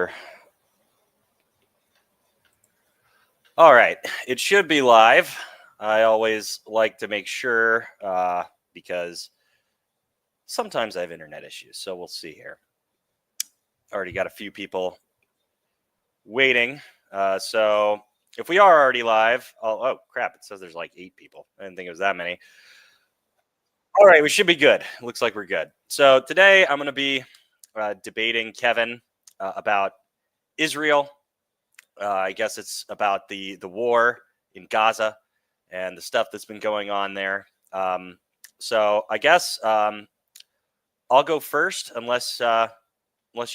sure. All right, it should be live. I always like to make sure because sometimes I have internet issues, so we'll see here. Already got a few people waiting. So if we are already live, oh crap, it says there's like 8 people. I didn't think it was that many. All right, we should be good. Looks like we're good. So today I'm going to be debating Kevin about Israel. I guess it's about the war in Gaza and the stuff that's been going on there. So I guess I'll go first, unless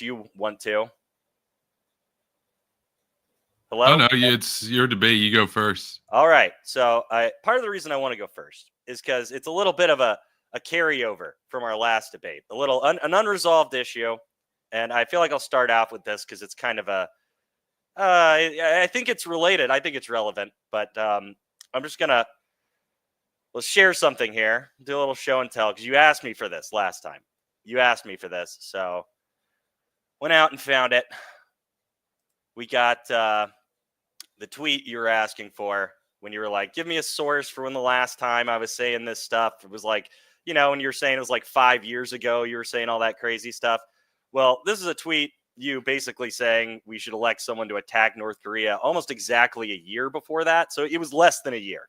you want to. Hello? Oh, no, it's your debate. You go first. All right. So part of the reason I want to go first is because it's a little bit of a carryover from our last debate, an unresolved issue. And I feel like I'll start off with this because it's kind of I think it's related. I think it's relevant, but I'm just going to let's share something here, do a little show and tell, because you asked me for this last time. You asked me for this. So went out and found it. We got the tweet you were asking for when you were like, give me a source for when the last time I was saying this stuff. It was like, when you were saying it was like 5 years ago, you were saying all that crazy stuff. Well, this is a tweet you basically saying we should elect someone to attack North Korea almost exactly a year before that. So it was less than a year.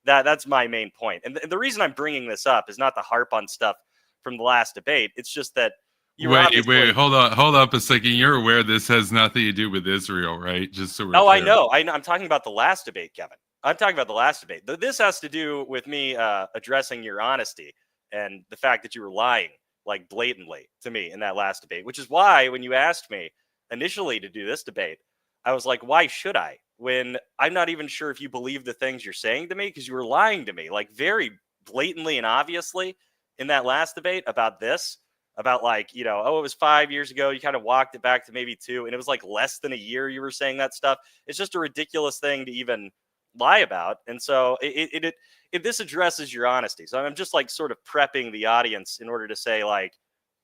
That's my main point. And the reason I'm bringing this up is not to harp on stuff from the last debate. It's just that Wait, hold up a second. You're aware this has nothing to do with Israel, right? Just so we're clear. I know. I'm talking about the last debate, Kevin. I'm talking about the last debate. This has to do with me addressing your honesty and the fact that you were lying like blatantly to me in that last debate, which is why when you asked me initially to do this debate, I was like, why should I? When I'm not even sure if you believe the things you're saying to me, because you were lying to me like very blatantly and obviously in that last debate about this. About like, it was 5 years ago. You kind of walked it back to maybe 2. And it was like less than a year you were saying that stuff. It's just a ridiculous thing to even lie about. And so this addresses your honesty. So I'm just like sort of prepping the audience in order to say like,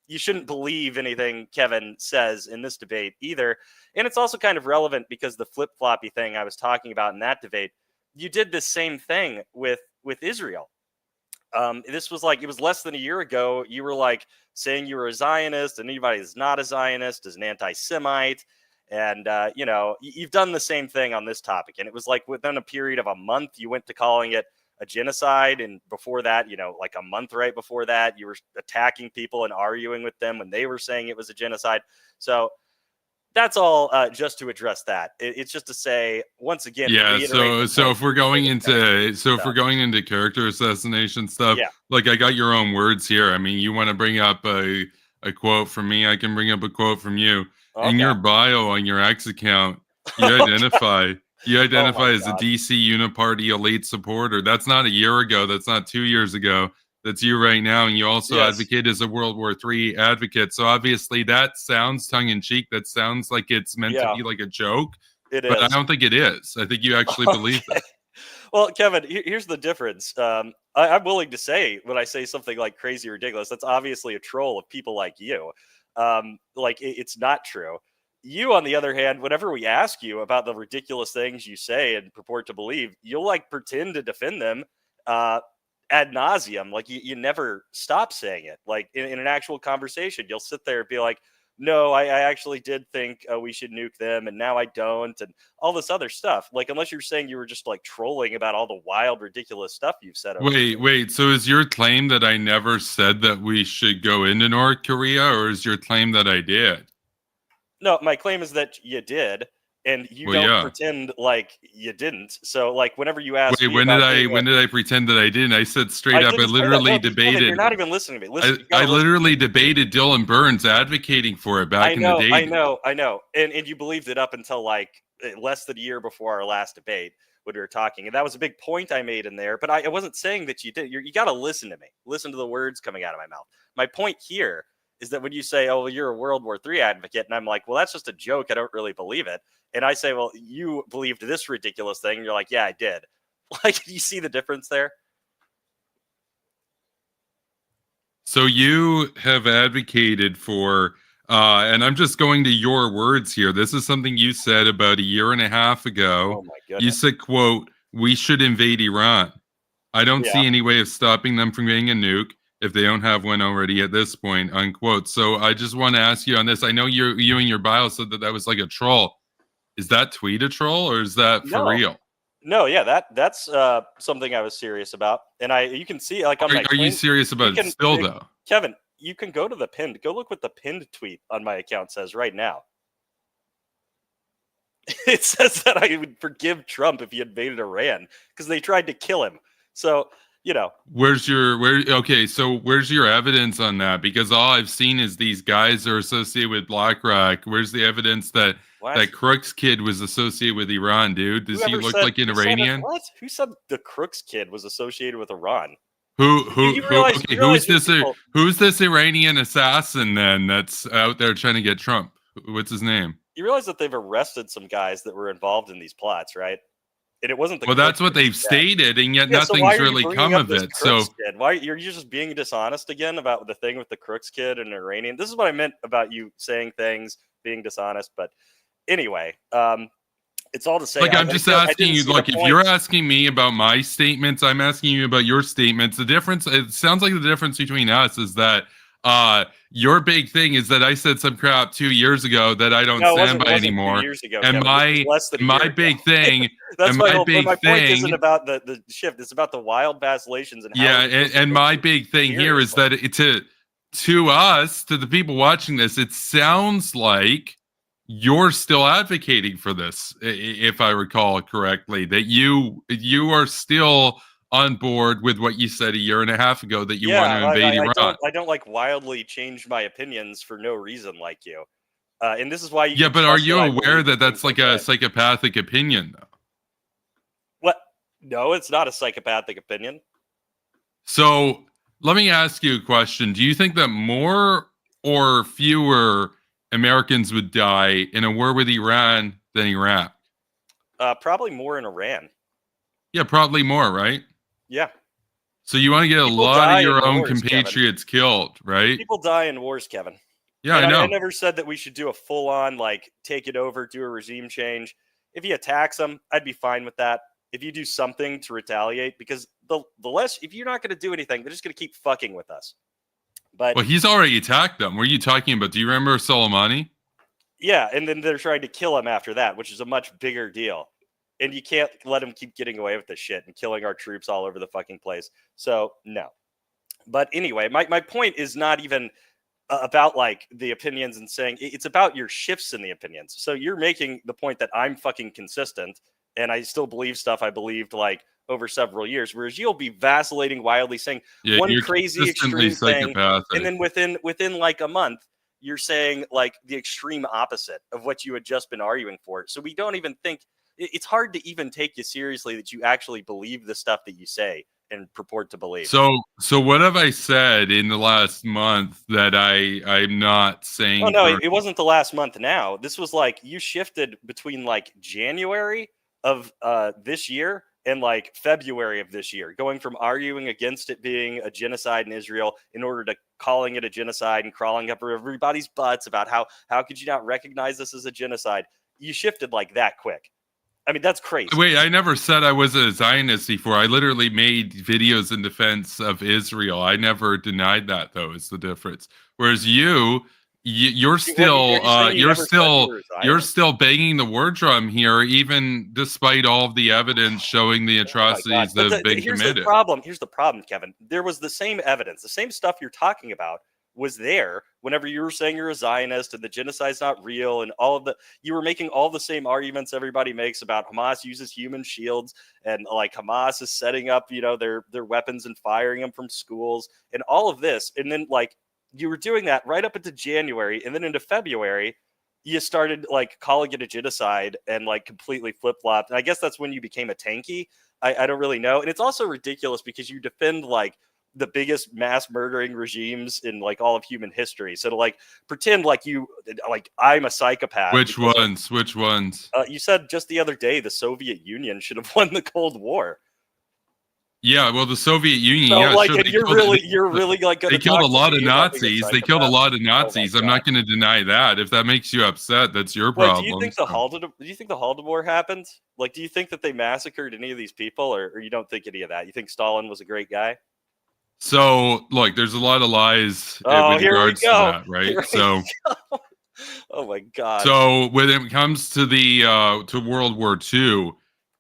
you shouldn't believe anything Kevin says in this debate either. And it's also kind of relevant because the flip-floppy thing I was talking about in that debate, you did the same thing with Israel. This was like, it was less than a year ago. You were like saying you were a Zionist, and anybody that's not a Zionist is an anti-Semite. And, you've done the same thing on this topic. And it was like within a period of a month, you went to calling it a genocide. And before that, like a month right before that, you were attacking people and arguing with them when they were saying it was a genocide. So that's all just to address that. It's just to say, once again, so if we're going into character assassination stuff, like I got your own words here. I mean, you want to bring up a quote from me, I can bring up a quote from you. Okay. In your bio on your X account, you identify as a DC Uniparty elite supporter. That's not a year ago. That's not 2 years ago. That's you right now. And you also advocate as a World War III advocate. So obviously that sounds tongue-in-cheek. That sounds like it's meant to be like a joke. But I don't think it is. I think you actually believe it. Well, Kevin, here's the difference. I'm willing to say when I say something like crazy or ridiculous, that's obviously a troll of people like you. It's not true. You, on the other hand, whenever we ask you about the ridiculous things you say and purport to believe, you'll like pretend to defend them ad nauseum. Like you never stop saying it. Like in an actual conversation, you'll sit there and be like, no, I actually did think we should nuke them, and now I don't, and all this other stuff. Like, unless you're saying you were just like trolling about all the wild, ridiculous stuff you've said. Wait. So is your claim that I never said that we should go into North Korea, or is your claim that I did? No, my claim is that you did, and you don't pretend like you didn't. So, like, whenever you ask, when did I pretend that I didn't? I said straight up, I literally debated. You're not even listening to me. Listen, I literally debated Dylan Burns advocating for it back in the day. I know. And you believed it up until like less than a year before our last debate when we were talking. And that was a big point I made in there. But I wasn't saying that you did. You got to listen to me. Listen to the words coming out of my mouth. My point here is that when you say, oh, well, you're a World War III advocate, and I'm like, well, that's just a joke. I don't really believe it. And I say, well, you believed this ridiculous thing. And you're like, yeah, I did. Like, you see the difference there? So you have advocated for And I'm just going to your words here. This is something you said about a year and a half ago. Oh my goodness. You said, quote, "We should invade Iran. I don't see any way of stopping them from getting a nuke if they don't have one already at this point," unquote. So I just want to ask you on this. I know you and your bio said that was like a troll. Is that tweet a troll or is that for real? No, yeah, that's something I was serious about, and you can see like on my. Are you serious about it still though, Kevin? You can go to the pinned. Go look what the pinned tweet on my account says right now. It says that I would forgive Trump if he invaded Iran because they tried to kill him. So, you know. Okay, so where's your evidence on that? Because all I've seen is these guys are associated with BlackRock. Where's the evidence that that Crooks kid was associated with Iran, dude? Does he look like an Iranian? What? Who said the Crooks kid was associated with Iran? Who's this Iranian assassin then that's out there trying to get Trump? What's his name? You realize that they've arrested some guys that were involved in these plots, right? And it wasn't the well, that's what they've stated, and yet nothing's really come of it. So why you're just being dishonest again about the thing with the Crooks kid and Iranian? This is what I meant about you saying things, being dishonest. But anyway, it's all to say. Like I'm just asking you. Like if you're asking me about my statements, I'm asking you about your statements. The difference. It sounds like the difference between us is that your big thing is that I said some crap 2 years ago that I don't stand by anymore. 2 years ago, and my big thing. That's my point isn't about the shift. It's about the wild vacillations and and my big thing here is that to us, to the people watching this, it sounds like you're still advocating for this, if I recall correctly, that you are still on board with what you said a year and a half ago that you want to invade Iran. I don't like wildly change my opinions for no reason like you. And this is why you. Yeah, but are you aware that that's like a psychopathic opinion, though? What? No, it's not a psychopathic opinion. So let me ask you a question. Do you think that more or fewer Americans would die in a war with Iran than Iraq? Probably more in Iran. Yeah, probably more, right? Yeah. So you want to get a lot of your own compatriots killed, right? People die in wars, Kevin. Yeah, I know. I never said that we should do a full-on, like, take it over, do a regime change. If he attacks them, I'd be fine with that. If you do something to retaliate, because the less, if you're not going to do anything, they're just going to keep fucking with us. But well, he's already attacked them. What are you talking about? Do you remember Soleimani? Yeah, and then they're trying to kill him after that, which is a much bigger deal. And you can't let him keep getting away with this shit and killing our troops all over the fucking place. So, no. But anyway, my point is not even about, like, the opinions and saying, it's about your shifts in the opinions. So you're making the point that I'm fucking consistent, and I still believe stuff I believed, like, over several years, whereas you'll be vacillating wildly, saying one crazy extreme thing, and then within like a month, you're saying, like, the extreme opposite of what you had just been arguing for. So we don't even think... It's hard to even take you seriously that you actually believe the stuff that you say and purport to believe. So what have I said in the last month that I'm not saying? Oh, no, it wasn't the last month now. This was like you shifted between like January of this year and like February of this year, going from arguing against it being a genocide in Israel in order to calling it a genocide and crawling up everybody's butts about how could you not recognize this as a genocide? You shifted like that quick. I mean, that's crazy. Wait, I never said I was a Zionist before. I literally made videos in defense of Israel. I never denied that, though, is the difference. Whereas you're still banging the war drum here, even despite all of the evidence showing the atrocities that have been committed. Here's the problem, Kevin. There was the same evidence, the same stuff you're talking about was there whenever you were saying you're a Zionist and the genocide's not real and you were making all the same arguments everybody makes about Hamas uses human shields and like Hamas is setting up, their weapons and firing them from schools and all of this. And then like you were doing that right up into January, and then into February, you started like calling it a genocide and like completely flip-flopped. And I guess that's when you became a tanky. I don't really know. And it's also ridiculous because you defend like the biggest mass murdering regimes in like all of human history. So to like pretend like I'm a psychopath. Which ones? You said just the other day the Soviet Union should have won the Cold War. Yeah, well, the Soviet Union, So, yeah, like, sure. and you're really like going They to killed talk a to lot of me about being a Nazis. They killed a psychopath? lot of Oh my Nazis. I'm God. not going to deny that. If that makes you upset, that's your What do you problem. think the Holodomor? Do you think the Holodomor happened? Like, do you think that they massacred any of these people, or you don't think any of that? You think Stalin was a great guy? So, look, there's a lot of lies Oh, with here we regards to go. that, right? Here we go. Oh my God. So when it comes to the to World War II,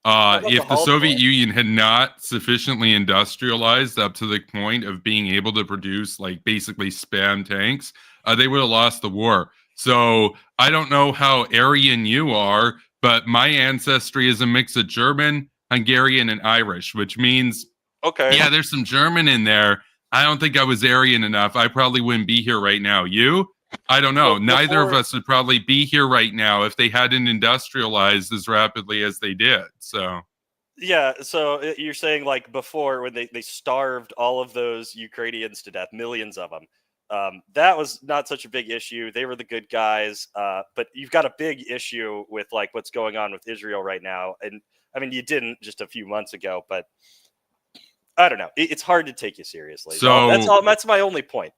How about the if the Holodomor? Soviet Union had not sufficiently industrialized up to the point of being able to produce like basically spam tanks, they would have lost the war. So I don't know how Aryan you are, but my ancestry is a mix of German, Hungarian, and Irish, which means Okay. yeah, there's some German in there. I don't think I was Aryan enough. I probably wouldn't be here right now. You? I don't know. So Neither of before, us would probably be here right now if they hadn't industrialized as rapidly as they did. So, yeah. So you're saying like before when they starved all of those Ukrainians to death, millions of them. That was not such a big issue. They were the good guys. But you've got a big issue with like what's going on with Israel right now. And I mean, you didn't just a few months ago, but I don't know. It's hard to take you seriously. That's so, all. That's my only point.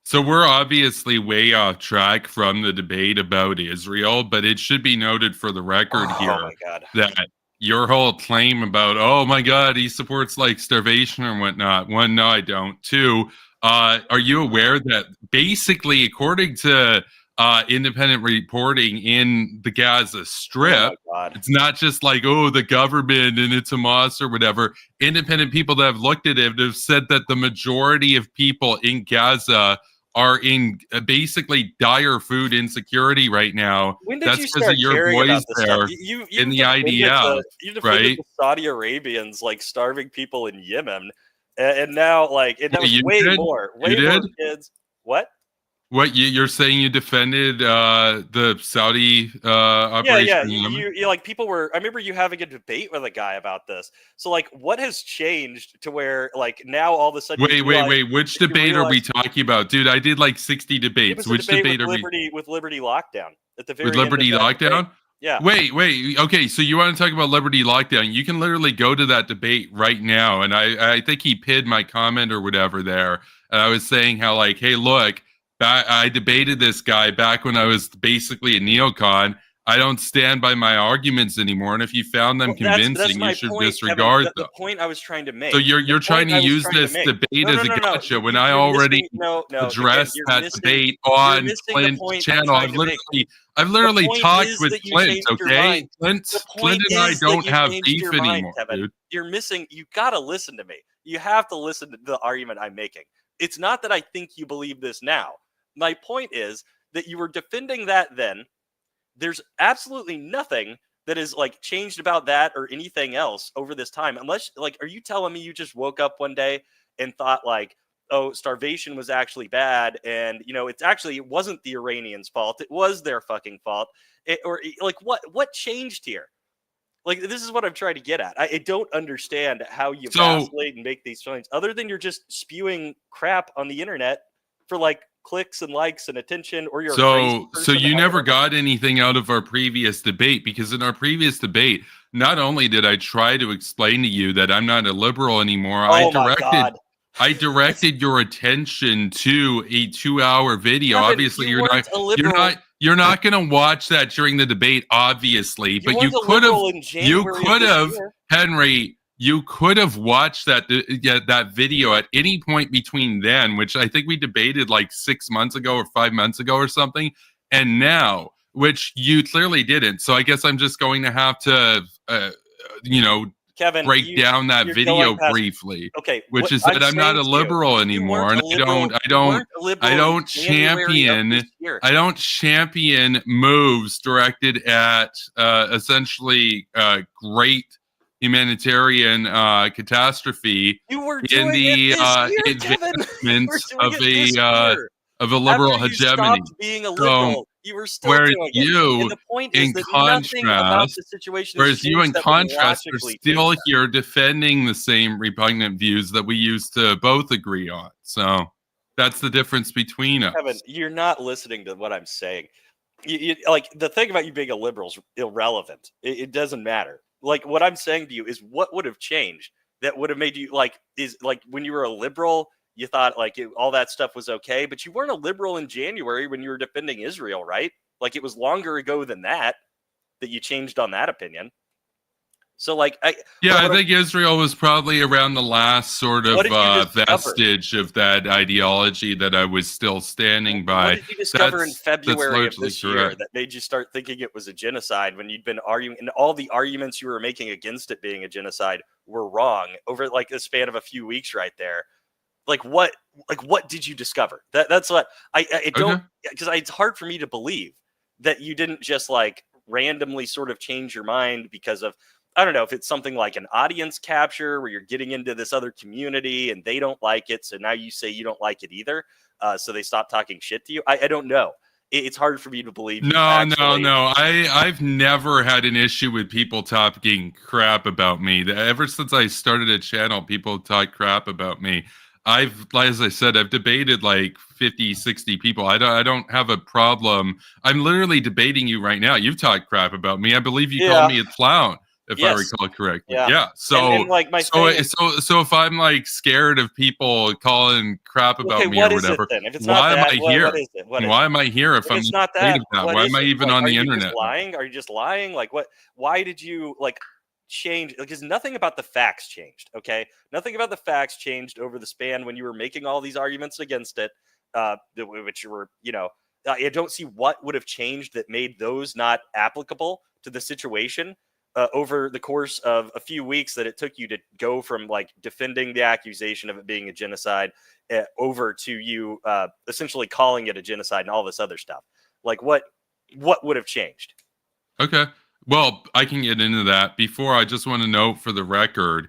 so we're obviously way off track from the debate about Israel, but it should be noted for the record Oh here my God. that your whole claim about, oh my God, he supports like starvation or whatnot. One, no, I don't. Two, are you aware that basically, according to independent reporting in the Gaza Oh my Strip, God. it's not just like, oh, the government and it's Hamas or whatever. Independent people that have looked at it have said that the majority of people in Gaza are in basically dire food insecurity right now. When did That's you because of start your caring boys about this stuff? there in You've the defended IDF, you've defended right? the Saudi Arabians like starving people in Yemen, and now like and that Wait, was you did? You way more did? kids. What? What you're saying? You defended the Saudi Yeah, operation yeah. in Yemen? You like people were. I remember you having a debate with a guy about this. So like, what has changed to where like now all of a sudden Wait. Which you debate are we realize talking about, dude? I did like 60 it debates. was a Which debate debate are we with Liberty Lockdown at the with? very end of Liberty that debate. lockdown? Yeah. Wait. Okay, so you want to talk about Liberty lockdown? You can literally go to that debate right now, and I think he pinned my comment or whatever there. And I was saying how like, hey, look, I debated this guy back when I was basically a neocon. I don't stand by my arguments anymore, and if you found them Well, that's convincing, you my should point, Kevin. disregard The them. point I was trying to So make. The you're trying point to I was use trying to this make. debate No, no, as a no, no. gotcha when I You're already missing. No, no. Again, addressed that debate You're on missing the Clint's point I'm channel. trying to make. I've The literally point talked is with that you Clint, changed your okay? mind. The Clint point and I is that don't you have changed beef your mind, anymore, Kevin. dude. You're missing. You gotta listen to me. You have to listen to the argument I'm making. It's not that I think you believe this now. My point is that you were defending that then. There's absolutely nothing that is like changed about that or anything else over this time. Unless like, are you telling me you just woke up one day and thought like, oh, starvation was actually bad, and it wasn't the Iranians' fault. It was their fucking fault. Like what changed here? Like this is what I'm trying to get at. I don't understand how you So vacillate and make these claims, other than you're just spewing crap on the internet for like clicks and likes and attention, or you're a crazy so person. you never However. got anything out of our previous debate because in our previous debate, not only did I try to explain to you that I'm not a liberal anymore, Oh my God. I directed your attention to a 2-hour video. Kevin, Obviously, you weren't a liberal. you're not going to watch that during the debate, obviously, You but weren't a liberal in January of this year. Henry, you could have watched that video at any point between then, which I think we debated like 6 months ago or 5 months ago or something, and now, which you clearly didn't. So I guess I'm just going to have to, Kevin, break down that you're video going past. briefly. Okay, Which is I'm that I'm not saying a to you, liberal you anymore, weren't and a liberal. You weren't a liberal in January of this year. I don't champion moves directed at essentially great humanitarian catastrophe You were in doing the it this year, Kevin. You were advancement doing it this year. of a liberal After you hegemony. stopped being a So, liberal, you were still whereas doing it. And you, the point is in that nothing about contrast, the situation has whereas you, changed in that would contrast, are logically still change that. here defending the same repugnant views that we used to both agree on. So that's the difference between us. Kevin, you're not listening to what I'm saying. Like the thing about you being a liberal is irrelevant. It doesn't matter. Like what I'm saying to you is what would have changed that would have made you like, is like when you were a liberal, you thought like all that stuff was okay, but you weren't a liberal in January when you were defending Israel, right? Like it was longer ago than that you changed on that opinion. So like, I think Israel was probably around the last sort of vestige of that ideology that I was still standing by. What did you discover in February of this year that made you start thinking it was a genocide when you'd been arguing, and all the arguments you were making against it being a genocide were wrong over like the span of a few weeks right there? Like what did you discover? That's what I don't, because it's hard for me to believe that you didn't just like randomly sort of change your mind because of, I don't know if it's something like an audience capture where you're getting into this other community and they don't like it. So now you say you don't like it either. So they stop talking shit to you. I don't know. It's hard for me to believe. No. I've never had an issue with people talking crap about me. Ever since I started a channel, people talk crap about me. As I said, I've debated like 50, 60 people. I don't have a problem. I'm literally debating you right now. You've talked crap about me. I believe you called me a clown, if I recall correctly. Yeah. So, and like so if I'm like scared of people calling crap about me or whatever, why am I here? Why am I here if I'm not afraid of that? Why am I even on the internet? Lying? Are you just lying? Like what? Why did you like change? Because nothing about the facts changed. Okay, nothing about the facts changed over the span when you were making all these arguments against it, which you were, I don't see what would have changed that made those not applicable to the situation over the course of a few weeks that it took you to go from like defending the accusation of it being a genocide over to you essentially calling it a genocide and all this other stuff. Like what would have changed? Okay. Well, I can get into that. Before, I just want to note for the record,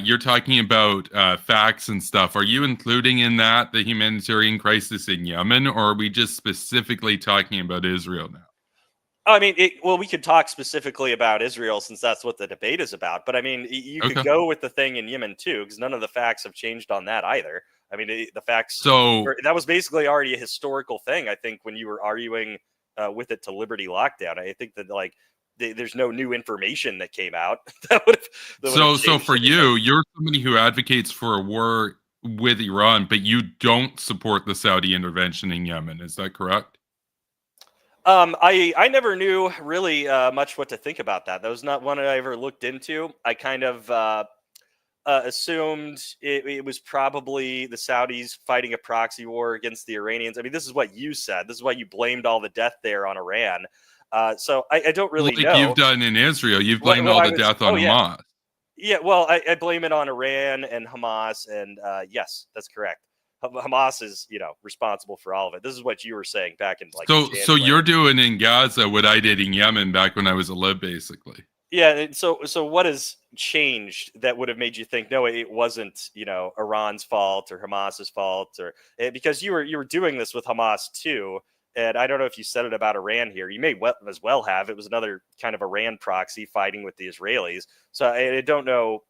you're talking about facts and stuff. Are you including in that the humanitarian crisis in Yemen, or are we just specifically talking about Israel now? I mean, we could talk specifically about Israel since that's what the debate is about. But I mean, you could go with the thing in Yemen too, because none of the facts have changed on that either. I mean, the facts. So that was basically already a historical thing. I think when you were arguing with it to Liberty lockdown, I think that like there's no new information that came out. So for you, you're somebody who advocates for a war with Iran, but you don't support the Saudi intervention in Yemen. Is that correct? I never knew really much what to think about that. That was not one I ever looked into. I kind of assumed it was probably the Saudis fighting a proxy war against the Iranians. I mean, this is what you said. This is why you blamed all the death there on Iran. So I don't really know. You've done in Israel. You've blamed all the death on Hamas. Yeah, well, I blame it on Iran and Hamas, and yes, that's correct. Hamas is, responsible for all of it. This is what you were saying back in like. So you're doing in Gaza what I did in Yemen back when I was a lib, basically. Yeah. And so what has changed that would have made you think, no, it wasn't, Iran's fault or Hamas's fault, or because you were doing this with Hamas too. And I don't know if you said it about Iran here. You may as well have. It was another kind of Iran proxy fighting with the Israelis. So I don't know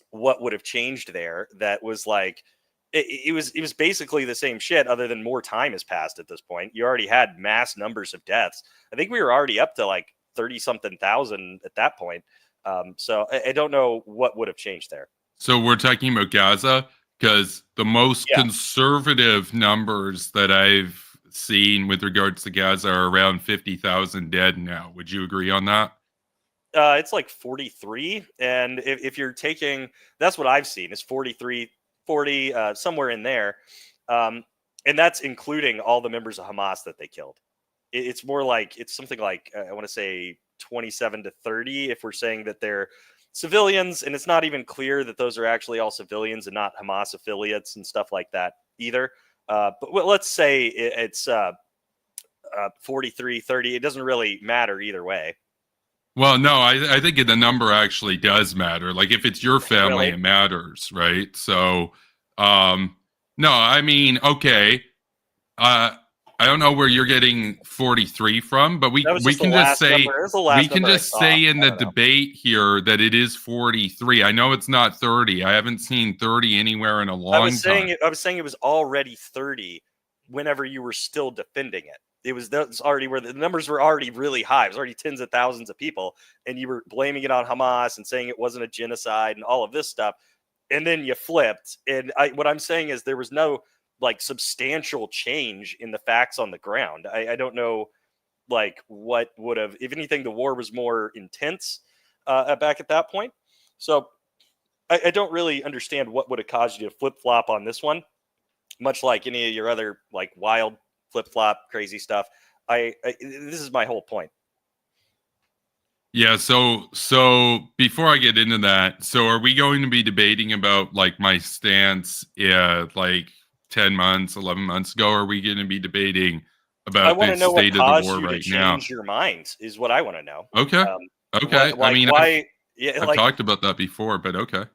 what would have changed there. That was like, it was basically the same shit, other than more time has passed at this point. You already had mass numbers of deaths. I think we were already up to like 30-something thousand at that point. So I don't know what would have changed there. So we're talking about Gaza, because the most conservative numbers that I've seen with regards to Gaza are around 50,000 dead now. Would you agree on that? It's like 43. And if you're taking, that's what I've seen is 43, 40, somewhere in there. And that's including all the members of Hamas that they killed. It's more like, it's something like, I want to say 27 to 30, if we're saying that they're civilians, and it's not even clear that those are actually all civilians and not Hamas affiliates and stuff like that either. But let's say it's 43, 30. It doesn't really matter either way. Well, no, I think the number actually does matter. Like if it's your family, it matters, right? So, no, I mean, okay. I don't know where you're getting 43 from, but we can just say in the debate here that it is 43. I know it's not 30. I haven't seen 30 anywhere in a long time. I was saying it was already 30 whenever you were still defending it. That's already where the numbers were already really high. It was already tens of thousands of people, and you were blaming it on Hamas and saying it wasn't a genocide and all of this stuff. And then you flipped. And what I'm saying is there was no like substantial change in the facts on the ground. I don't know like what would have, if anything, the war was more intense back at that point. So I don't really understand what would have caused you to flip flop on this one, much like any of your other like wild flip flop crazy stuff. This is my whole point. Yeah, so before I get into that, so are we going to be debating about like my stance like 10 months, 11 months ago? Or are we going to be debating about the state of the war right now? Change your mind is what I want to know. Okay. Okay. I mean, I've talked about that before, but okay.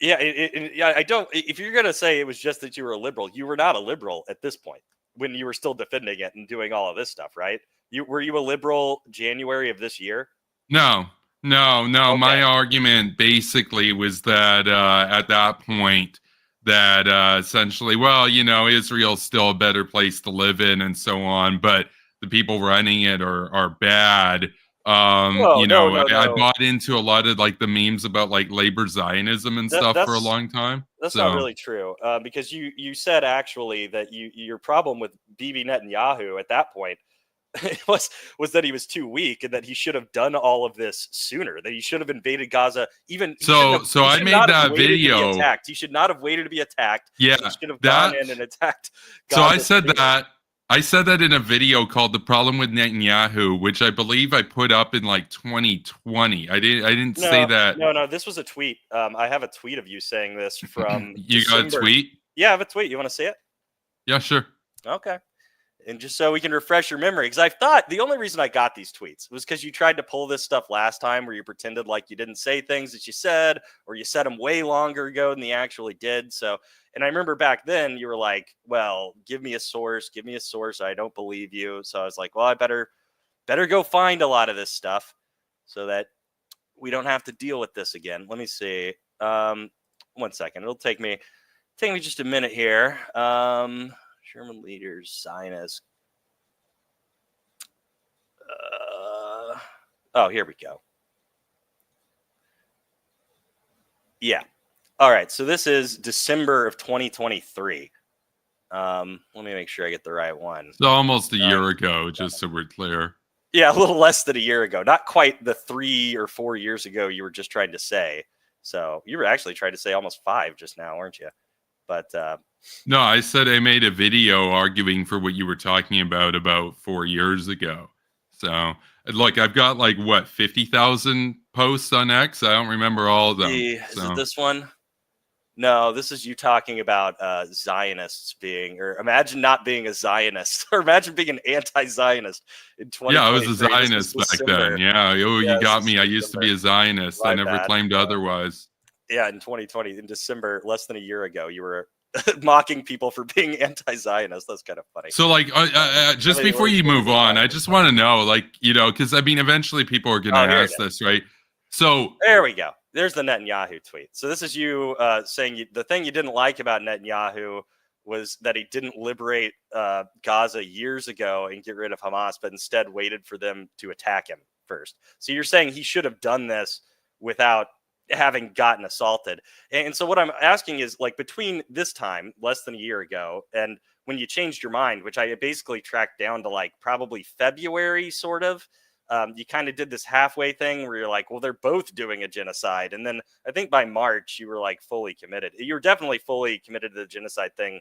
Yeah, I don't. If you're going to say it was just that you were a liberal, you were not a liberal at this point when you were still defending it and doing all of this stuff, right? Were you a liberal January of this year? No. Okay. My argument basically was that at that point that essentially, well, Israel's still a better place to live in and so on, but the people running it are bad. I bought into a lot of like the memes about like labor Zionism and stuff for a long time. That's not really true, because you said actually that your problem with Bibi Netanyahu at that point was that he was too weak and that he should have done all of this sooner, that he should have invaded Gaza. So I made that video. He should not have waited to be attacked. Yeah, he should have gone in and attacked Gaza. So I said that in a video called "The Problem with Netanyahu," which I believe I put up in like 2020. I didn't say that. No, this was a tweet. I have a tweet of you saying this from You got a tweet? Yeah, I have a tweet. You want to see it? Yeah, sure. Okay. And just so we can refresh your memory, because I thought the only reason I got these tweets was because you tried to pull this stuff last time where you pretended like you didn't say things that you said, or you said them way longer ago than you actually did. So, and I remember back then you were like, well, give me a source. I don't believe you. So I was like, well, I better go find a lot of this stuff so that we don't have to deal with this again. Let me see. 1 second. It'll take me just a minute here. German leaders, Zionists. Here we go. Yeah. All right. So this is December of 2023. Let me make sure I get the right one. So almost a year ago, just so we're clear. Yeah, a little less than a year ago. Not quite the 3 or 4 years ago you were just trying to say. So you were actually trying to say almost 5 just now, weren't you? But no, I said I made a video arguing for what you were talking about 4 years ago. So look, I've got like 50,000 posts on X. I don't remember all of them. Is it this one? No, this is you talking about Zionists being, or imagine not being a Zionist, or imagine being an anti-Zionist in 2023. Yeah, I was a Zionist back then. Yeah, you got me. I used to be a Zionist. I never claimed otherwise. Yeah, in 2020, in December, less than a year ago, you were mocking people for being anti-Zionist. That's kind of funny. So, like, just before you move on, I just want to know, like, because I mean, eventually people are going to ask this, right? So there we go. There's the Netanyahu tweet. So this is you saying the thing you didn't like about Netanyahu was that he didn't liberate Gaza years ago and get rid of Hamas, but instead waited for them to attack him first. So you're saying he should have done this without having gotten assaulted. And so what I'm asking is, like, between this time, less than a year ago, and when you changed your mind, which I basically tracked down to like probably February, sort of, you kind of did this halfway thing where you're like, well, they're both doing a genocide. And then I think by March, you were like fully committed. You were definitely fully committed to the genocide thing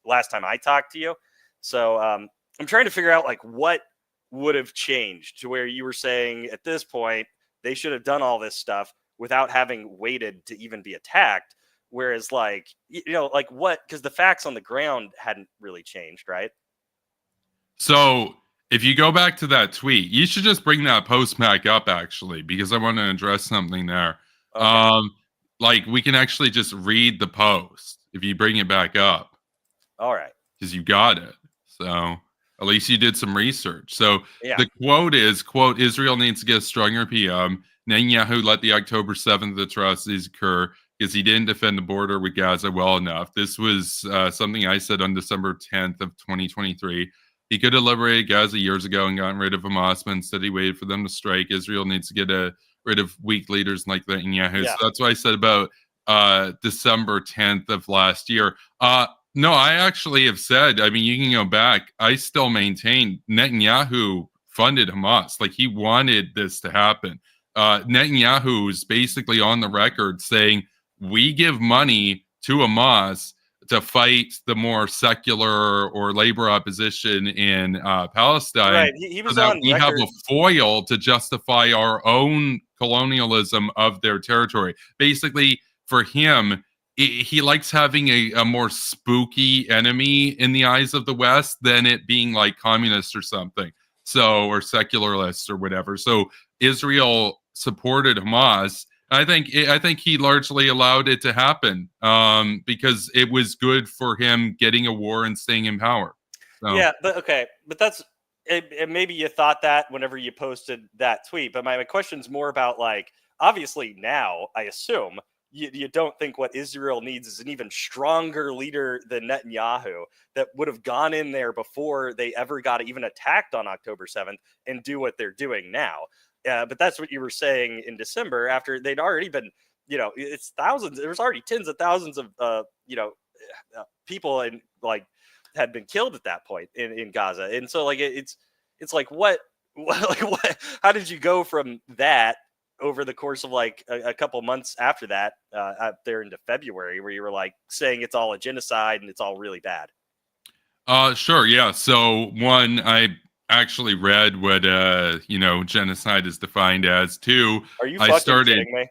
last time I talked to you. So I'm trying to figure out like what would have changed to where you were saying at this point, they should have done all this stuff without having waited to even be attacked. Whereas like, like what, because the facts on the ground hadn't really changed, right? So if you go back to that tweet, you should just bring that post back up, actually, because I want to address something there. Okay. Like we can actually just read the post if you bring it back up. All right. Because you got it. So at least you did some research. So The quote is, quote, Israel needs to get a stronger PM. Netanyahu let the October 7th atrocities occur because he didn't defend the border with Gaza well enough. This was something I said on December 10th of 2023. He could have liberated Gaza years ago and gotten rid of Hamas, but instead he waited for them to strike. Israel needs to get rid of weak leaders like Netanyahu. Yeah. So that's why I said about December 10th of last year. No, I actually have said, I mean, you can go back. I still maintain Netanyahu funded Hamas. Like, he wanted this to happen. Netanyahu is basically on the record saying, we give money to Hamas to fight the more secular or labor opposition in Palestine. Right. He was so that on we record. have a foil to justify our own colonialism of their territory. Basically, for him, he likes having a more spooky enemy in the eyes of the West than it being like communist or something. So, or secularists or whatever. So Israel supported Hamas. I think he largely allowed it to happen because it was good for him getting a war and staying in power. So. Yeah, but that's maybe you thought that whenever you posted that tweet. But my question's more about, like, obviously now I assume you don't think what Israel needs is an even stronger leader than Netanyahu that would have gone in there before they ever got even attacked on October 7th and do what they're doing now. But that's what you were saying in December after they'd already been, it's thousands. There was already tens of thousands of, people and like had been killed at that point in Gaza. And so like, it's like, what, how did you go from that over the course of like a couple months after that out there into February where you were like saying it's all a genocide and it's all really bad? Sure. Yeah. So one, I actually read what genocide is defined as. Two, are you fucking kidding me?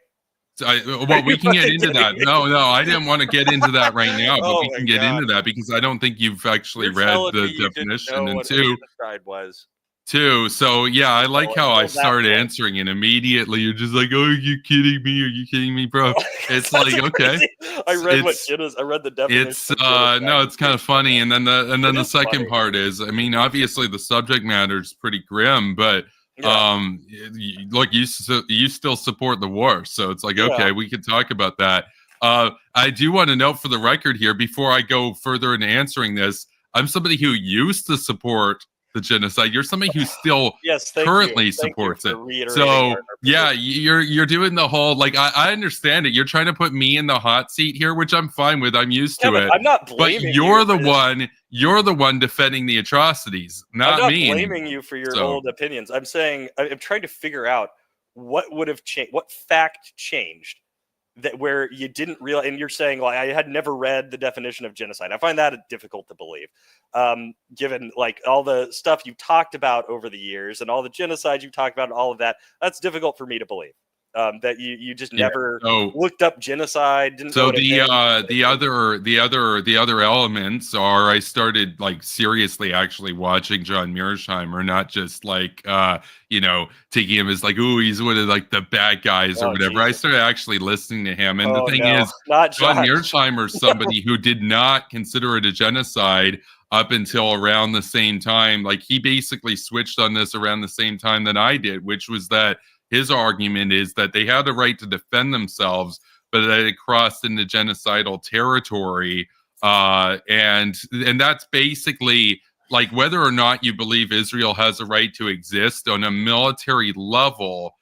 Well, we can get into that. No, I didn't want to get into that right now, but we can get into that because I don't think you've actually read the definition. And genocide was. So yeah, I like how I started answering it immediately. You're just like, "Oh, are you kidding me? Are you kidding me, bro?" It's like, okay. I read the definition. It's no, it's kind of funny. And then the second part is, I mean, obviously the subject matter is pretty grim, but look, you still support the war, so it's like, okay, we could talk about that. I do want to note for the record here, before I go further into answering this, I'm somebody who used to support the genocide. You're somebody who still currently supports it. So yeah, you're doing the whole, like, I understand it. You're trying to put me in the hot seat here, which I'm fine with. I'm used to it. I'm not blaming you. But you're the one defending the atrocities, not me. I'm not blaming you for your old opinions. I'm saying I'm trying to figure out what would have changed, what fact changed that where you didn't realize, and you're saying, well, I had never read the definition of genocide. I find that difficult to believe, given like all the stuff you talked about over the years and all the genocides you talked about and all of that. That's difficult for me to believe. That you just never looked up genocide. So the other elements are, I started like seriously actually watching John Mearsheimer, not just like taking him as like, ooh, he's one of like the bad guys or whatever. Jesus. I started actually listening to him, and the thing is, John Mearsheimer is somebody who did not consider it a genocide up until around the same time. Like, he basically switched on this around the same time that I did, which was that his argument is that they had the right to defend themselves, but that it crossed into genocidal territory. And that's basically like, whether or not you believe Israel has a right to exist on a military level,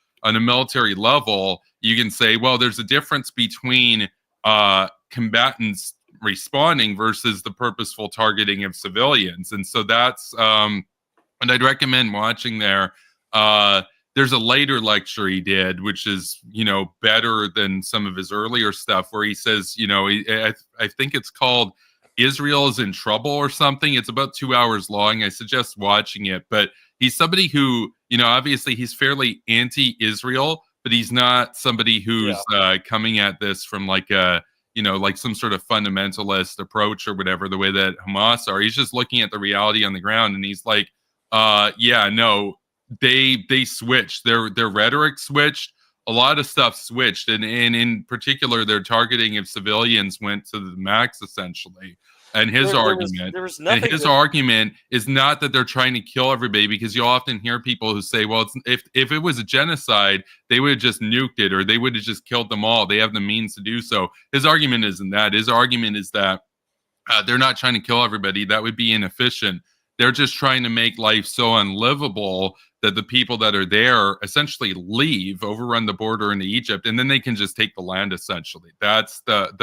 you can say, well, there's a difference between combatants responding versus the purposeful targeting of civilians. And so that's, and I'd recommend watching there. There's a later lecture he did, which is, better than some of his earlier stuff, where he says, I think it's called Israel is in Trouble or something. It's about 2 hours long. I suggest watching it. But he's somebody who, obviously he's fairly anti-Israel, but he's not somebody who's coming at this from like a, like some sort of fundamentalist approach or whatever, the way that Hamas are. He's just looking at the reality on the ground, and he's like, they switched, their rhetoric switched, a lot of stuff switched, and in particular their targeting of civilians went to the max essentially. And his argument is not that they're trying to kill everybody, because you often hear people who say, well, if it was a genocide, they would have just nuked it, or they would have just killed them all. They have the means to do so. His argument isn't that. His argument is that they're not trying to kill everybody. That would be inefficient. They're just trying to make life so unlivable that the people that are there essentially leave, overrun the border into Egypt, and then they can just take the land. Essentially, that's that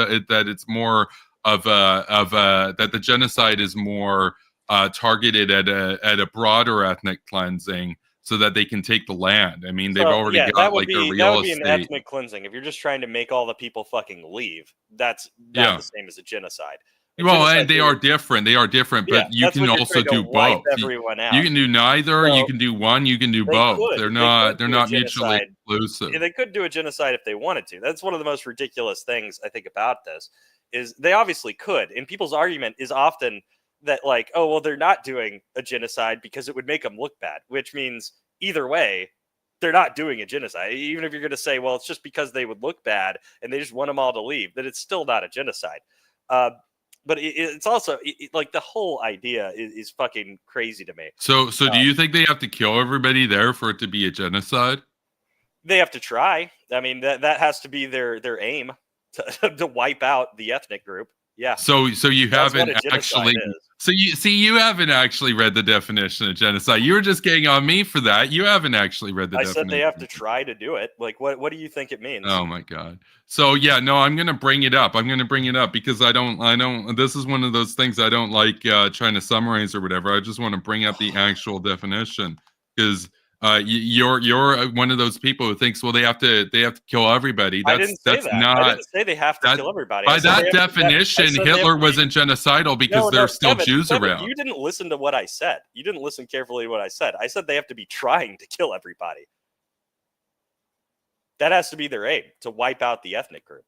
it's more of that the genocide is more targeted at a broader ethnic cleansing, so that they can take the land. I mean, they've already got like a real that would be estate. an ethnic cleansing. If you're just trying to make all the people fucking leave, that's not the same as a genocide. Well, and they are different. They are different, but you can also do both. You can do neither. You can do one. You can do both. They're not mutually exclusive. They could do a genocide if they wanted to. That's one of the most ridiculous things I think about this. Is they obviously could, and people's argument is often that like, oh well, they're not doing a genocide because it would make them look bad, which means either way, they're not doing a genocide. Even if you're going to say, well, it's just because they would look bad and they just want them all to leave, then it's still not a genocide. But it's also like the whole idea is fucking crazy to me. So do you think they have to kill everybody there for it to be a genocide? They have to try. I mean, that has to be their aim to wipe out the ethnic group. Yeah. So you haven't actually. So you haven't actually read the definition of genocide. You were just getting on me for that. You haven't actually read the definition. I said they have to try to do it. Like, what do you think it means? Oh my God. So yeah, no, I'm gonna bring it up. Because I don't. This is one of those things I don't like trying to summarize or whatever. I just want to bring up the actual definition because. You're one of those people who thinks, well, they have to kill everybody. I didn't say they have to kill everybody. By that definition, Hitler wasn't genocidal because there's still Jews around. You didn't listen to what I said. You didn't listen carefully to what I said. I said they have to be trying to kill everybody. That has to be their aim, to wipe out the ethnic group.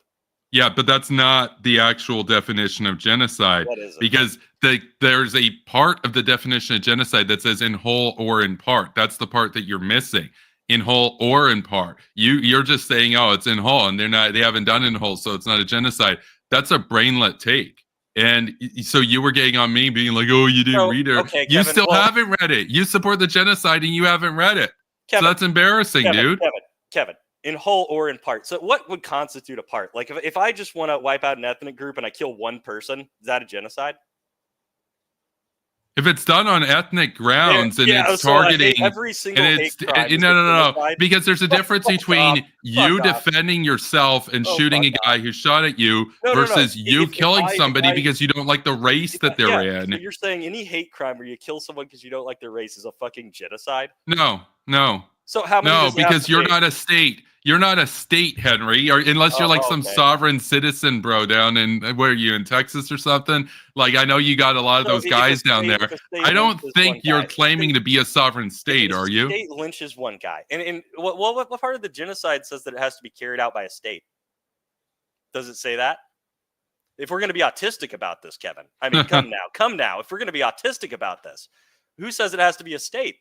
Yeah, but that's not the actual definition of genocide, because there's a part of the definition of genocide that says in whole or in part. That's the part that you're missing. In whole or in part. You're just saying, oh, it's in whole, and they haven't done in whole, so it's not a genocide. That's a brainlet take. And so you were getting on me being like, oh, you didn't read it. Okay, you Kevin, haven't read it. You support the genocide and you haven't read it. Kevin, so that's embarrassing, dude. Kevin. In whole or in part. So what would constitute a part? Like if I just want to wipe out an ethnic group and I kill one person, is that a genocide? If it's done on ethnic grounds and it's targeting every single hate crime, no, because there's a difference between you defending yourself and shooting a guy who shot at you versus you killing somebody because you don't like the race that they're in. So you're saying any hate crime where you kill someone because you don't like their race is a fucking genocide? No. So how many? No, because you're not a state. You're not a state, Henry, or unless you're like some sovereign citizen, bro, down in where are you in Texas or something? Like I know you got a lot of those guys down there. I don't think you're claiming to be a sovereign state, are you? State lynches one guy, and what part of the genocide says that it has to be carried out by a state? Does it say that? If we're going to be autistic about this, Kevin, I mean, come now. If we're going to be autistic about this, who says it has to be a state?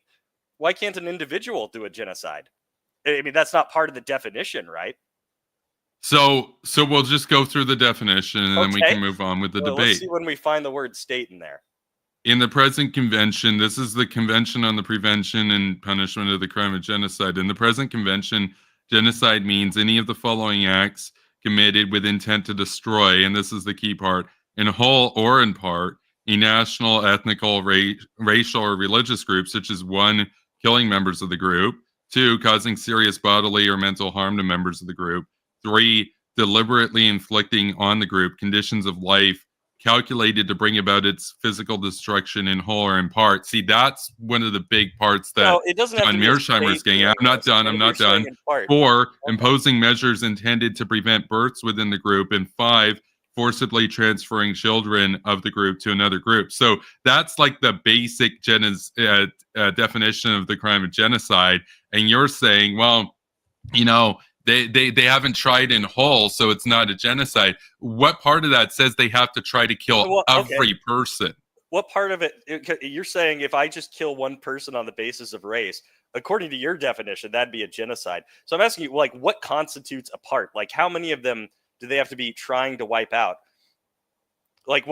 Why can't an individual do a genocide? I mean, that's not part of the definition, right? So we'll just go through the definition and then we can move on with the debate. Let's see when we find the word state in there. In the present convention, this is the Convention on the Prevention and Punishment of the Crime of Genocide. In the present convention, genocide means any of the following acts committed with intent to destroy, and this is the key part, in whole or in part, a national, ethnical, racial, or religious group, such as 1, killing members of the group, 2, causing serious bodily or mental harm to members of the group, 3, deliberately inflicting on the group conditions of life calculated to bring about its physical destruction in whole or in part. See, that's one of the big parts that John Mearsheimer is getting at. I'm not done. 4, imposing measures intended to prevent births within the group, and 5, forcibly transferring children of the group to another group. So that's like the basic definition of the crime of genocide. And you're saying, well, you know, they haven't tried in whole, so it's not a genocide. What part of that says they have to try to kill every person? What part of it? You're saying if I just kill one person on the basis of race, according to your definition, that'd be a genocide. So I'm asking you, like, what constitutes a part? Like, how many of them do they have to be trying to wipe out? Like,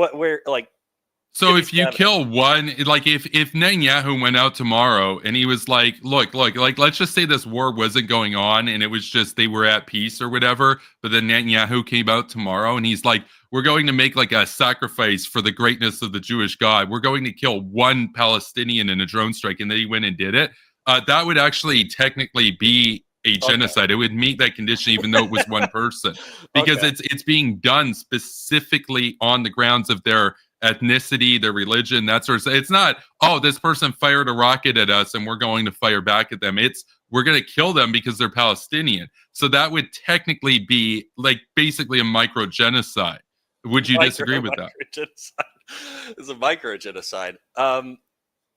So if you kill one, like if Netanyahu went out tomorrow and he was like, look, like let's just say this war wasn't going on and it was just they were at peace or whatever, but then Netanyahu came out tomorrow and he's like, we're going to make like a sacrifice for the greatness of the Jewish God. We're going to kill one Palestinian in a drone strike, and then he went and did it. That would actually technically be a genocide. It would meet that condition even though it was one person, because it's being done specifically on the grounds of their ethnicity, their religion, that sort of stuff. It's not, oh, this person fired a rocket at us and we're going to fire back at them. It's, we're going to kill them because they're Palestinian. So that would technically be like basically a micro-genocide. Would you disagree with that? It's a micro-genocide.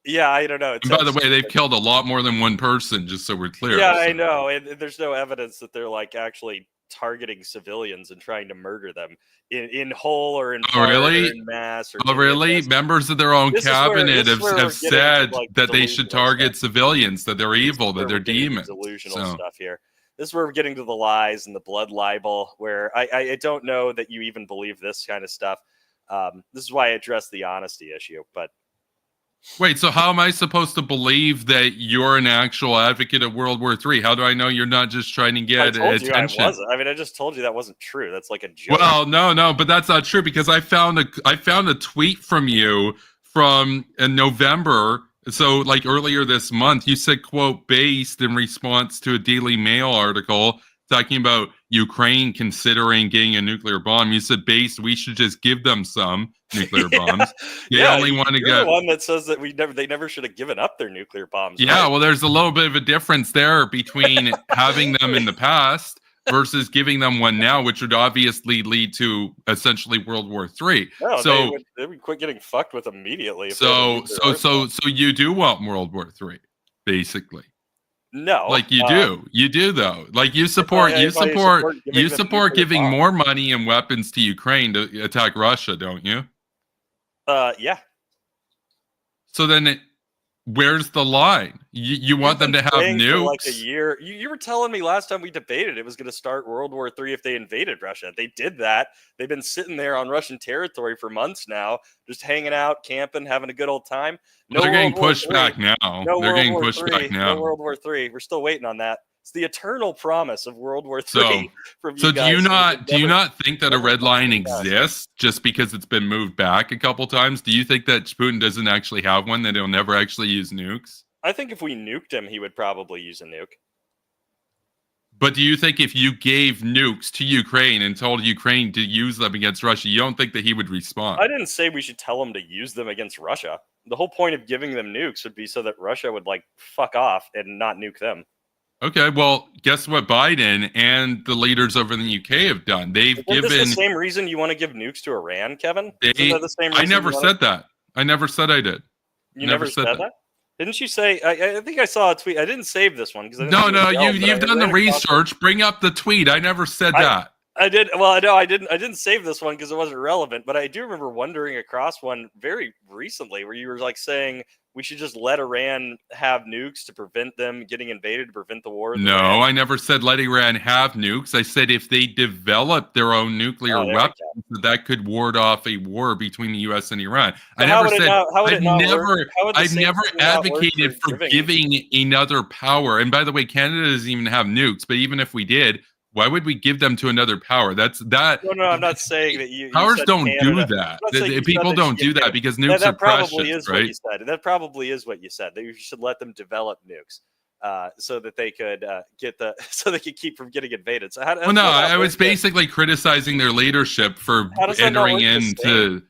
Yeah, I don't know. And by the way, they've killed a lot more than one person, just so we're clear. Yeah, I know. And there's no evidence that they're like actually targeting civilians and trying to murder them in whole or in part or in mass. Or really? Members of their own cabinet have said that they should target civilians, that they're evil, that they're demons. Delusional stuff here. This is where we're getting to the lies and the blood libel, where I don't know that you even believe this kind of stuff. This is why I address the honesty issue, but wait, so how am I supposed to believe that you're an actual advocate of World War III? How do I know you're not just trying to get attention? I wasn't. I mean, I just told you that wasn't true. That's like a joke. Well, no, but that's not true, because I found a tweet from you from in November. So like earlier this month, you said, quote, based in response to a Daily Mail article talking about Ukraine considering getting a nuclear bomb. You said, based, we should just give them some nuclear bombs. They only want to get the one that says that they never should have given up their nuclear bombs. Yeah, right? Well, there's a little bit of a difference there between having them in the past versus giving them one now, which would obviously lead to essentially World War III. No, so they would quit getting fucked with immediately. So you do want World War III, basically. No, like you do though. Like you support giving more money and weapons to Ukraine to attack Russia, don't you? Yeah. So then, where's the line? You want them to have nukes? For like a year. You were telling me last time we debated it was going to start World War III if they invaded Russia. They did that. They've been sitting there on Russian territory for months now, just hanging out, camping, having a good old time. They're getting pushed back now. They're getting pushed back now. No World War III. We're still waiting on that. It's the eternal promise of World War III. So do you not think that a red line exists just because it's been moved back a couple times? Do you think that Putin doesn't actually have one, that he'll never actually use nukes? I think if we nuked him, he would probably use a nuke. But do you think if you gave nukes to Ukraine and told Ukraine to use them against Russia, you don't think that he would respond? I didn't say we should tell him to use them against Russia. The whole point of giving them nukes would be so that Russia would like fuck off and not nuke them. Okay, well, guess what Biden and the leaders over in the UK have done? They've given the same reason you want to give nukes to Iran, Kevin? Isn't that the same reason I never said that. I never said I did. You never said that? Didn't you say? I think I saw a tweet. I didn't save this one because you've done the research. Bring up the tweet. I never said that. I did. Well, no, I didn't save this one because it wasn't relevant. But I do remember wondering across one very recently where you were like saying we should just let Iran have nukes to prevent them getting invaded, to prevent the war. No, I never said let Iran have nukes. I said if they develop their own nuclear weapons, that could ward off a war between the U.S. and Iran. I never said. I've never advocated for giving another power. And by the way, Canada doesn't even have nukes. But even if we did, why would we give them to another power? That's that. No, I'm not saying that you. Powers don't do that. People don't do that because nukes are precious, right? That probably is what you said. That you should let them develop nukes, so that they could so they could keep from getting invaded. So I was basically criticizing their leadership for entering into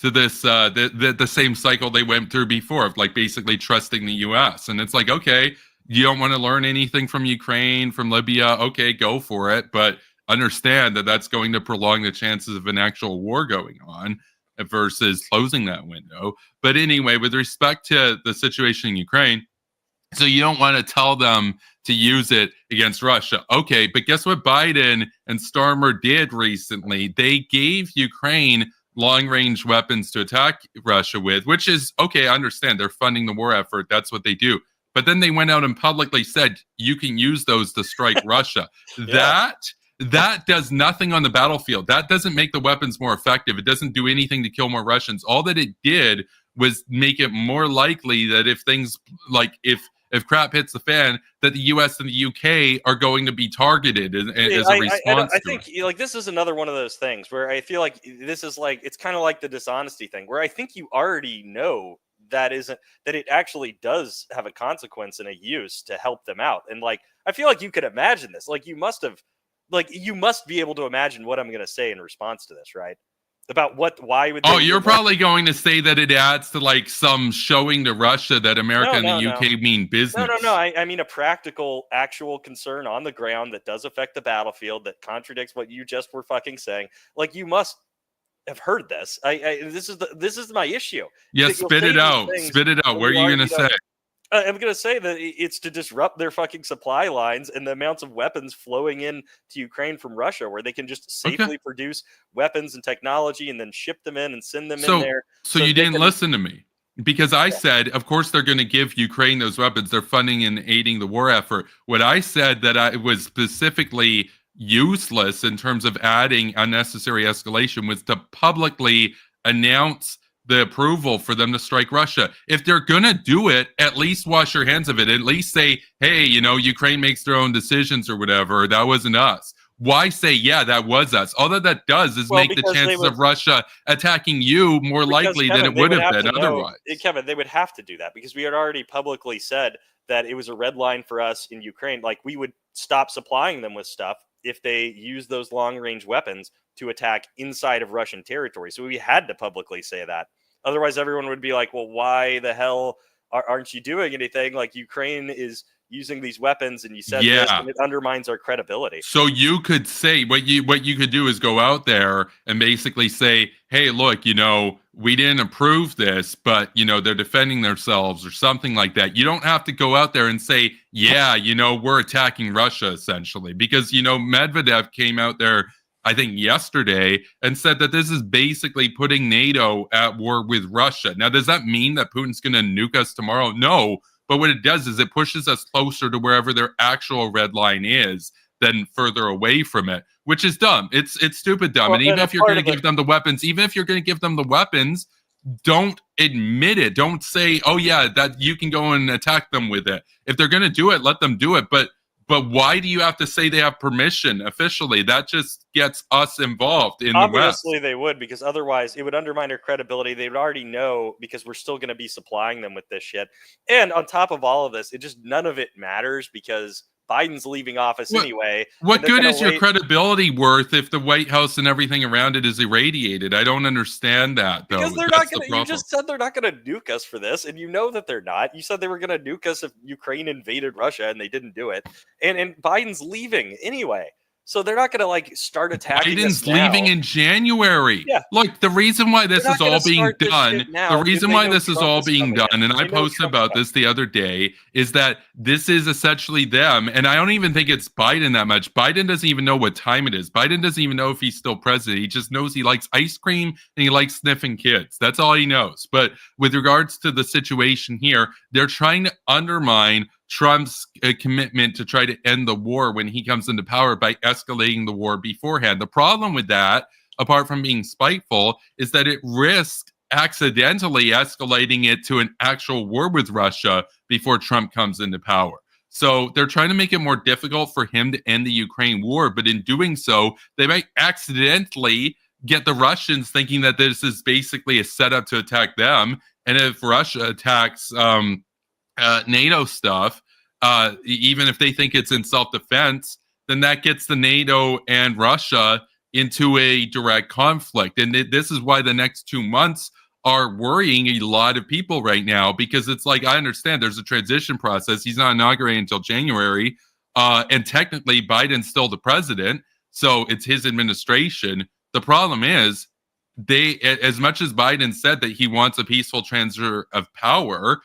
this the same cycle they went through before, of like basically trusting the U.S. And it's like, okay, you don't want to learn anything from Ukraine, from Libya. Okay, go for it. But understand that that's going to prolong the chances of an actual war going on versus closing that window. But anyway, with respect to the situation in Ukraine, so you don't want to tell them to use it against Russia. Okay, but guess what Biden and Starmer did recently? They gave Ukraine long-range weapons to attack Russia with, which is, okay, I understand. They're funding the war effort. That's what they do. But then they went out and publicly said, you can use those to strike Russia. That does nothing on the battlefield. That doesn't make the weapons more effective. It doesn't do anything to kill more Russians. All that it did was make it more likely that if things like if crap hits the fan, that the U.S. and the U.K. are going to be targeted as a response. I think like this is another one of those things where I feel like this is like it's kind of like the dishonesty thing, where I think you already know that it actually does have a consequence and a use to help them out, and like I feel like you could imagine this. Like you must be able to imagine what I'm going to say in response to this, right? About why would? You're probably going to say that it adds to like some showing to Russia that America and the UK mean business. No. I mean a practical, actual concern on the ground that does affect the battlefield that contradicts what you just were fucking saying. Like you must have heard this. This is my issue. Yeah, spit it out. Spit it out. What are you going to say? I'm going to say that it's to disrupt their fucking supply lines and the amounts of weapons flowing in to Ukraine from Russia, where they can just safely produce weapons and technology and then ship them in and send them in there. So you didn't listen to me, because I said, of course, they're going to give Ukraine those weapons. They're funding and aiding the war effort. What I said that I was specifically useless in terms of adding unnecessary escalation was to publicly announce the approval for them to strike Russia. If they're going to do it, at least wash your hands of it. At least say, hey, Ukraine makes their own decisions or whatever. That wasn't us. Why say, yeah, that was us? All that does is make the chances of Russia attacking you more likely than it would have been otherwise. Kevin, they would have to do that because we had already publicly said that it was a red line for us in Ukraine. Like we would stop supplying them with stuff if they use those long-range weapons to attack inside of Russian territory. So we had to publicly say that. Otherwise, everyone would be like, well, why the hell aren't you doing anything? Like Ukraine is using these weapons and you said this, and it undermines our credibility. So you could say what you could do is go out there and basically say, hey, look, we didn't approve this, but they're defending themselves or something like that. You don't have to go out there and say, yeah, we're attacking Russia essentially, because Medvedev came out there I think yesterday and said that this is basically putting NATO at war with Russia. Now, does that mean that Putin's going to nuke us tomorrow? No. But what it does is it pushes us closer to wherever their actual red line is than further away from it, which is dumb. It's stupid dumb. And even if you're going to give them the weapons, don't admit it. Don't say, oh, yeah, that you can go and attack them with it. If they're going to do it, let them do it. But why do you have to say they have permission officially? That just gets us involved in the West. Obviously, they would, because otherwise it would undermine their credibility. They would already know because we're still going to be supplying them with this shit. And on top of all of this, none of it matters because Biden's leaving office anyway. What good is your credibility worth if the White House and everything around it is irradiated? I don't understand that, though. Because they're not going to. You just said they're not going to nuke us for this, and you know that they're not. You said they were going to nuke us if Ukraine invaded Russia, and they didn't do it. And Biden's leaving anyway. So they're not going to start attacking us now. Biden's leaving in January. Yeah. Look, the reason why this is all being done, and I posted about this the other day, is that this is essentially them. And I don't even think it's Biden that much. Biden doesn't even know what time it is. Biden doesn't even know if he's still president. He just knows he likes ice cream and he likes sniffing kids. That's all he knows. But with regards to the situation here, they're trying to undermine Trump's commitment to try to end the war when he comes into power by escalating the war beforehand. The problem with that, apart from being spiteful, is that it risks accidentally escalating it to an actual war with Russia before Trump comes into power. So they're trying to make it more difficult for him to end the Ukraine war, but in doing so, they might accidentally get the Russians thinking that this is basically a setup to attack them. And if Russia attacks NATO stuff, even if they think it's in self-defense, then that gets the NATO and Russia into a direct conflict. And this is why the next 2 months are worrying a lot of people right now, because it's like, I understand there's a transition process. He's not inaugurated until January. And technically Biden's still the president. So it's his administration. The problem is as much as Biden said that he wants a peaceful transfer of power,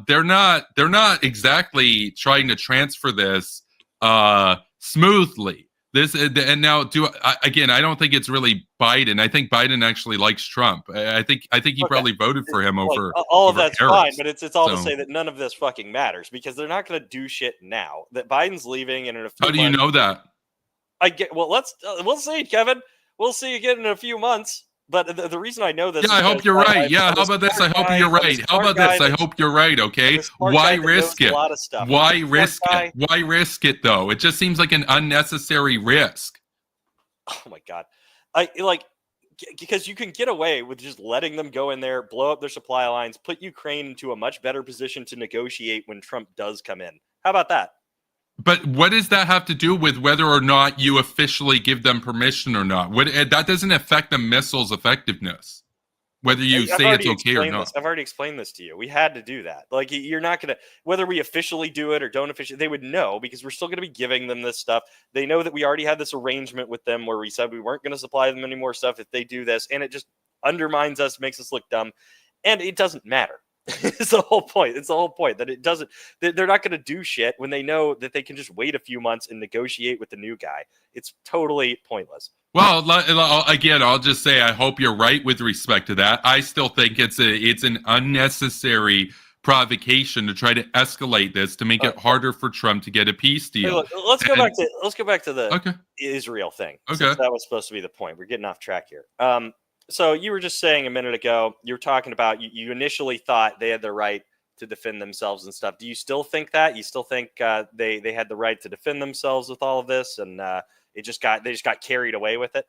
they're not exactly trying to transfer this smoothly. And now I don't think it's really Biden. I think Biden actually likes Trump. I think he probably voted for him over all of that's Harris. Fine, but it's all to say that none of this fucking matters because they're not going to do shit now. That Biden's leaving, and in a few how do you know that? I get. Well, we'll see, Kevin. We'll see again in a few months. But the reason I know this, yeah, I hope you're right. Yeah, how about this? I hope you're right. How about this? I hope you're right. Okay, why risk it? Why risk it? Why risk it though? It just seems like an unnecessary risk. Oh my God, because you can get away with just letting them go in there, blow up their supply lines, put Ukraine into a much better position to negotiate when Trump does come in. How about that? But what does that have to do with whether or not you officially give them permission or not? That doesn't affect the missile's effectiveness, whether you say it's okay or not. I've already explained this to you. We had to do that. Like, you're not going to, whether we officially do it or don't officially, they would know, because we're still going to be giving them this stuff. They know that we already had this arrangement with them where we said we weren't going to supply them any more stuff if they do this. And it just undermines us, makes us look dumb. And it doesn't matter. It's the whole point. It's the whole point that it doesn't. They're not going to do shit when they know that they can just wait a few months and negotiate with the new guy. It's totally pointless. Well, again, I'll just say I hope you're right with respect to that. I still think it's an unnecessary provocation to try to escalate this to make it harder for Trump to get a peace deal. Hey, look, let's go back to the Israel thing. Okay, since that was supposed to be the point. We're getting off track here. So you were just saying a minute ago, you were talking about you initially thought they had the right to defend themselves and stuff. Do you still think that? You still think they had the right to defend themselves with all of this, and they just got carried away with it?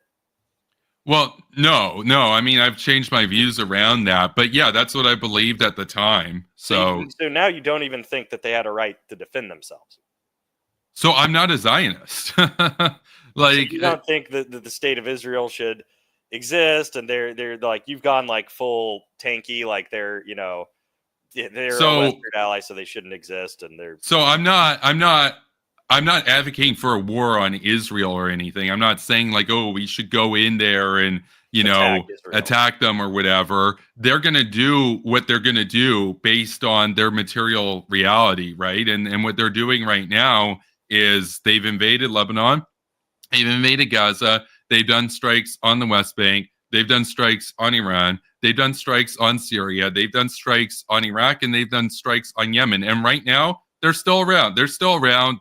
Well, no. I mean, I've changed my views around that, but yeah, that's what I believed at the time. So now you don't even think that they had a right to defend themselves. So I'm not a Zionist. Like, so you don't think that the state of Israel should exist, and they're like, you've gone like full tanky, like they're a Western ally, so they shouldn't exist, and they're. So I'm not advocating for a war on Israel or anything. I'm not saying like, oh, we should go in there and attack them or whatever. They're gonna do what they're gonna do based on their material reality, right? And what they're doing right now is they've invaded Lebanon, they've invaded Gaza. They've done strikes on the West Bank. They've done strikes on Iran. They've done strikes on Syria. They've done strikes on Iraq, and they've done strikes on Yemen. And right now, they're still around.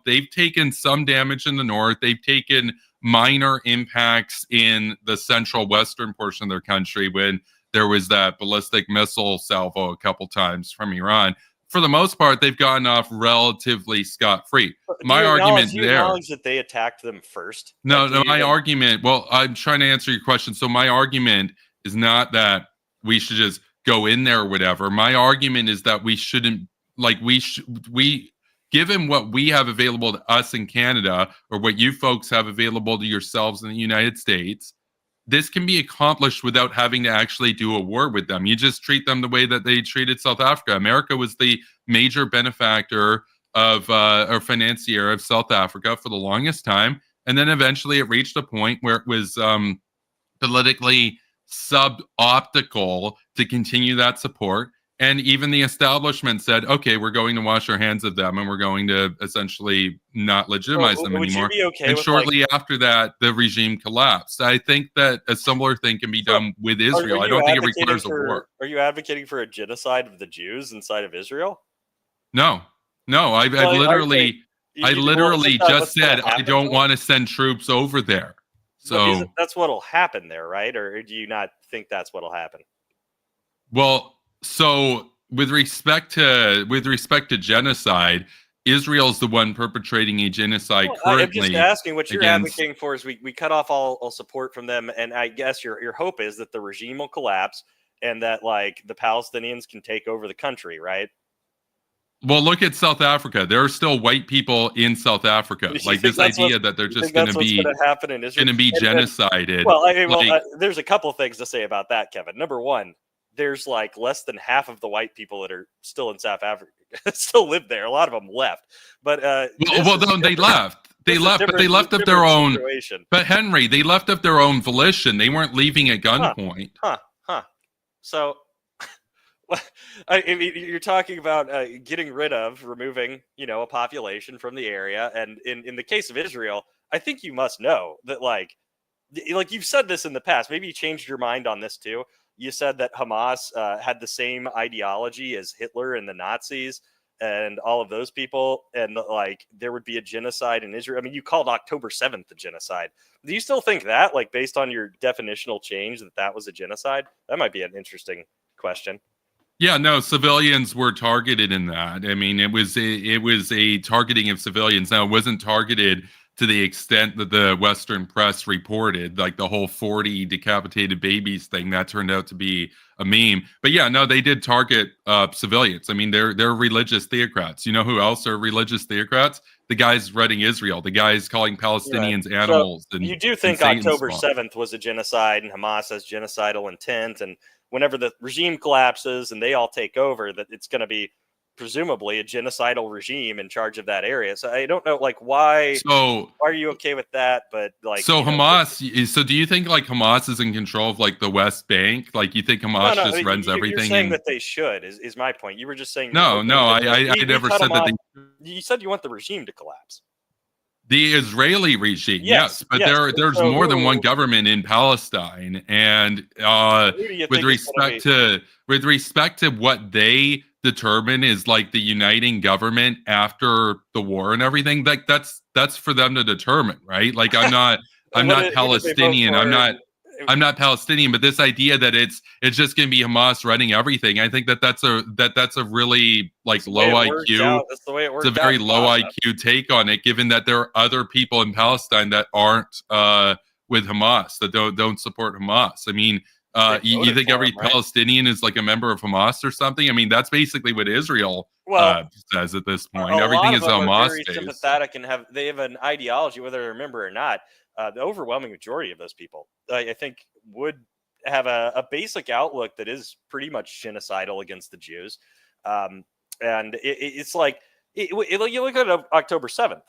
They've taken some damage in the north. They've taken minor impacts in the central western portion of their country when there was that ballistic missile salvo a couple times from Iran. For the most part, they've gotten off relatively scot-free. My argument there... Do you acknowledge that they attacked them first? No, my argument... Well, I'm trying to answer your question. So my argument is not that we should just go in there or whatever. My argument is that we shouldn't... Given what we have available to us in Canada, or what you folks have available to yourselves in the United States, this can be accomplished without having to actually do a war with them. You just treat them the way that they treated South Africa. America was the major benefactor of or financier of South Africa for the longest time. And then eventually it reached a point where it was politically suboptimal to continue that support. And even the establishment said, okay, we're going to wash our hands of them and we're going to essentially not legitimize them anymore. And shortly after that, the regime collapsed. I think that a similar thing can be done with Israel. I don't think it requires a war. Are you advocating for a genocide of the Jews inside of Israel? No. I literally just said I don't want to send troops over there. So that's what'll happen there, right? Or do you not think that's what'll happen? Well, so with respect to genocide, Israel's the one perpetrating a genocide currently. I'm just asking what you're advocating for is we cut off all support from them, and I guess your hope is that the regime will collapse and that like the Palestinians can take over the country, right? Well, look at South Africa. There are still white people in South Africa. Like this idea that they're just going to be genocided. Well, there's a couple of things to say about that, Kevin. Number one, there's like less than half of the white people that are still in South Africa still live there. A lot of them left, but they left. But they left of their own. Situation. But Henry, they left of their own volition. They weren't leaving at gunpoint. So, you're talking about removing, a population from the area, and in the case of Israel, I think you must know that like you've said this in the past. Maybe you changed your mind on this too. You said that Hamas had the same ideology as Hitler and the Nazis, and all of those people, and like there would be a genocide in Israel. I mean, you called October 7th a genocide. Do you still think that, like, based on your definitional change, that was a genocide? That might be an interesting question. Yeah, no, civilians were targeted in that. I mean, it was a targeting of civilians. Now, it wasn't targeted to the extent that the Western press reported, like the whole 40 decapitated babies thing. That turned out to be a meme. But yeah, no, they did target civilians. I mean, they're religious theocrats. You know who else are religious theocrats? The guys running Israel, the guys calling Palestinians animals. So you do think October 7th was a genocide and Hamas has genocidal intent, and whenever the regime collapses and they all take over, that it's going to be presumably a genocidal regime in charge of that area. So I don't know, like, why are you okay with that? But like, so Hamas. So do you think like Hamas is in control of like the West Bank? Like, you think Hamas just runs everything? You're saying that they should is my point. You were just saying no. I never said that. You said you want the regime to collapse. The Israeli regime, yes, but there's more than one government in Palestine, and with respect to what they determine is like the uniting government after the war and everything, like that's for them to determine, right? Like I'm not Palestinian. I'm not Palestinian, but this idea that it's just going to be Hamas running everything, I think that's a really like low IQ. That's the way it works. It's a very low IQ take on it, given that there are other people in Palestine that aren't with Hamas, that don't support Hamas. I mean, you think every Palestinian is like a member of Hamas or something? I mean, that's basically what Israel says at this point. Everything is Hamas. Very sympathetic and they have an ideology, whether they're a member or not. The overwhelming majority of those people, I think, would have a basic outlook that is pretty much genocidal against the Jews. And it's like, you look at October 7th,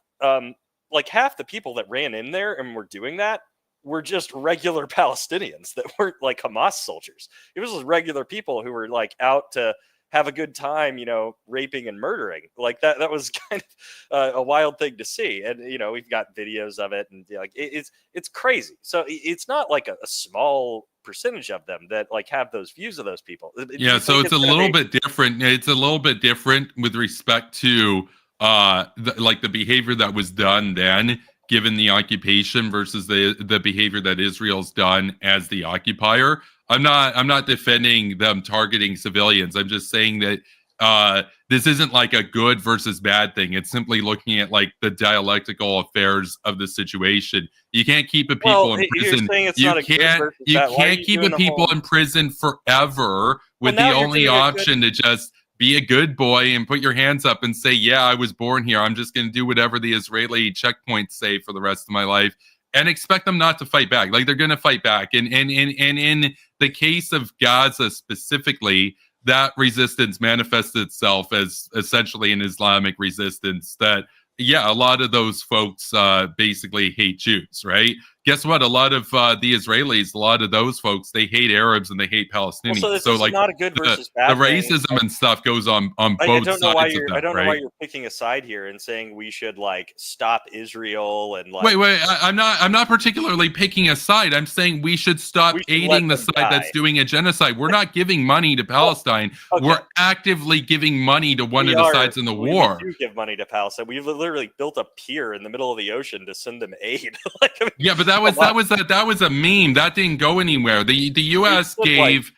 like half the people that ran in there and were doing that were just regular Palestinians that weren't like Hamas soldiers. It was just regular people who were like out to have a good time, raping and murdering. Like that was kind of a wild thing to see. And, we've got videos of it, and like, it's crazy. So it's not like a small percentage of them that like have those views of those people. Yeah. So it's a little bit different. It's a little bit different with respect to the behavior that was done then, given the occupation, versus the behavior that Israel's done as the occupier. I'm not defending them targeting civilians. I'm just saying that this isn't like a good versus bad thing. It's simply looking at like the dialectical affairs of the situation. You can't keep a people in prison. You can't keep a people in prison forever with the only option to just be a good boy and put your hands up and say, yeah, I was born here. I'm just going to do whatever the Israeli checkpoints say for the rest of my life, and expect them not to fight back. Like, they're going to fight back. And in the case of Gaza specifically, that resistance manifested itself as essentially an Islamic resistance that, yeah, a lot of those folks basically hate Jews, right? Guess what? A lot of the Israelis, a lot of those folks, they hate Arabs and they hate Palestinians. Well, so like, not a good versus bad the racism and stuff goes on both sides of that. I don't know why you're picking a side here and saying we should like stop Israel and like. Wait. I'm not particularly picking a side. I'm saying we should stop aiding the side that's doing a genocide. We're not giving money to Palestine. Okay. We're actively giving money to one of the sides in the war. We do give money to Palestine. We've literally built a pier in the middle of the ocean to send them aid. Like, I mean, yeah, but that was a meme that didn't go anywhere. The U.S. gave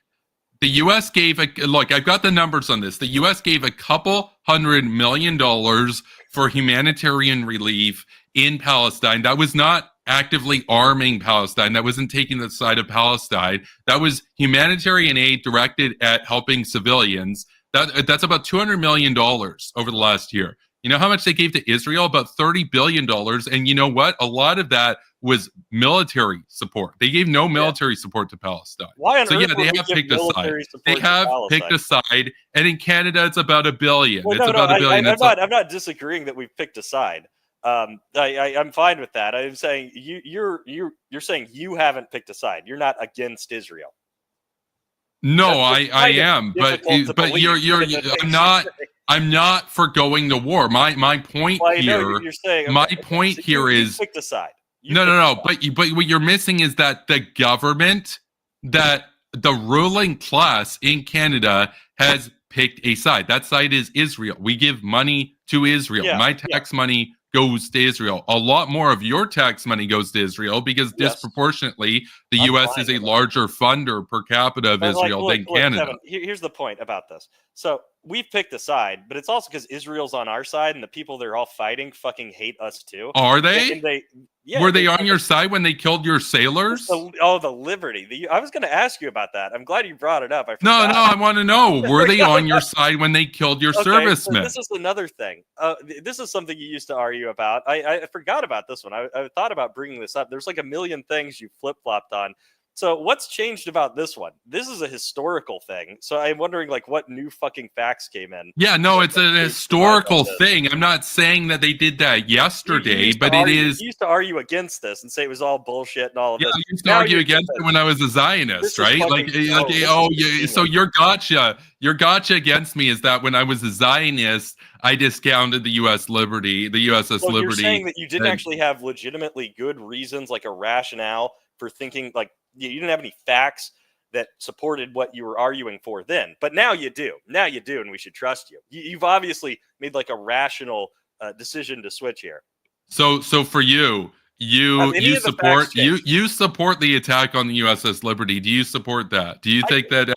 look. I've got the numbers on this. The U.S. gave a couple $100 million for humanitarian relief in Palestine. That was not actively arming Palestine. That wasn't taking the side of Palestine. That was humanitarian aid directed at helping civilians. That's about $200 million over the last year. You know how much they gave to Israel? About $30 billion. And you know what? A lot of that was military support. They gave no military support to Palestine. Why on earth they have picked a side. They have picked a side. And in Canada, it's about $1 billion. Well, about $1 billion. I'm not disagreeing that we've picked a side. I'm fine with that. I'm saying you're saying you haven't picked a side. You're not against Israel. No, I am, but I'm not for going to war. My point here is pick the side. No. But what you're missing is that the government, that the ruling class in Canada has picked a side. That side is Israel. We give money to Israel. My tax money goes to Israel. A lot more of your tax money goes to Israel because disproportionately the U.S. is a larger funder per capita of Israel than Canada. Kevin, here's the point about this. So we've picked a side, but it's also because Israel's on our side and the people they're all fighting fucking hate us too. Are they? Were they on your side when they killed your sailors? The Liberty. I was going to ask you about that. I'm glad you brought it up. No, I want to know. Were they on your side when they killed your servicemen? So this is another thing. This is something you used to argue about. I forgot about this one. I thought about bringing this up. There's like a million things you flip-flopped on. So what's changed about this one? This is a historical thing. So I'm wondering, like, what new fucking facts came in? Yeah, no, it's a historical thing. I'm not saying that they did that yesterday, but it is. You used to argue against this and say it was all bullshit and all of this. I used to argue against it when I was a Zionist, right? So your gotcha against me is that when I was a Zionist, I discounted the USS Liberty. You're saying that you didn't actually have legitimately good reasons, like a rationale for thinking, like, you didn't have any facts that supported what you were arguing for then, but now you do. And we should trust you. You've obviously made like a rational decision to switch here. So for you support the attack on the USS Liberty. Do you support that? Do you think that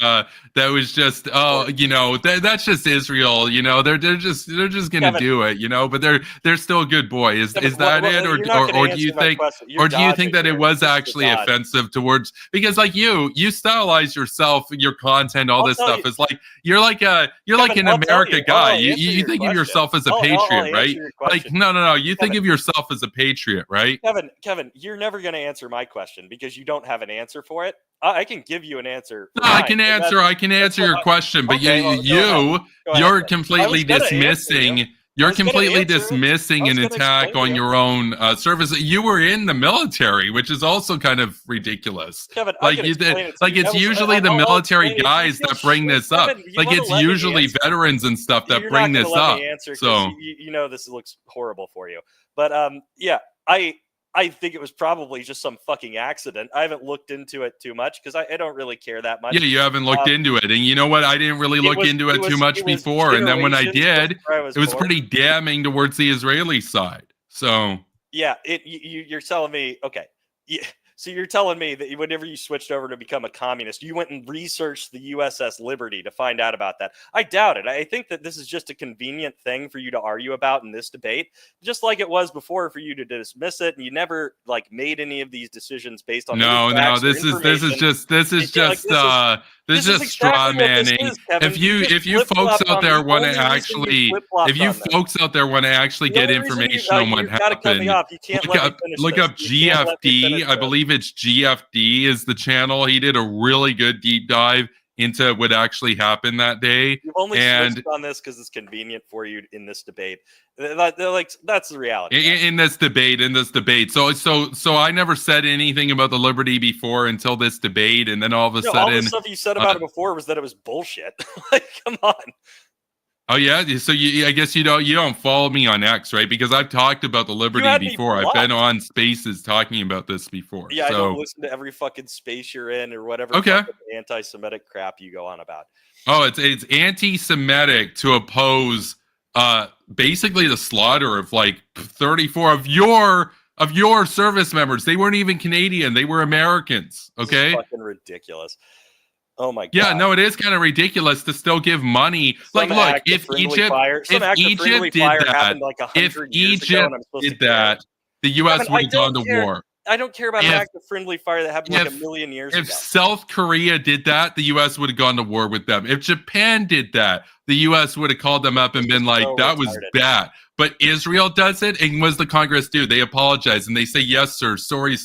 that was just that's just Israel? They're just gonna do it, but they're still a good boy. Is that it, or do you think that it was actually offensive towards, because like you stylize yourself, your content, all this stuff is like you're like an America guy. You think of yourself as a patriot, right? Like no, you think of yourself as a patriot, right? Kevin, you're never going to answer my question because you don't have an answer for it. I can give you an answer. No, I can answer your question, but you're completely dismissing. You're completely dismissing an attack on your own service. You were in the military, which is also kind of ridiculous. Kevin, it's usually the military guys that bring this up. Like it's usually veterans and stuff that bring this up. So this looks horrible for you, but I think it was probably just some fucking accident. I haven't looked into it too much because I don't really care that much. Yeah, you haven't looked into it. And you know what? I didn't really look into it too much before. And then when I did, it was pretty damning towards the Israeli side. So yeah, you're telling me, okay. Yeah. So you're telling me that whenever you switched over to become a communist, you went and researched the USS Liberty to find out about that. I doubt it. I think that this is just a convenient thing for you to argue about in this debate, just like it was before for you to dismiss it. And you never like made any of these decisions based on this is just straw manning. If you folks out there want to actually get information on what happened, look up GFD. I believe it's GFD is the channel. He did a really good deep dive into what actually happened that day. You've only switched on this because it's convenient for you in this debate. That's the reality. In this debate. So I never said anything about the Liberty before until this debate, and then all of a sudden, all the stuff you said about it before was that it was bullshit. Like, come on. Oh yeah, so I guess you don't follow me on X, right? Because I've talked about the Liberty before. I've been on Spaces talking about this before. Yeah, I don't listen to every fucking space you're in or whatever anti-Semitic crap you go on about. Oh, it's anti-Semitic to oppose basically the slaughter of like 34 of your service members. They weren't even Canadian; they were Americans. Okay, this is fucking ridiculous. Oh my god. Yeah, no, it is kind of ridiculous to still give money. Like, look, if Egypt did that, the U.S. would have gone to war. I don't care about an act of friendly fire that happened like a million years ago. If South Korea did that, the U.S. would have gone to war with them. If Japan did that, the U.S. would have called them up and been like, that was bad. But Israel does it, and what does the Congress do? They apologize, and they say, yes, sir, sorry,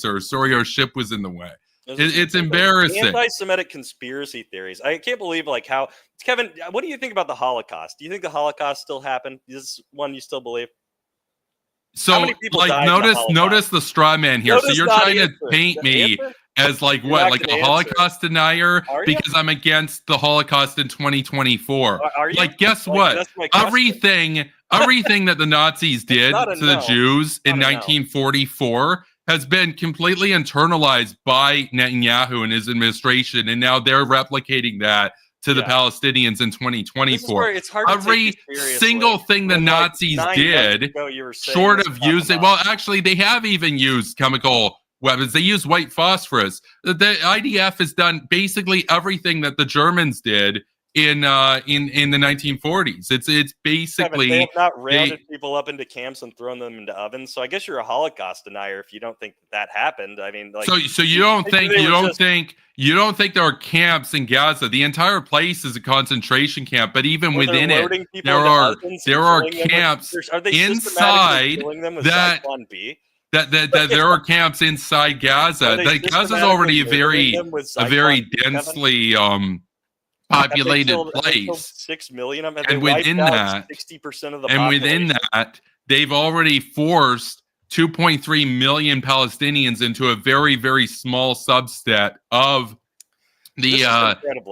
our ship was in the way. It's embarrassing. Anti-Semitic conspiracy theories. I can't believe how Kevin. What do you think about the Holocaust? Do you think the Holocaust still happened? Is this one you still believe? So, like, notice the straw man here. So you're trying to paint me as like what, like a Holocaust denier because I'm against the Holocaust in 2024. Like, guess what? Everything that the Nazis did to the Jews in 1944. Has been completely internalized by Netanyahu and his administration, and now they're replicating that to the Palestinians in 2024. It's hard to every single thing the Nazis did, short of using, well, actually, they have even used chemical weapons. They use white phosphorus. The IDF has done basically everything that the Germans did in the 1940s. It's basically they have not rounded people up into camps and thrown them into ovens. So I guess you're a Holocaust denier if you don't think that happened. I mean, like, so you don't think there are camps in Gaza? The entire place is a concentration camp, but even within it, there are camps inside that there are camps inside Gaza. Gaza is already a very densely populated place. 6 million of them, and within that, 60% of the and within that, they've already forced 2.3 million Palestinians into a very, very small subset of the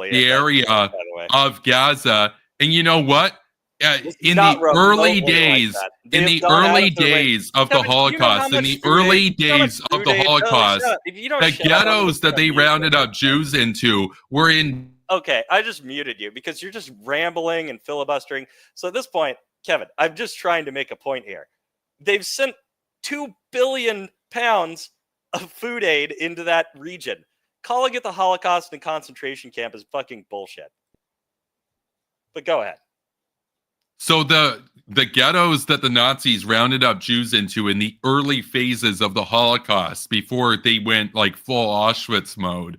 area of Gaza. And you know what? In the early days of the Holocaust, the ghettos that they rounded up Jews into were in. Okay, I just muted you because you're just rambling and filibustering. So at this point, Kevin, I'm just trying to make a point here. They've sent 2 billion pounds of food aid into that region. Calling it the Holocaust and concentration camp is fucking bullshit. But go ahead. So the ghettos that the Nazis rounded up Jews into in the early phases of the Holocaust, before they went like full Auschwitz mode,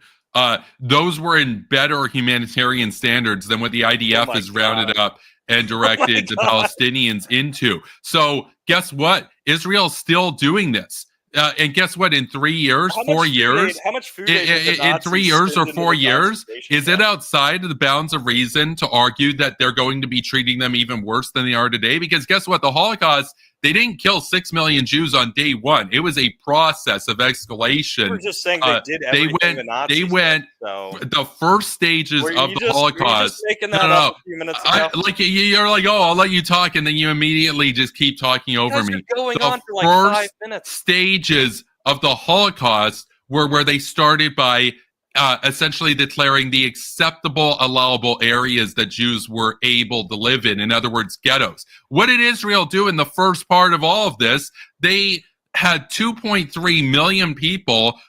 those were in better humanitarian standards than what the IDF has rounded up and directed the Palestinians into. So guess what? Israel's still doing this. And guess what? In 3 years, 4 years, how much food in 3 years or 4 years, is it outside of the bounds of reason to argue that they're going to be treating them even worse than they are today? Because guess what? The Holocaust, they didn't kill 6 million Jews on day one. It was a process of escalation. We're just saying they did everything the Nazis did, so. The first stages of the Holocaust. A few minutes ago? You're like, oh, I'll let you talk, and then you immediately just keep talking over me. Going on for like 5 minutes. Stages of the Holocaust were where they started by essentially declaring the acceptable, allowable areas that Jews were able to live in. In other words, ghettos. What did Israel do in the first part of all of this? They had 2.3 million people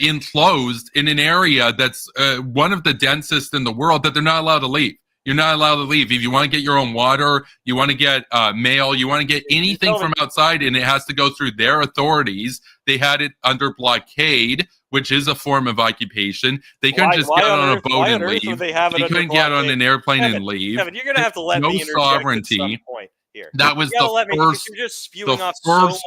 enclosed in an area that's one of the densest in the world that they're not allowed to leave. You're not allowed to leave. If you want to get your own water, you want to get mail, you want to get anything from outside, and it has to go through their authorities. They had it under blockade, which is a form of occupation. They couldn't just get on a boat and leave. They couldn't get on an airplane and leave. Kevin, you're going to have to let me interject sovereignty. At some point here. That was the first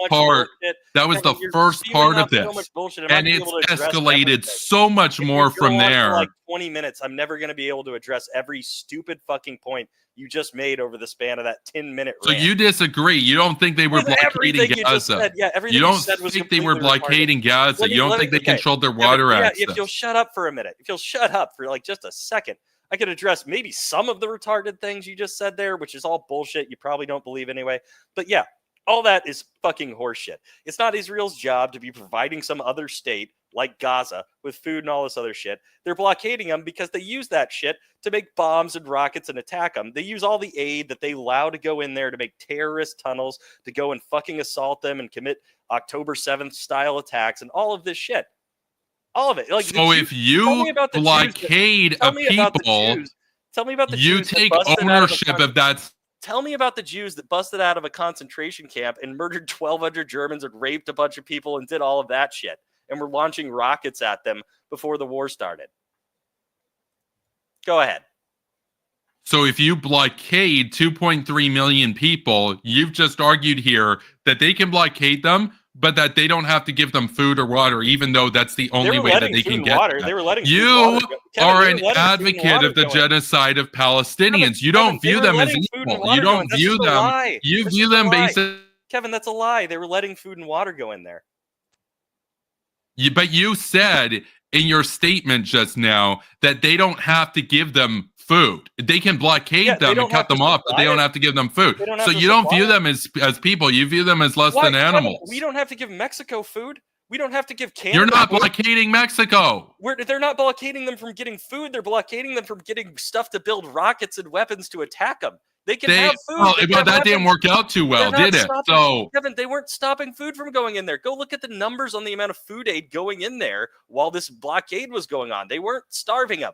part. That was the first part of this, and it's escalated so much more from there. For like 20 minutes, I'm never going to be able to address every stupid fucking point you just made over the span of that 10-minute rant. So you disagree? You don't think they were blockading Gaza? You don't think they were blockading Gaza? You don't think they controlled their water access? If you'll shut up for a minute, if you'll shut up for like just a second, I could address maybe some of the retarded things you just said there, which is all bullshit. You probably don't believe anyway. But yeah, all that is fucking horseshit. It's not Israel's job to be providing some other state like Gaza with food and all this other shit. They're blockading them because they use that shit to make bombs and rockets and attack them. They use all the aid that they allow to go in there to make terrorist tunnels, to go and fucking assault them and commit October 7th style attacks and all of this shit. All of it. Like, so if you blockade a people, tell me about the you Jews take ownership of that. Tell me about the Jews that busted out of a concentration camp and murdered 1,200 Germans and raped a bunch of people and did all of that shit and were launching rockets at them before the war started. Go ahead. So if you blockade 2.3 million people, you've just argued here that they can blockade them, but that they don't have to give them food or water, even though that's the only way that they can get water. They were letting you are an advocate of the genocide of Palestinians. You don't view them as equal. You don't view them. You view them basically. Kevin, that's a lie. They were letting food and water go in there. But you said in your statement just now that they don't have to give them food. They can blockade them and cut them off, but they don't have to give them food. So you don't view them as people. You view them as less than animals. We don't have to give Mexico food. We don't have to give Canada. You're not blockading Mexico. They're not blockading them from getting food. They're blockading them from getting stuff to build rockets and weapons to attack them. They can have food. But that didn't work out too well, did it? So, Kevin, they weren't stopping food from going in there. Go look at the numbers on the amount of food aid going in there while this blockade was going on. They weren't starving them.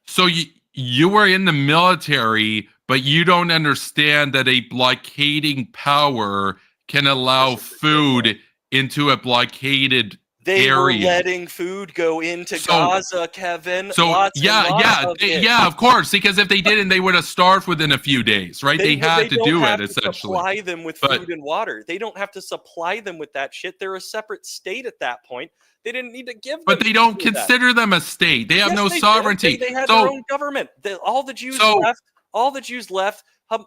So you were in the military, but you don't understand that a blockading power can allow food into a blockaded They area. were letting food go into Gaza, Kevin. So yeah, of course, because if they didn't, they would have starved within a few days, right? They had to do it essentially. Supply them with food and water. They don't have to supply them with that shit. They're a separate state at that point. They didn't need to give them. But they don't consider them a state. They have no sovereignty. They had their own government. All the Jews left. All the Jews left.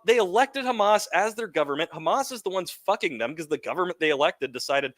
They elected Hamas as their government. Hamas is the ones fucking them because the government they elected decided,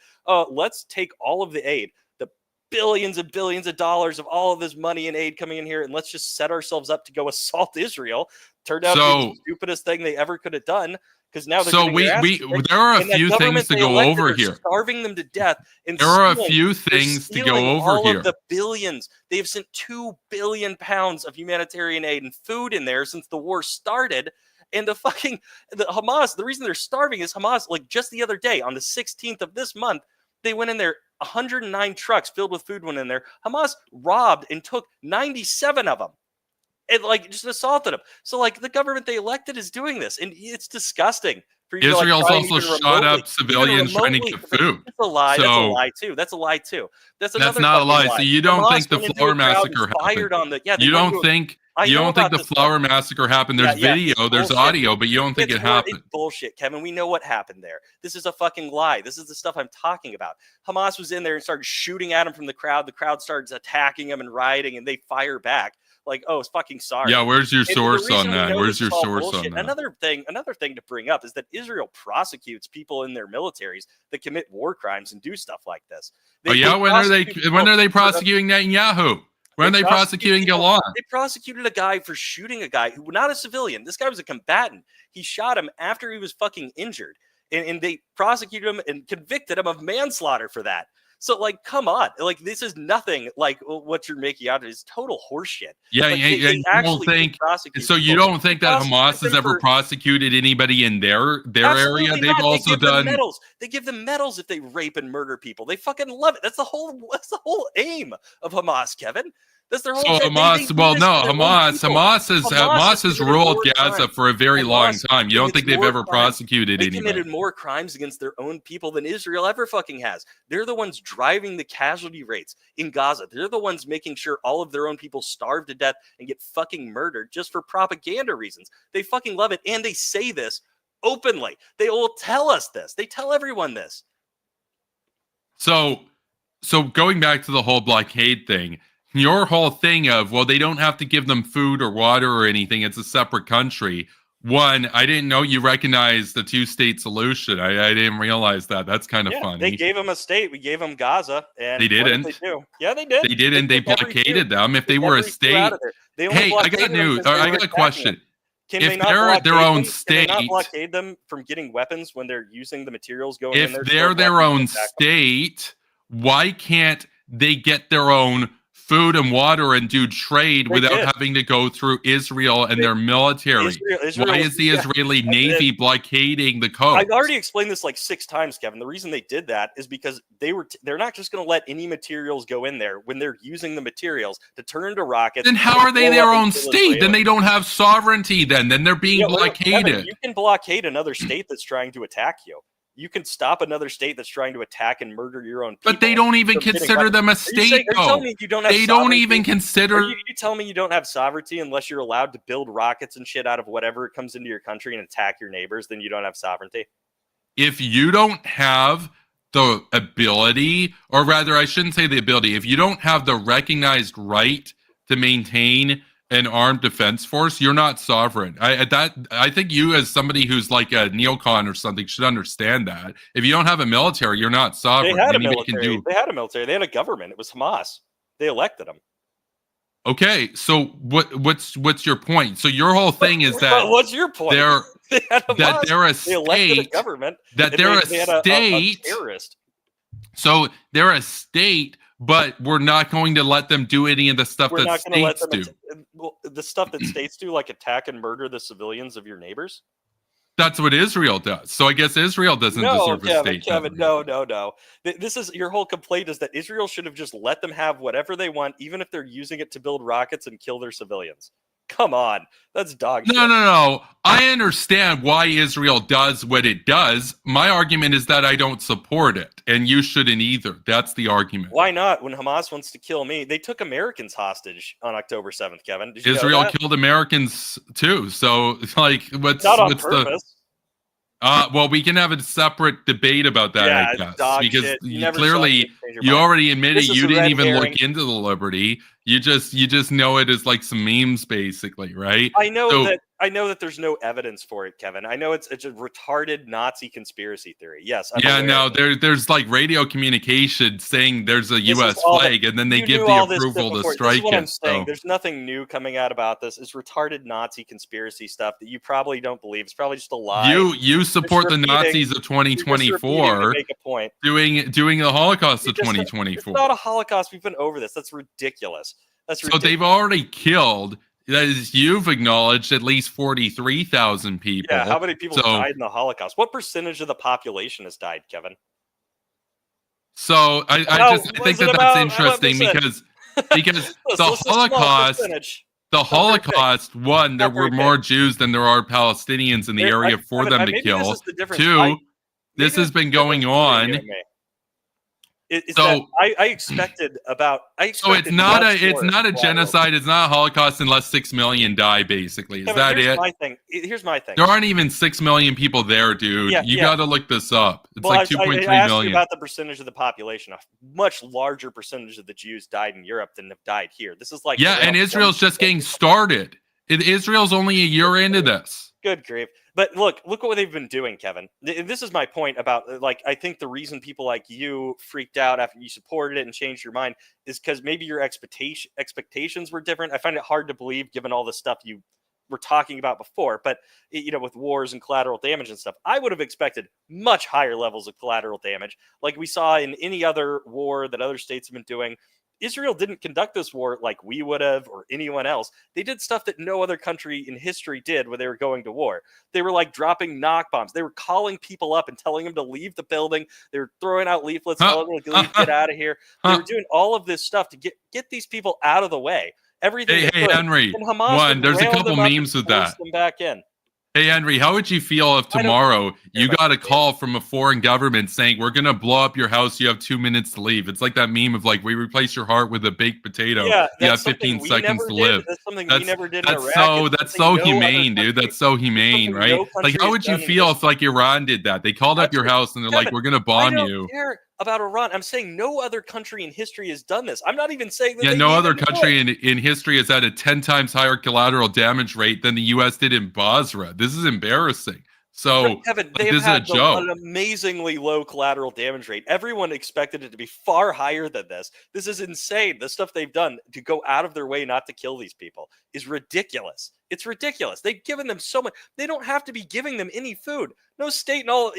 let's take all of the aid, the billions and billions of dollars of all of this money and aid coming in here, and let's just set ourselves up to go assault Israel. Turned out to be the stupidest thing they ever could have done. Because now there are a few things to go over here. Starving them to death. There are a few things to go over here. All of the billions. They've sent 2 billion pounds of humanitarian aid and food in there since the war started. And the Hamas, the reason they're starving is Hamas, like just the other day on the 16th of this month, they went in there, 109 trucks filled with food went in there. Hamas robbed and took 97 of them. And just assaulted them. So the government they elected is doing this, and it's disgusting. For you Israel's also shot up civilians trying to get food. That's a lie. That's a lie too. That's a lie too. That's not a lie. So you don't think the flower massacre happened? You don't think the flower massacre happened? There's video, there's audio, but you don't think it happened? It's bullshit, Kevin. We know what happened there. This is a fucking lie. This is the stuff I'm talking about. Hamas was in there and started shooting at him from the crowd. The crowd starts attacking him and rioting, and they fire back. It's fucking sorry. Yeah, where's your source on that? Where's your source on that? Another thing to bring up is that Israel prosecutes people in their militaries that commit war crimes and do stuff like this. When are they prosecuting Netanyahu? When are they prosecuting Galan? They prosecuted a guy for shooting a guy who, not a civilian. This guy was a combatant. He shot him after he was fucking injured. And they prosecuted him and convicted him of manslaughter for that. So, come on. This is nothing like what you're making out of. It's total horseshit. Yeah, you don't think that Hamas has ever prosecuted anybody in their area? They've also done medals. They give them medals if they rape and murder people. They fucking love it. That's the whole aim of Hamas, Kevin. That's their whole thing. Hamas has ruled Gaza for a very long time. You don't think they've ever prosecuted anybody? They committed more crimes against their own people than Israel ever fucking has. They're the ones driving the casualty rates in Gaza. They're the ones making sure all of their own people starve to death and get fucking murdered just for propaganda reasons. They fucking love it, and they say this openly. They will tell us this. They tell everyone this. So going back to the whole blockade thing, your whole thing of, they don't have to give them food or water or anything. It's a separate country. One, I didn't know you recognized the two-state solution. I didn't realize that. That's kind of funny. They gave them a state. We gave them Gaza. And they didn't. What did they do? Yeah, they did. They didn't. They blockaded them. If they were a state. Hey, I got news. I got a question. If they're their own state, can they not blockade them from getting weapons when they're using the materials going in there? If they're their own state, why can't they get their own food and water and do trade without having to go through Israel and their military? Why is the Israeli Navy blockading the coast? I've already explained this 6 times, Kevin. The reason they did that is because they're not just going to let any materials go in there when they're using the materials to turn into rockets. Then how are they their own state? Then they don't have sovereignty. Then they're being blockaded. Kevin, you can blockade another state that's trying to attack you. You can stop another state that's trying to attack and murder your own people. But they don't even consider them a state, though. They don't even consider... Are you telling me you don't have sovereignty unless you're allowed to build rockets and shit out of whatever comes into your country and attack your neighbors, then you don't have sovereignty? If you don't have the ability, or rather, I shouldn't say the ability, if you don't have the recognized right to maintain an armed defense force, you're not sovereign. I think you, as somebody who's like a neocon or something, should understand that. If you don't have a military, you're not sovereign. They had a military. They had a government. It was Hamas. They elected them. Okay, so what's your point? So your whole thing is that what's your point? They're a state. They elected a government. That they're a state. A terrorist. So they're a state, but we're not going to let them do any of the stuff that states do. The stuff that states do, like attack and murder the civilians of your neighbors? That's what Israel does. So I guess Israel doesn't deserve a state. Kevin, no. This is your whole complaint is that Israel should have just let them have whatever they want, even if they're using it to build rockets and kill their civilians. Come on, that's dog shit. No. I understand why Israel does what it does. My argument is that I don't support it, and you shouldn't either. That's the argument. Why not? When Hamas wants to kill me, they took Americans hostage on October 7th, Kevin. Did you Israel killed Americans too. So, like, what's purpose. Well, we can have a separate debate about that, I guess, because you already admitted you didn't even look into the Liberty. You just know it as like some memes, basically, right? I know that there's no evidence for it, Kevin. I know it's a retarded Nazi conspiracy theory. Yes. There's like radio communication saying there's a U.S. flag, and then they give the approval to strike it. I'm saying. There's nothing new coming out about this. It's retarded Nazi conspiracy stuff that you probably don't believe. It's probably just a lie. You support the Nazis of 2024 make a point. doing the Holocaust of 2024. It's not a Holocaust. We've been over this. That's ridiculous. So they've already killed, as you've acknowledged, at least 43,000 people. Yeah, how many people died in the Holocaust? What percentage of the population has died, Kevin? So I think that's interesting because the Holocaust, one, there were more Jews than there are Palestinians in the area for them to kill. Two, this has been going on. I expected so it's not a genocide. It's not a Holocaust unless 6 million die. Basically, is that it? Here's my thing. There aren't even 6 million people there, dude. You got to look this up. It's like 2.3 million. I asked you about the percentage of the population. A much larger percentage of the Jews died in Europe than have died here. This is like and Israel's just getting started. Israel's only a year into this. Good grief. But look what they've been doing, Kevin. This is my point about, I think the reason people like you freaked out after you supported it and changed your mind is because maybe your expectations were different. I find it hard to believe given all the stuff you were talking about before. But, with wars and collateral damage and stuff, I would have expected much higher levels of collateral damage like we saw in any other war that other states have been doing. Israel didn't conduct this war like we would have or anyone else. They did stuff that no other country in history did when they were going to war. They were like dropping knock bombs. They were calling people up and telling them to leave the building. They were throwing out leaflets, telling them to get out of here. They were doing all of this stuff to get these people out of the way. Everything. Hey, Henry. There's a couple memes with that. Them back in. Hey, Henry, how would you feel if tomorrow you got a call from a foreign government saying, we're going to blow up your house, you have 2 minutes to leave? It's like that meme of like, we replace your heart with a baked potato. Yeah, you have 15 seconds to live. That's something we never did in Iraq. That's so humane, dude. That's so humane, right? Like, how would you feel if like Iran did that? They called up your house and they're like, we're going to bomb you. I don't care about Iran. I'm saying no other country in history has done this. I'm not even saying that. No other country in history has had a 10 times higher collateral damage rate than the U.S. did in Basra. This is embarrassing. So Kevin, this is a joke. An amazingly low collateral damage rate. Everyone expected it to be far higher than this. This is insane. The stuff they've done to go out of their way not to kill these people is ridiculous. It's ridiculous. They've given them so much. They don't have to be giving them any food. No state and all.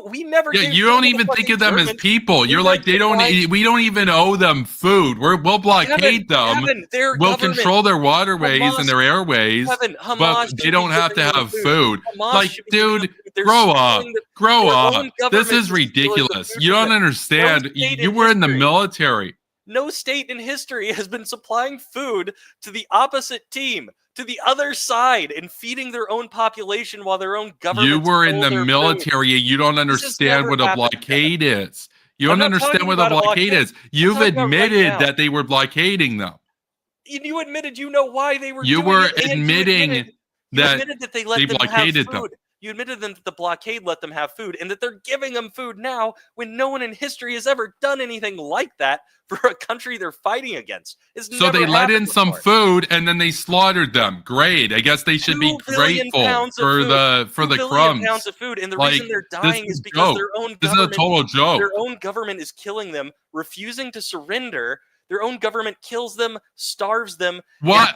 We never. Yeah, you don't even think of them as people. You're like, they don't. We don't even owe them food. We'll blockade them. We'll control their waterways and their airways. But they don't have to have food. Like, dude, grow up. Grow up. This is ridiculous. You don't understand. You were in the military. No state in history has been supplying food to the opposite team, to the other side, and feeding their own population while their own government. You were in the military. You don't understand what a blockade is. You don't understand what a blockade is. You've admitted that they were blockading them. You admitted you know why they were doing it. You were admitting that they blockaded them. You admitted that the blockade let them have food and that they're giving them food now when no one in history has ever done anything like that for a country they're fighting against. So they let in some food and then they slaughtered them. Great. I guess they should be grateful for the crumbs. 2 billion pounds of food, and the reason they're dying is because their own government, this is a total joke. Their own government is killing them, refusing to surrender. Their own government kills them, starves them. Why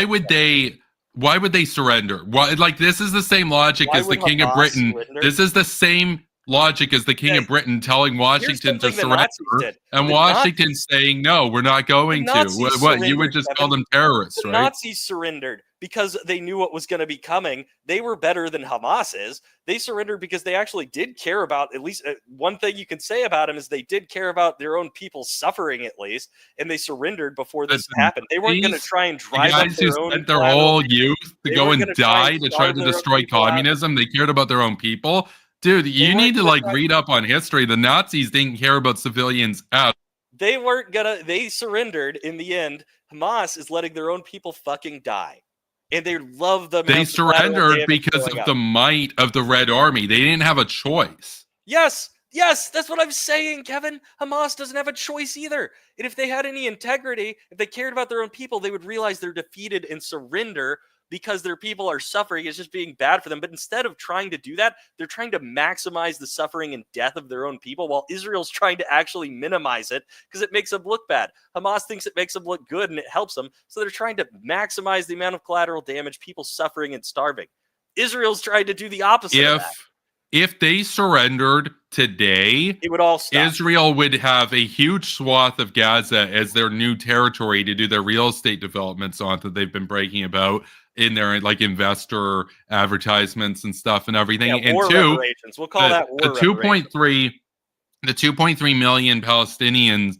would they Why would they surrender? Why? Like, this is the same logic as the King of Britain. This is the same logic as the King of Britain telling Washington to surrender, and Washington saying, no, we're not going to. What, you would just call them terrorists, right? The Nazis surrendered because they knew what was going to be coming. They were better than Hamas is. They surrendered because they actually did care about, at least one thing you can say about them is they did care about their own people's suffering, at least, and they surrendered before this happened. They weren't going to try and drive up their own. Spent their whole youth to go and die to try to destroy communism. They cared about their own people. Dude, you need to like read up on history. The Nazis didn't care about civilians at all. They weren't gonna, they surrendered in the end. Hamas is letting their own people fucking die. And they love them. They surrendered because of the might of the Red Army. They didn't have a choice. Yes, that's what I'm saying, Kevin. Hamas doesn't have a choice either. And if they had any integrity, if they cared about their own people, they would realize they're defeated and surrender because their people are suffering. It's just being bad for them. But instead of trying to do that, they're trying to maximize the suffering and death of their own people, while Israel's trying to actually minimize it because it makes them look bad. Hamas thinks it makes them look good and it helps them. So they're trying to maximize the amount of collateral damage, people suffering and starving. Israel's trying to do the opposite of that. If they surrendered today, it would all stop. Israel would have a huge swath of Gaza as their new territory to do their real estate developments on that they've been breaking about in their like investor advertisements and stuff and everything. Yeah, and war reparations. We'll call that war the 2.3 million Palestinians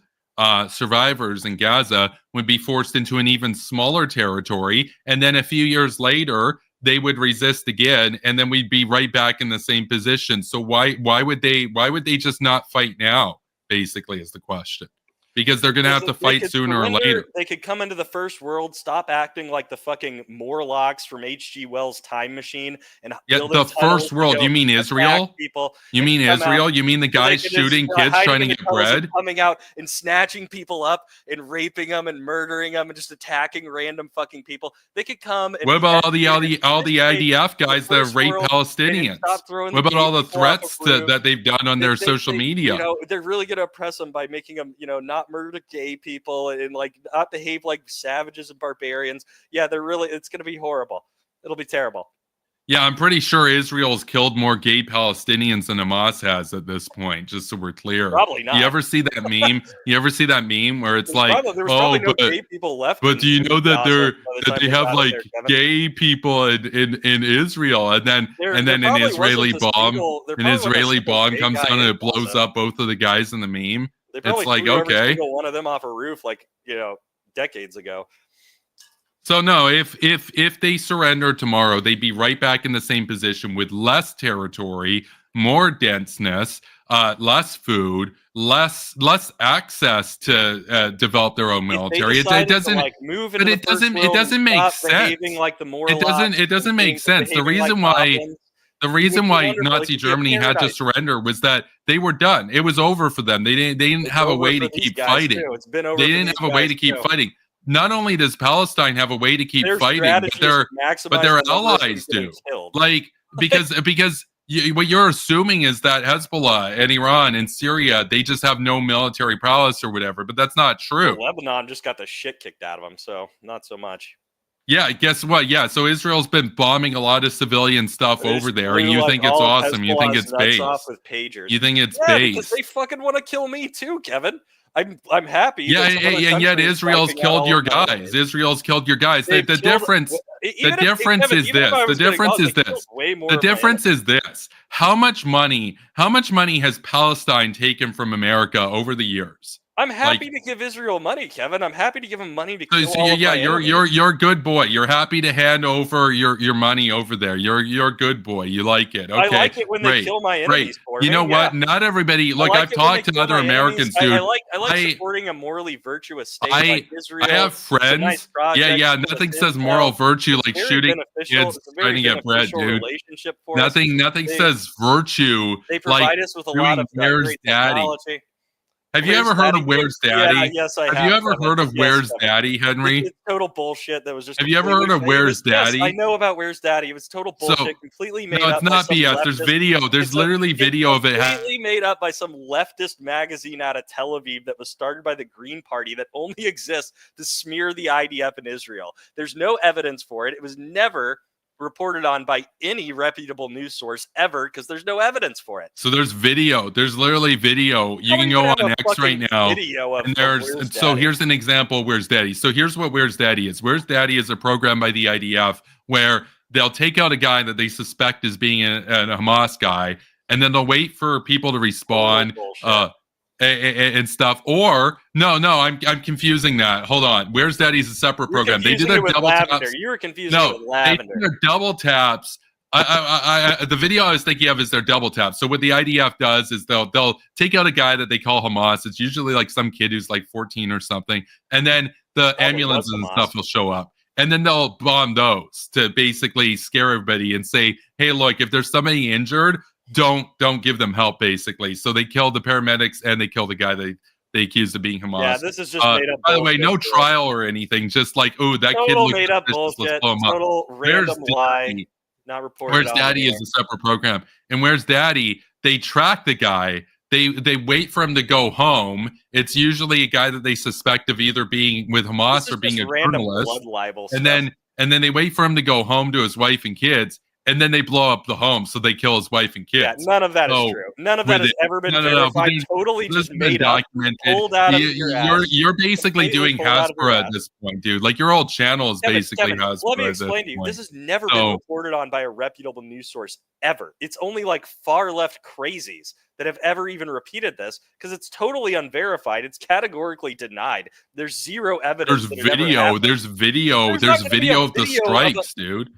survivors in Gaza would be forced into an even smaller territory, and then a few years later they would resist again, and then we'd be right back in the same position. So why would they just not fight now? Basically, is the question. Because they're going to have to fight sooner or later. They could come into the first world, stop acting like the fucking Morlocks from H.G. Wells' Time Machine, and build the first world. You mean Israel? You mean Israel? You mean the guys shooting kids trying to get bread? Coming out and snatching people up and raping them and murdering them and just attacking random fucking people. They could come. And what about all the IDF guys that rape Palestinians? What about all the threats that they've done on their social media? You know, they're really going to oppress them by making them, not murder gay people and like not behave like savages and barbarians. Yeah, it's going to be horrible. It'll be terrible. Yeah, I'm pretty sure Israel's killed more gay Palestinians than Hamas has at this point, just so we're clear. Probably not. You ever see that meme? Where it's like, no gay people left. But do you know that they have like gay people in Israel, and then an Israeli bomb comes down and it blows up both of the guys in the meme? It's like, okay, one of them off a roof, like decades ago. So no, if they surrender tomorrow, they'd be right back in the same position with less territory, more denseness, less food, less access to develop their own military. It doesn't make sense. It doesn't make sense. The reason why Nazi Germany had to surrender was that they were done. It was over for them. They didn't have a way to keep fighting. They didn't have a way to keep fighting. Not only does Palestine have a way to keep fighting, but their allies do. Like because what you're assuming is that Hezbollah and Iran and Syria, they just have no military prowess or whatever, but that's not true. Lebanon just got the shit kicked out of them, so not so much. Yeah, guess what? Yeah, so Israel's been bombing a lot of civilian stuff over there, and you think it's awesome. You think it's base. You think it's base. Because they fucking want to kill me too, Kevin. I'm happy. Yeah, and yet Israel's killed your guys. Israel's killed your guys. The difference is this. How much money has Palestine taken from America over the years? I'm happy to give Israel money, Kevin. I'm happy to give them money to kill all you're a good boy. You're happy to hand over your money over there. You're a good boy. You like it. Okay, I like it when they kill my enemies. For me. You know what? Not everybody. Look, I've talked to other Americans, dude. I like supporting a morally virtuous state like Israel. I have friends. Nothing says moral virtue like shooting kids trying to get bread, dude. Nothing says virtue. They provide us with a lot of great technology. Have you ever heard of Where's Daddy? Yeah, yes, I have. Have you ever heard of Where's Daddy, Henry? It's total bullshit. That was just. Have you ever heard of Where's Daddy? Yes, I know about Where's Daddy. It was total bullshit, completely made up. No, it's not BS. There's video. There's literally video of it. Completely made up by some leftist magazine out of Tel Aviv that was started by the Green Party that only exists to smear the IDF in Israel. There's no evidence for it. It was never reported on by any reputable news source ever because there's no evidence for it. So there's video. There's literally video. You can go on X right now. And so here's an example of Where's Daddy. So here's what Where's Daddy is. Where's Daddy is a program by the IDF where they'll take out a guy that they suspect is being a Hamas guy, and then they'll wait for people to respond. And stuff, or no, I'm confusing that. Hold on, Where's Daddy's a separate program. They do their double taps. You were confusing it with Lavender. They do their double taps. The video I was thinking of is their double taps. So what the IDF does is they'll take out a guy that they call Hamas. It's usually like some kid who's like 14 or something, and then the ambulances and stuff will show up. And then they'll bomb those to basically scare everybody and say, hey, look, if there's somebody injured, don't give them help, basically. So they killed the paramedics and they killed the guy they accused of being Hamas. Yeah, this is just made up. By the way, no trial or anything. Just like, oh, that kid looked made up bullshit. Total random lie. Not reported. Where's Daddy is a separate program, and Where's Daddy? They track the guy. They wait for him to go home. It's usually a guy that they suspect of either being with Hamas or being a journalist. Blood libel and then they wait for him to go home to his wife and kids. And then they blow up the home, so they kill his wife and kids. Yeah, none of that is true. None of that has ever been verified. Totally just made up, pulled out of your ass. You're basically doing Hasbro at this point, dude. Like your whole channel is basically Hasbro. Let me explain to you. This has never been reported on by a reputable news source ever. It's only like far left crazies that have ever even repeated this because it's totally unverified. It's categorically denied. There's zero evidence. There's video. There's video of the strikes, dude.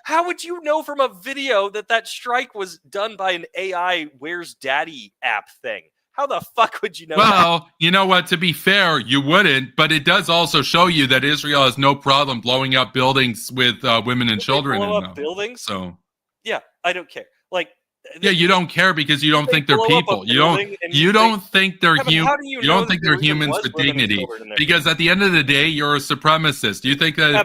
How would you know from a video that strike was done by an AI Where's Daddy app thing? How the fuck would you know? Well, you know what? To be fair, you wouldn't, but it does also show you that Israel has no problem blowing up buildings with women and children in them. Buildings? So yeah, I don't care. Like. Yeah, you don't care because you don't think they're people. You don't think they're human. You don't think they're humans with dignity. Because at the end of the day, you're a supremacist. You think that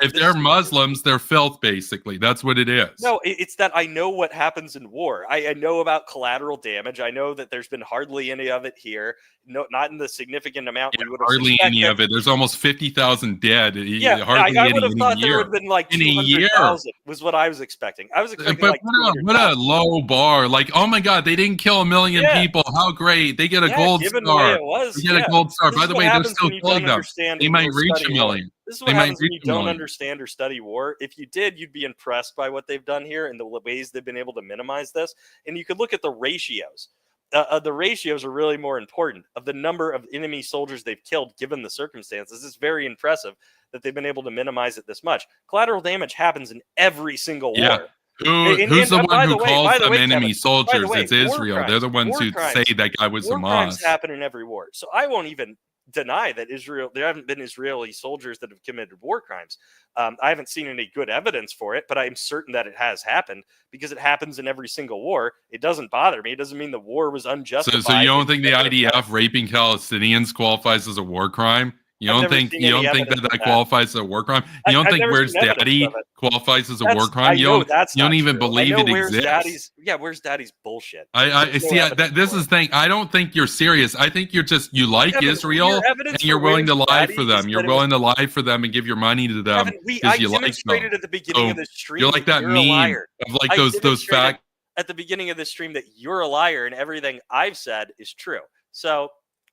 if they're Muslims, they're filth. Basically, that's what it is. No, it's that I know what happens in war. I know about collateral damage. I know that there's been hardly any of it here. No, not in the significant amount we would have hardly suspected. Any of it. There's almost 50,000 dead. Yeah, I would have thought there would have been like 200,000 was what I was expecting. I was expecting but what a low bar. Like, oh my God, they didn't kill 1 million people. How great. They get a gold star. They get a gold star. By the way, they're still killing them. They might reach 1 million. This is what happens when you don't understand or study war. If you did, you'd be impressed by what they've done here and the ways they've been able to minimize this. And you could look at the ratios. The ratios are really more important of the number of enemy soldiers they've killed given the circumstances. It's very impressive that they've been able to minimize it this much. Collateral damage happens in every single war. Who's the one who calls them enemy soldiers? It's Israel. They're the ones who say that guy was Hamas. War crimes happen in every war. So I won't even deny that there haven't been Israeli soldiers that have committed war crimes. I haven't seen any good evidence for it, but I'm certain that it has happened because it happens in every single war. It doesn't bother me. It doesn't mean the war was unjustified. So you don't think the IDF raping Palestinians qualifies as a war crime? You don't think that qualifies as a war crime? You don't think Where's Daddy qualifies as a war crime? You don't even believe it exists. Where's Daddy's bullshit. I see. This is the thing. I don't think you're serious. I think you like Israel and you're willing to lie for them. You're willing to lie for them and give your money to them because you like them. At the beginning of the stream, you're like that meme of like those facts. At the beginning of the stream, that you're a liar and everything I've said is true. So.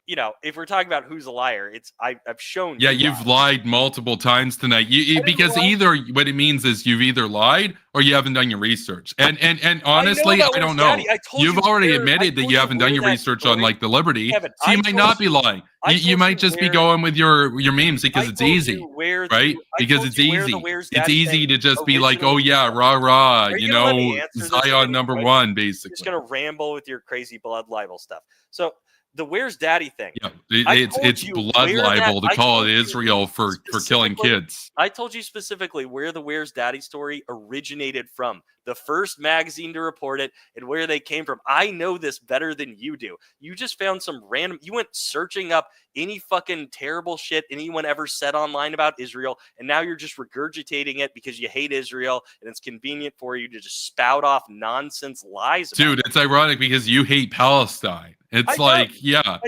You know, if we're talking about who's a liar, I've shown. Yeah, you've lied multiple times tonight. Because either what it means is you've either lied or you haven't done your research. And honestly, I don't know. You've already admitted that you haven't done your research on like the Liberty, so you might not be lying. You might just be going with your memes because it's easy, right? Because it's easy. It's easy to just be like, oh yeah, rah rah, you know, Zion #1, basically. You're just gonna ramble with your crazy blood libel stuff. So. the where's daddy thing. Yeah, it's blood libel to call it Israel for killing kids. I told you specifically where the where's daddy story originated from. The first magazine to report it and where they came from. I know this better than you do. You just found some random, you went searching up any fucking terrible shit anyone ever said online about Israel, and now you're just regurgitating it because you hate Israel and it's convenient for you to just spout off nonsense lies about Dude, it's ironic because you hate Palestine. It's I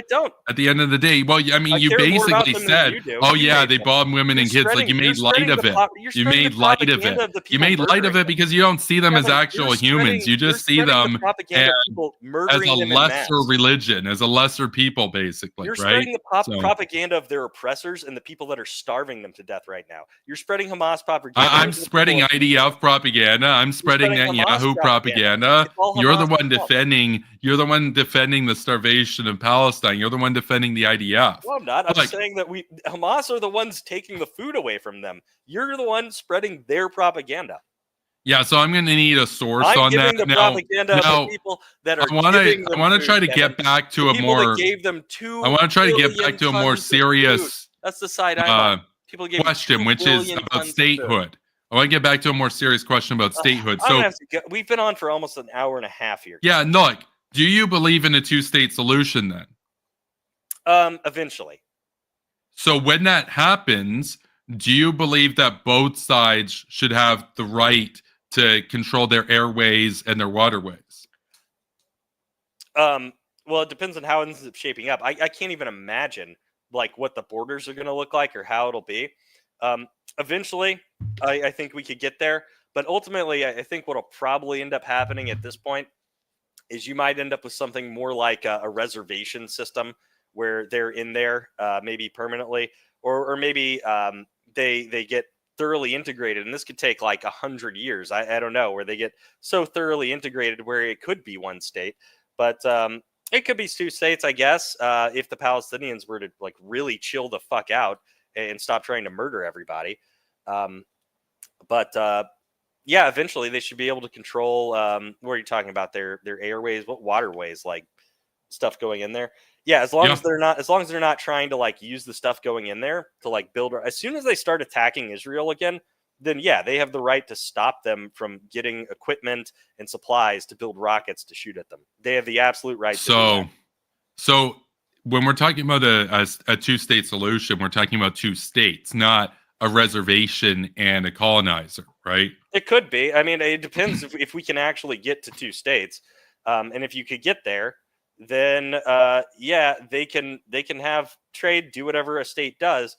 don't. At the end of the day, well, I mean, you basically said, "Oh yeah, they bomb women and kids." Like you made light of it. You made light of it. You made light of it because you don't see them as actual humans. You just see them as a lesser religion, as a lesser people, basically. You're spreading the propaganda of their oppressors and the people that are starving them to death right now. You're spreading Hamas propaganda. I'm spreading IDF propaganda. I'm spreading Netanyahu propaganda. You're the one defending. You're the one defending the starvation of Palestine. You're the one defending the IDF. No, I'm not. I'm saying that Hamas are the ones taking the food away from them. You're the one spreading their propaganda. Yeah, so I'm going to need a source on that. The propaganda of the people that are I want to try to get back to a more. Gave them $2 I want to try to get back to a more serious. That's the side I'm on. People gave question, which is about statehood. I want to get back to a more serious question about statehood. So we've been on for almost an hour and a half here. Yeah, look. Do you believe in a two-state solution then? Eventually. So when that happens, do you believe that both sides should have the right to control their airways and their waterways? Well, it depends on how it ends up shaping up. I can't even imagine like what the borders are going to look like or how it'll be. Eventually, I think we could get there. But ultimately, I think what'll probably end up happening at this point is you might end up with something more like a reservation system where they're in there maybe permanently, or maybe they get thoroughly integrated. And this could take like 100 years. I don't know, where they get so thoroughly integrated where it could be one state. But it could be two states, I guess, if the Palestinians were to like really chill the fuck out and stop trying to murder everybody. Yeah, eventually they should be able to control. What are you talking about? Their airways, what waterways, like stuff going in there. Yeah, as long as they're not trying to like use the stuff going in there to like build. As soon as they start attacking Israel again, then yeah, they have the right to stop them from getting equipment and supplies to build rockets to shoot at them. They have the absolute right. So when we're talking about a two-state solution, we're talking about two states, not a reservation and a colonizer, right? It could be. I mean, it depends if we can actually get to two states. And if you could get there, then yeah, they can have trade, do whatever a state does,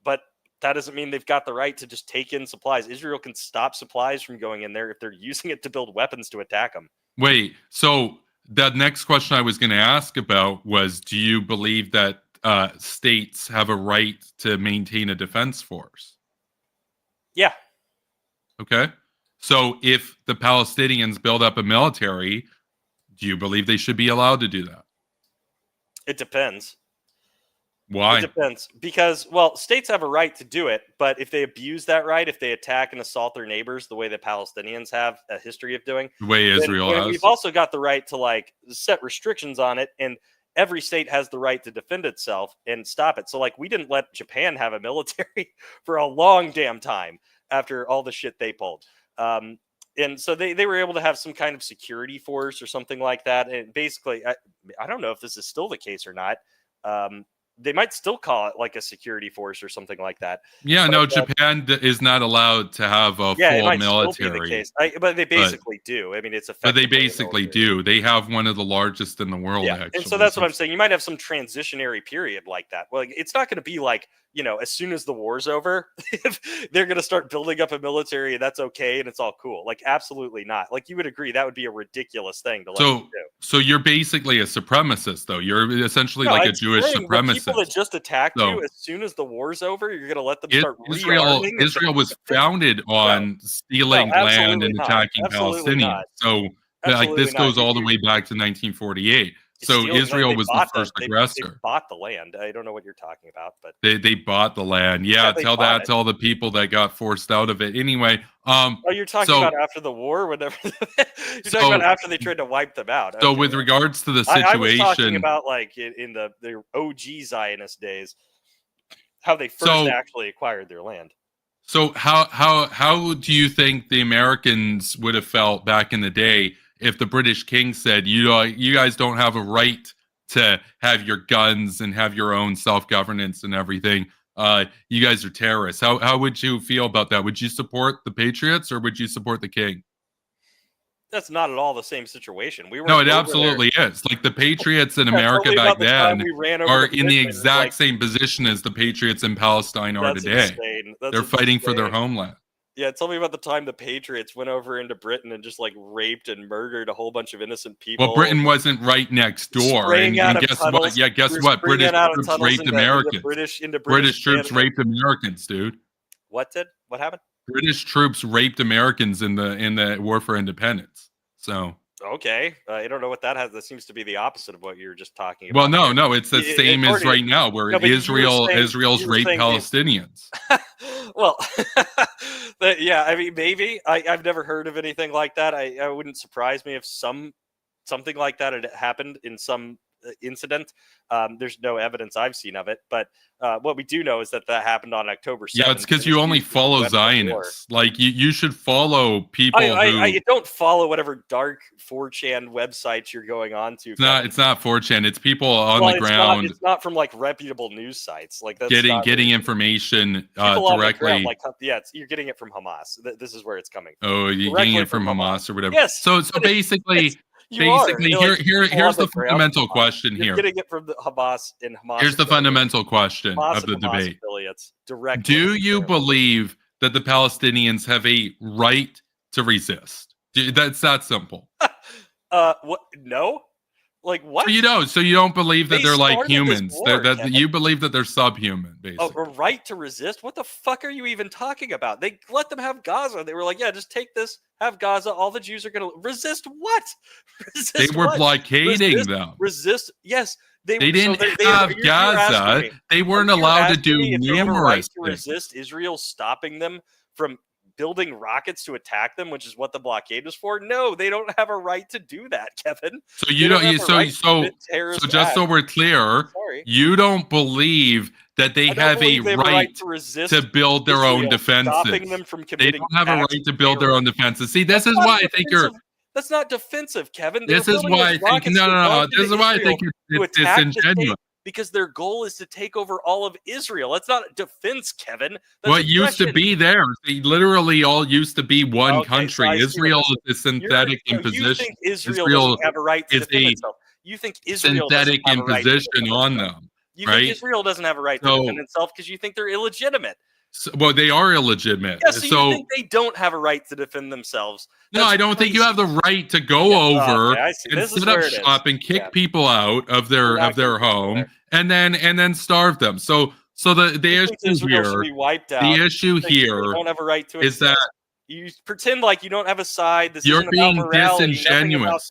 but that doesn't mean they've got the right to just take in supplies. Israel can stop supplies from going in there if they're using it to build weapons to attack them. Wait, so the next question I was going to ask about was, do you believe that states have a right to maintain a defense force? Yeah. Okay. So if the Palestinians build up a military, do you believe they should be allowed to do that? It depends. Why? It depends. Because, well, states have a right to do it, but if they abuse that right, if they attack and assault their neighbors the way the Palestinians have a history of doing, the way Israel has, we've also got the right to like set restrictions on it, and every state has the right to defend itself and stop it. So like we didn't let Japan have a military for a long damn time after all the shit they pulled. And so they were able to have some kind of security force or something like that. And basically, I don't know if this is still the case or not. They might still call it like a security force or something like that. Yeah, but, no, Japan is not allowed to have a full military. But they basically do. I mean, it's effective. But they basically do. They have one of the largest in the world, actually. And so that's what I'm saying. You might have some transitionary period like that. Well, it's not going to be like, you know, as soon as the war's over, they're going to start building up a military and that's okay and it's all cool. Like, absolutely not. Like, you would agree that would be a ridiculous thing to let them do. So you're basically a supremacist, though. You're essentially like a Jewish supremacist. People that just attacked you, as soon as the war's over, you're going to let them start rearming. Israel was founded on stealing land and attacking Palestinians. So like this goes all the way back to 1948. So Israel was the first aggressor. They bought the land. I don't know what you're talking about, but they bought the land. Yeah, tell that to all the people that got forced out of it. Anyway, you're talking about after the war, whenever you're talking about after they tried to wipe them out. So with regards to the situation, I was talking about like in the OG Zionist days, how they first actually acquired their land. So how do you think the Americans would have felt back in the day if the British king said, you guys don't have a right to have your guns and have your own self-governance and everything? You guys are terrorists. How would you feel about that? Would you support the Patriots or would you support the king? That's not at all the same situation. No, it absolutely is. Like the Patriots in America back then are in the exact same position as the Patriots in Palestine are today. They're fighting for their homeland. Yeah, tell me about the time the Patriots went over into Britain and just like raped and murdered a whole bunch of innocent people. Well, Britain wasn't right next door. And guess what? Yeah, guess what? British troops raped Americans. British troops raped Americans, dude. What happened? British troops raped Americans in the War for Independence. So okay, I don't know what that has. That seems to be the opposite of what you were just talking about. Well, no, it's the same as right now, where Israel's raped Palestinians. Well, yeah, I mean, maybe I've never heard of anything like that. I wouldn't surprise me if something like that had happened in some incident. There's no evidence I've seen of it, but what we do know is that happened on October 7th. Yeah, it's because you only follow Zionists. Like you should follow people I don't follow whatever dark 4chan websites you're going on to. It's not 4chan. It's people on the ground. It's not from like reputable news sites. Like that's getting information directly. You're getting it from Hamas. This is where it's coming from. Oh, you're getting it from Hamas or whatever. Yes. So basically. Here's the fundamental question here. You're getting it from the Hamas and Hamas. Here's the fundamental question of the debate. Do you believe that the Palestinians have a right to resist? That's that simple. What? No. Like what? So you don't believe that they're like humans. You believe that they're subhuman, basically. A right to resist? What the fuck are you even talking about? They let them have Gaza. They were like, yeah, just take this, have Gaza. All the Jews are going to resist what? They were blockading them. Resist? Yes. They didn't have Gaza. They weren't allowed to do numerous they have a right to things. Resist Israel stopping them from building rockets to attack them, which is what the blockade was for. No, they don't have a right to do that, Kevin. So just so we're clear, you don't believe that they have a right to build their own defenses. Stopping them from they don't have a right to build their own defenses. See, this is why I think that's not defensive, Kevin. This is why I think This is why I think it's disingenuous. Because their goal is to take over all of Israel. That's not defense, Kevin. What used to be there? They literally all used to be one country. Israel is a synthetic imposition. You think Israel doesn't have a right to defend itself? You think Israel synthetic imposition on them? You think Israel doesn't have a right to defend itself because you think they're illegitimate? Well, they are illegitimate. Yeah, so you think they don't have a right to defend themselves? No, I don't think you have the right to go over and set up shop and kick people out of their home and then starve them. So the issue here is that you pretend like you don't have a side. You're being disingenuous.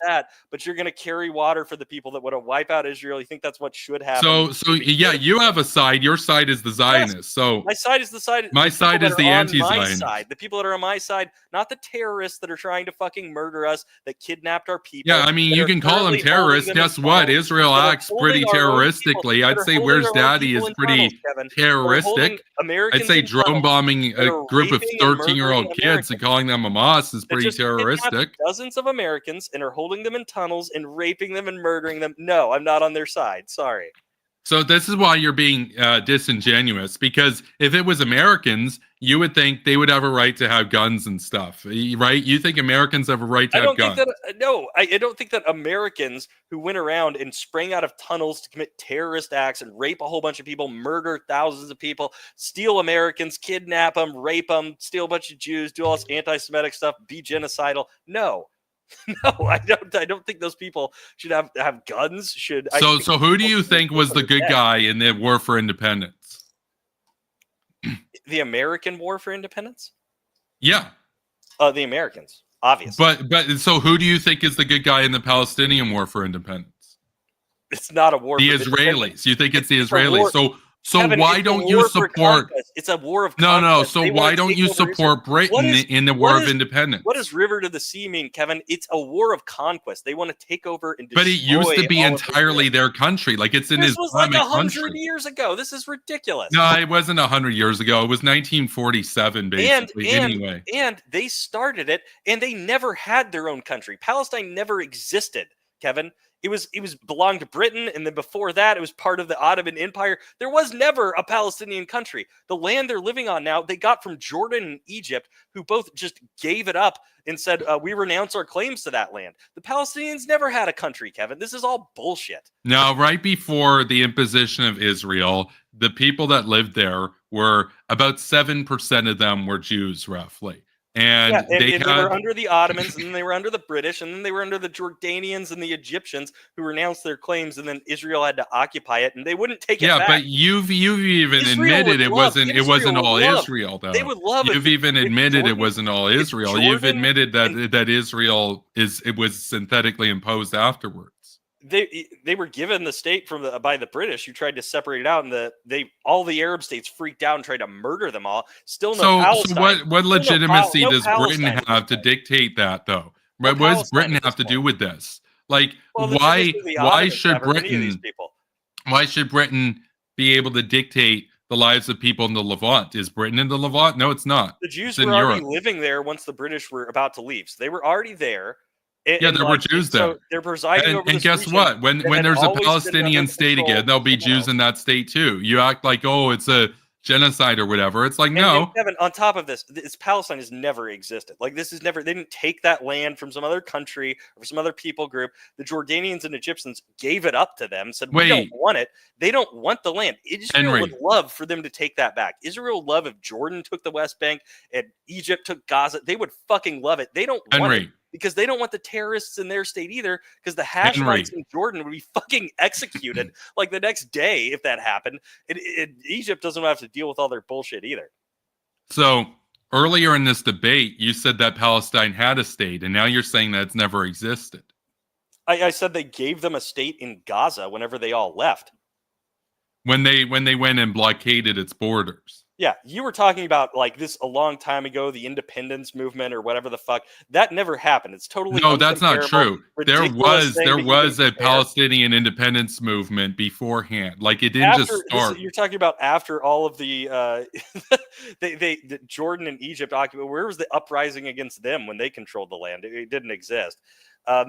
But you're going to carry water for the people that want to wipe out Israel. You think that's what should happen? So yeah, you have a side. Your side is the Zionists. Yes, so my side is the side. My side is the anti-Zionist. The people that are on my side, not the terrorists that are trying to fucking murder us, that kidnapped our people. Yeah, I mean, you can call them terrorists. Guess what? Israel acts pretty terroristically. I'd say Where's Daddy is pretty terroristic. I'd say drone bombing a group of 13-year-old kids and calling them Hamas is pretty terroristic. Dozens of Americans and are holding them in tunnels and raping them and murdering them. No, I'm not on their side. Sorry. So this is why you're being disingenuous, because if it was Americans, you would think they would have a right to have guns and stuff, right? You think Americans have a right to have guns? I don't think that Americans who went around and sprang out of tunnels to commit terrorist acts and rape a whole bunch of people, murder thousands of people, steal Americans, kidnap them, rape them, steal a bunch of Jews, do all this anti-Semitic stuff, be genocidal. No. No, I don't think those people should have guns. So who do you think was the good guy in the War for Independence? The American War for Independence? Yeah. The Americans, obviously. But so who do you think is the good guy in the Palestinian War for Independence? It's not a war. The Israelis. You think it's the Israelis? So Kevin, why don't you support? It's a war of conquest. No. So why don't you support Britain in the War of Independence? What does River to the Sea mean, Kevin? It's a war of conquest. They want to take over and destroy. But it used to be entirely their country. Like it's an Islamic country. This was like 100 years ago. This is ridiculous. No, it wasn't 100 years ago. It was 1947, basically. Anyway, and they started it, and they never had their own country. Palestine never existed, Kevin. It was belonged to Britain, and then before that, it was part of the Ottoman Empire. There was never a Palestinian country. The land they're living on now, they got from Jordan and Egypt, who both just gave it up and said, we renounce our claims to that land. The Palestinians never had a country, Kevin. This is all bullshit. Now, right before the imposition of Israel, the people that lived there were about 7% of them were Jews, roughly. And they were under the Ottomans, and then they were under the British, and then they were under the Jordanians and the Egyptians, who renounced their claims, and then Israel had to occupy it, and they wouldn't take it back. Yeah, but you've even admitted it wasn't all Israel, though. They would love You've even admitted it wasn't all Israel. You've admitted that Israel was synthetically imposed afterwards. They were given the state by the British, who tried to separate it out, and all the Arab states freaked out and tried to murder them all. Still no Palestine. So what legitimacy does Britain have to dictate that, though? What does Britain have to do with this? Like, why should Britain be able to dictate the lives of people in the Levant? Is Britain in the Levant? No, it's not. The Jews were already living there once the British were about to leave. So they were already there. There were Jews there. So they're presiding over and guess what? When there's a Palestinian state again, there'll be Jews in that state too. You act like, oh, it's a genocide or whatever. It's like, no. And Kevin, on top of this, Palestine has never existed. Like, this is never, they didn't take that land from some other country or some other people group. The Jordanians and Egyptians gave it up to them, said, we don't want it. They don't want the land. Israel would love for them to take that back. Israel would love if Jordan took the West Bank and Egypt took Gaza. They would fucking love it. They don't want it. Because they don't want the terrorists in their state either, because the Hashemites in Jordan would be fucking executed like the next day if that happened. Egypt doesn't have to deal with all their bullshit either. So earlier in this debate, you said that Palestine had a state, and now you're saying that it's never existed. I said they gave them a state in Gaza whenever they all left. When they went and blockaded its borders. Yeah, you were talking about like this a long time ago, the independence movement or whatever the fuck. That never happened. It's totally that's not true. There was a Palestinian independence movement beforehand. Like it didn't just start. You're talking about after all of the the Jordan and Egypt occupied. Where was the uprising against them when they controlled the land? It didn't exist.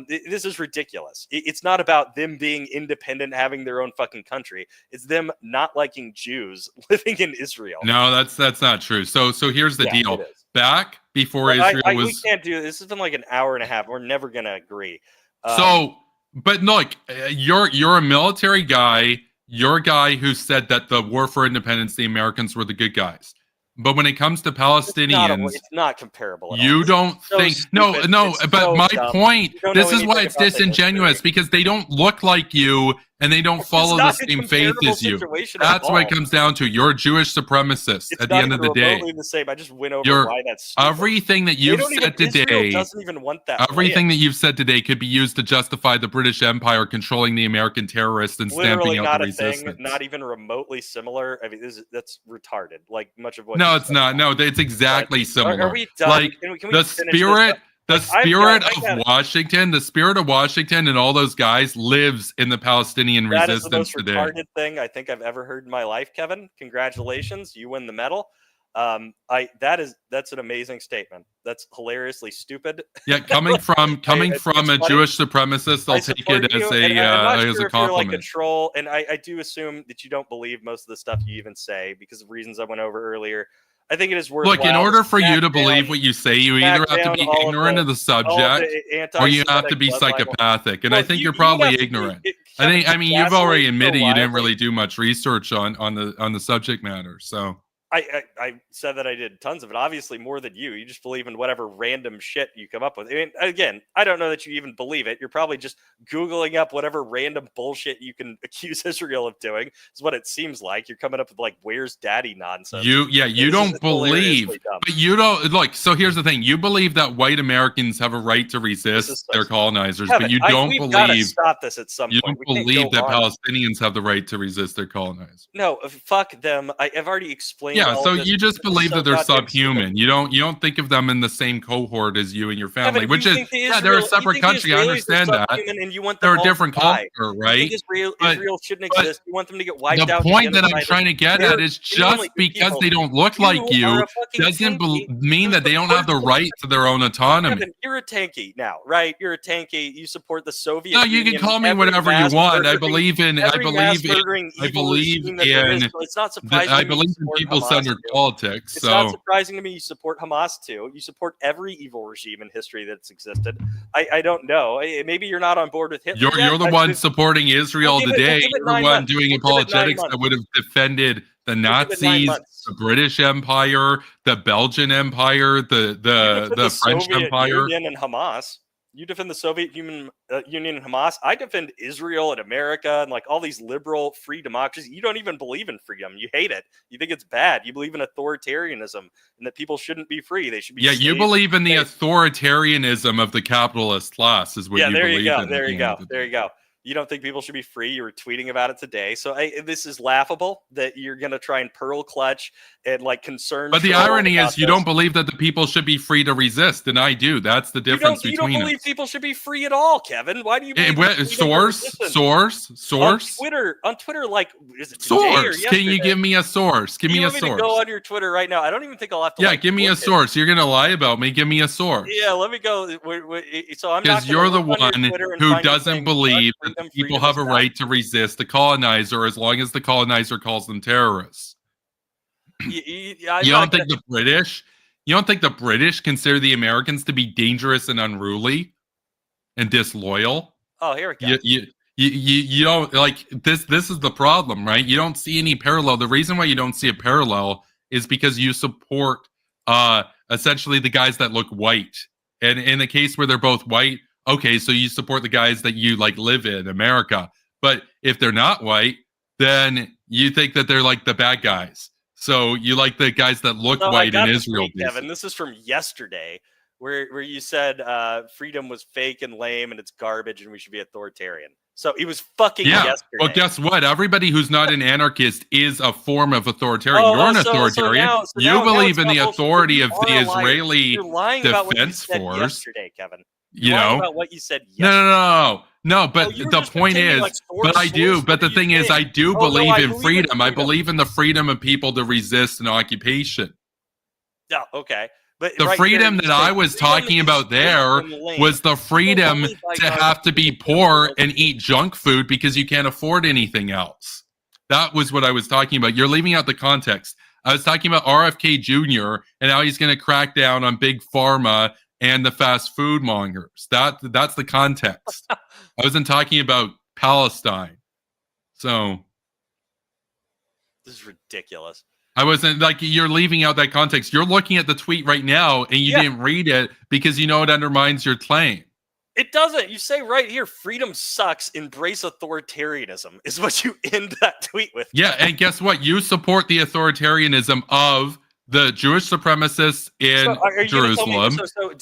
This is ridiculous. It's not about them being independent, having their own fucking country. It's them not liking Jews living in Israel. No, that's not true. So here's the deal. Back before Israel was... We can't do this. This has been like an hour and a half. We're never going to agree. But look, you're a military guy. You're a guy who said that the war for independence, the Americans were the good guys. But when it comes to Palestinians, it's not comparable. You don't think but my point, this is why it's disingenuous, because they don't look like you and they don't follow the same faith as you. That's what it comes down to. You're a Jewish supremacist at the end of the day. The same. I just went over why that's stupid. Everything that you've said today, doesn't even want that. Everything that you've said today could be used to justify the British Empire controlling the American terrorists and stamping out the resistance. Not even remotely similar. I mean, that's retarded. Like much of what. No, it's not. No, it's exactly similar. Are we done? Like can we the spirit. The spirit of Washington, the spirit of Washington and all those guys lives in the Palestinian resistance today. That is the most retarded thing I think I've ever heard in my life, Kevin. Congratulations. You win the medal. That's an amazing statement. That's hilariously stupid. Yeah, coming from a Jewish supremacist, I'll take it as a compliment. Like a troll, and I do assume that you don't believe most of the stuff you even say because of reasons I went over earlier. I think it is worthwhile. Look, in order for you to believe what you say, you either have to be ignorant of the subject or you have to be psychopathic. And I think you're probably ignorant. I mean, you've already admitted you didn't really do much research on the subject matter. So I said that I did tons of it. Obviously, more than you. You just believe in whatever random shit you come up with. I mean, again, I don't know that you even believe it. You're probably just Googling up whatever random bullshit you can accuse Israel of doing. Is what it seems like. You're coming up with like "Where's Daddy" nonsense. You don't believe, but you don't look. So here's the thing: you believe that white Americans have a right to resist their colonizers, but you don't believe. Stop this at some point. You don't believe that Palestinians have the right to resist their colonizers. No, fuck them. I've already explained. Yeah, so you just believe that they're subhuman. You don't think of them in the same cohort as you and your family, which is they're a separate country. I understand that. And you want they're a different culture, right? Israel shouldn't exist. You want them to get wiped out. The point that I'm trying to get at is just because they don't look like you doesn't mean that they don't have the right to their own autonomy. Kevin, you're a tanky now, right? You're a tanky. You support the Soviet Union. No, you can call me whatever you want. I believe in people-centered politics. It's not surprising to me you support Hamas too. You support every evil regime in history that's existed. I don't know. Maybe you're not on board with Hitler. You're the one supporting Israel today. You're the one doing apologetics that would have defended the Nazis, the British Empire, the Belgian Empire, the French Soviet Empire, Union and Hamas. You defend the Soviet Union and Hamas. I defend Israel and America and like all these liberal free democracies. You don't even believe in freedom. You hate it. You think it's bad. You believe in authoritarianism and that people shouldn't be free. They should be. Yeah, you believe in the authoritarianism of the capitalist class, is what you believe in. There you go. You don't think people should be free. You were tweeting about it today. So this is laughable that you're going to try and pearl clutch and like concern. But the irony is you don't believe that the people should be free to resist. And I do. That's the difference between us. You don't believe people should be free at all, Kevin. Why do you believe source? On Twitter, like, is it source? Can you give me a source? Give me a source. You want me to go on your Twitter right now? I don't even think I'll have to. Yeah, give me a source. You're going to lie about me. Give me a source. Yeah, let me go. So I'm because you're the one who doesn't believe that people have a right to resist the colonizer as long as the colonizer calls them terrorists. You don't think the British consider the Americans to be dangerous and unruly and disloyal? Oh, here we go. You don't like this. This is the problem, right? You don't see any parallel. The reason why you don't see a parallel is because you support essentially the guys that look white. And in the case where they're both white, okay, so you support the guys that you like live in America. But if they're not white, then you think that they're like the bad guys. So you like the guys that look white in Israel. Kevin, this is from yesterday, where you said freedom was fake and lame and it's garbage and we should be authoritarian. So it was fucking yesterday. Well, guess what? Everybody who's not an anarchist is a form of authoritarian. You're an authoritarian. You believe in the authority of the Israeli Defense Force. Yesterday, Kevin. You know about what you said yesterday. No, but the point is, but the thing is, I do believe in freedom. I believe in the freedom of people to resist an occupation. Yeah, okay. But the freedom that I was talking about there was the freedom to have to be poor and eat junk food because you can't afford anything else. That was what I was talking about. You're leaving out the context. I was talking about RFK Jr. and how he's going to crack down on big pharma and the fast food mongers. That's the context. I wasn't talking about Palestine. So this is ridiculous. I wasn't like, you're leaving out that context. You're looking at the tweet right now and you didn't read it because you know it undermines your claim. It doesn't. You say right here, freedom sucks, embrace authoritarianism is what you end that tweet with. Yeah, and guess what? You support the authoritarianism of the Jewish supremacists in Jerusalem,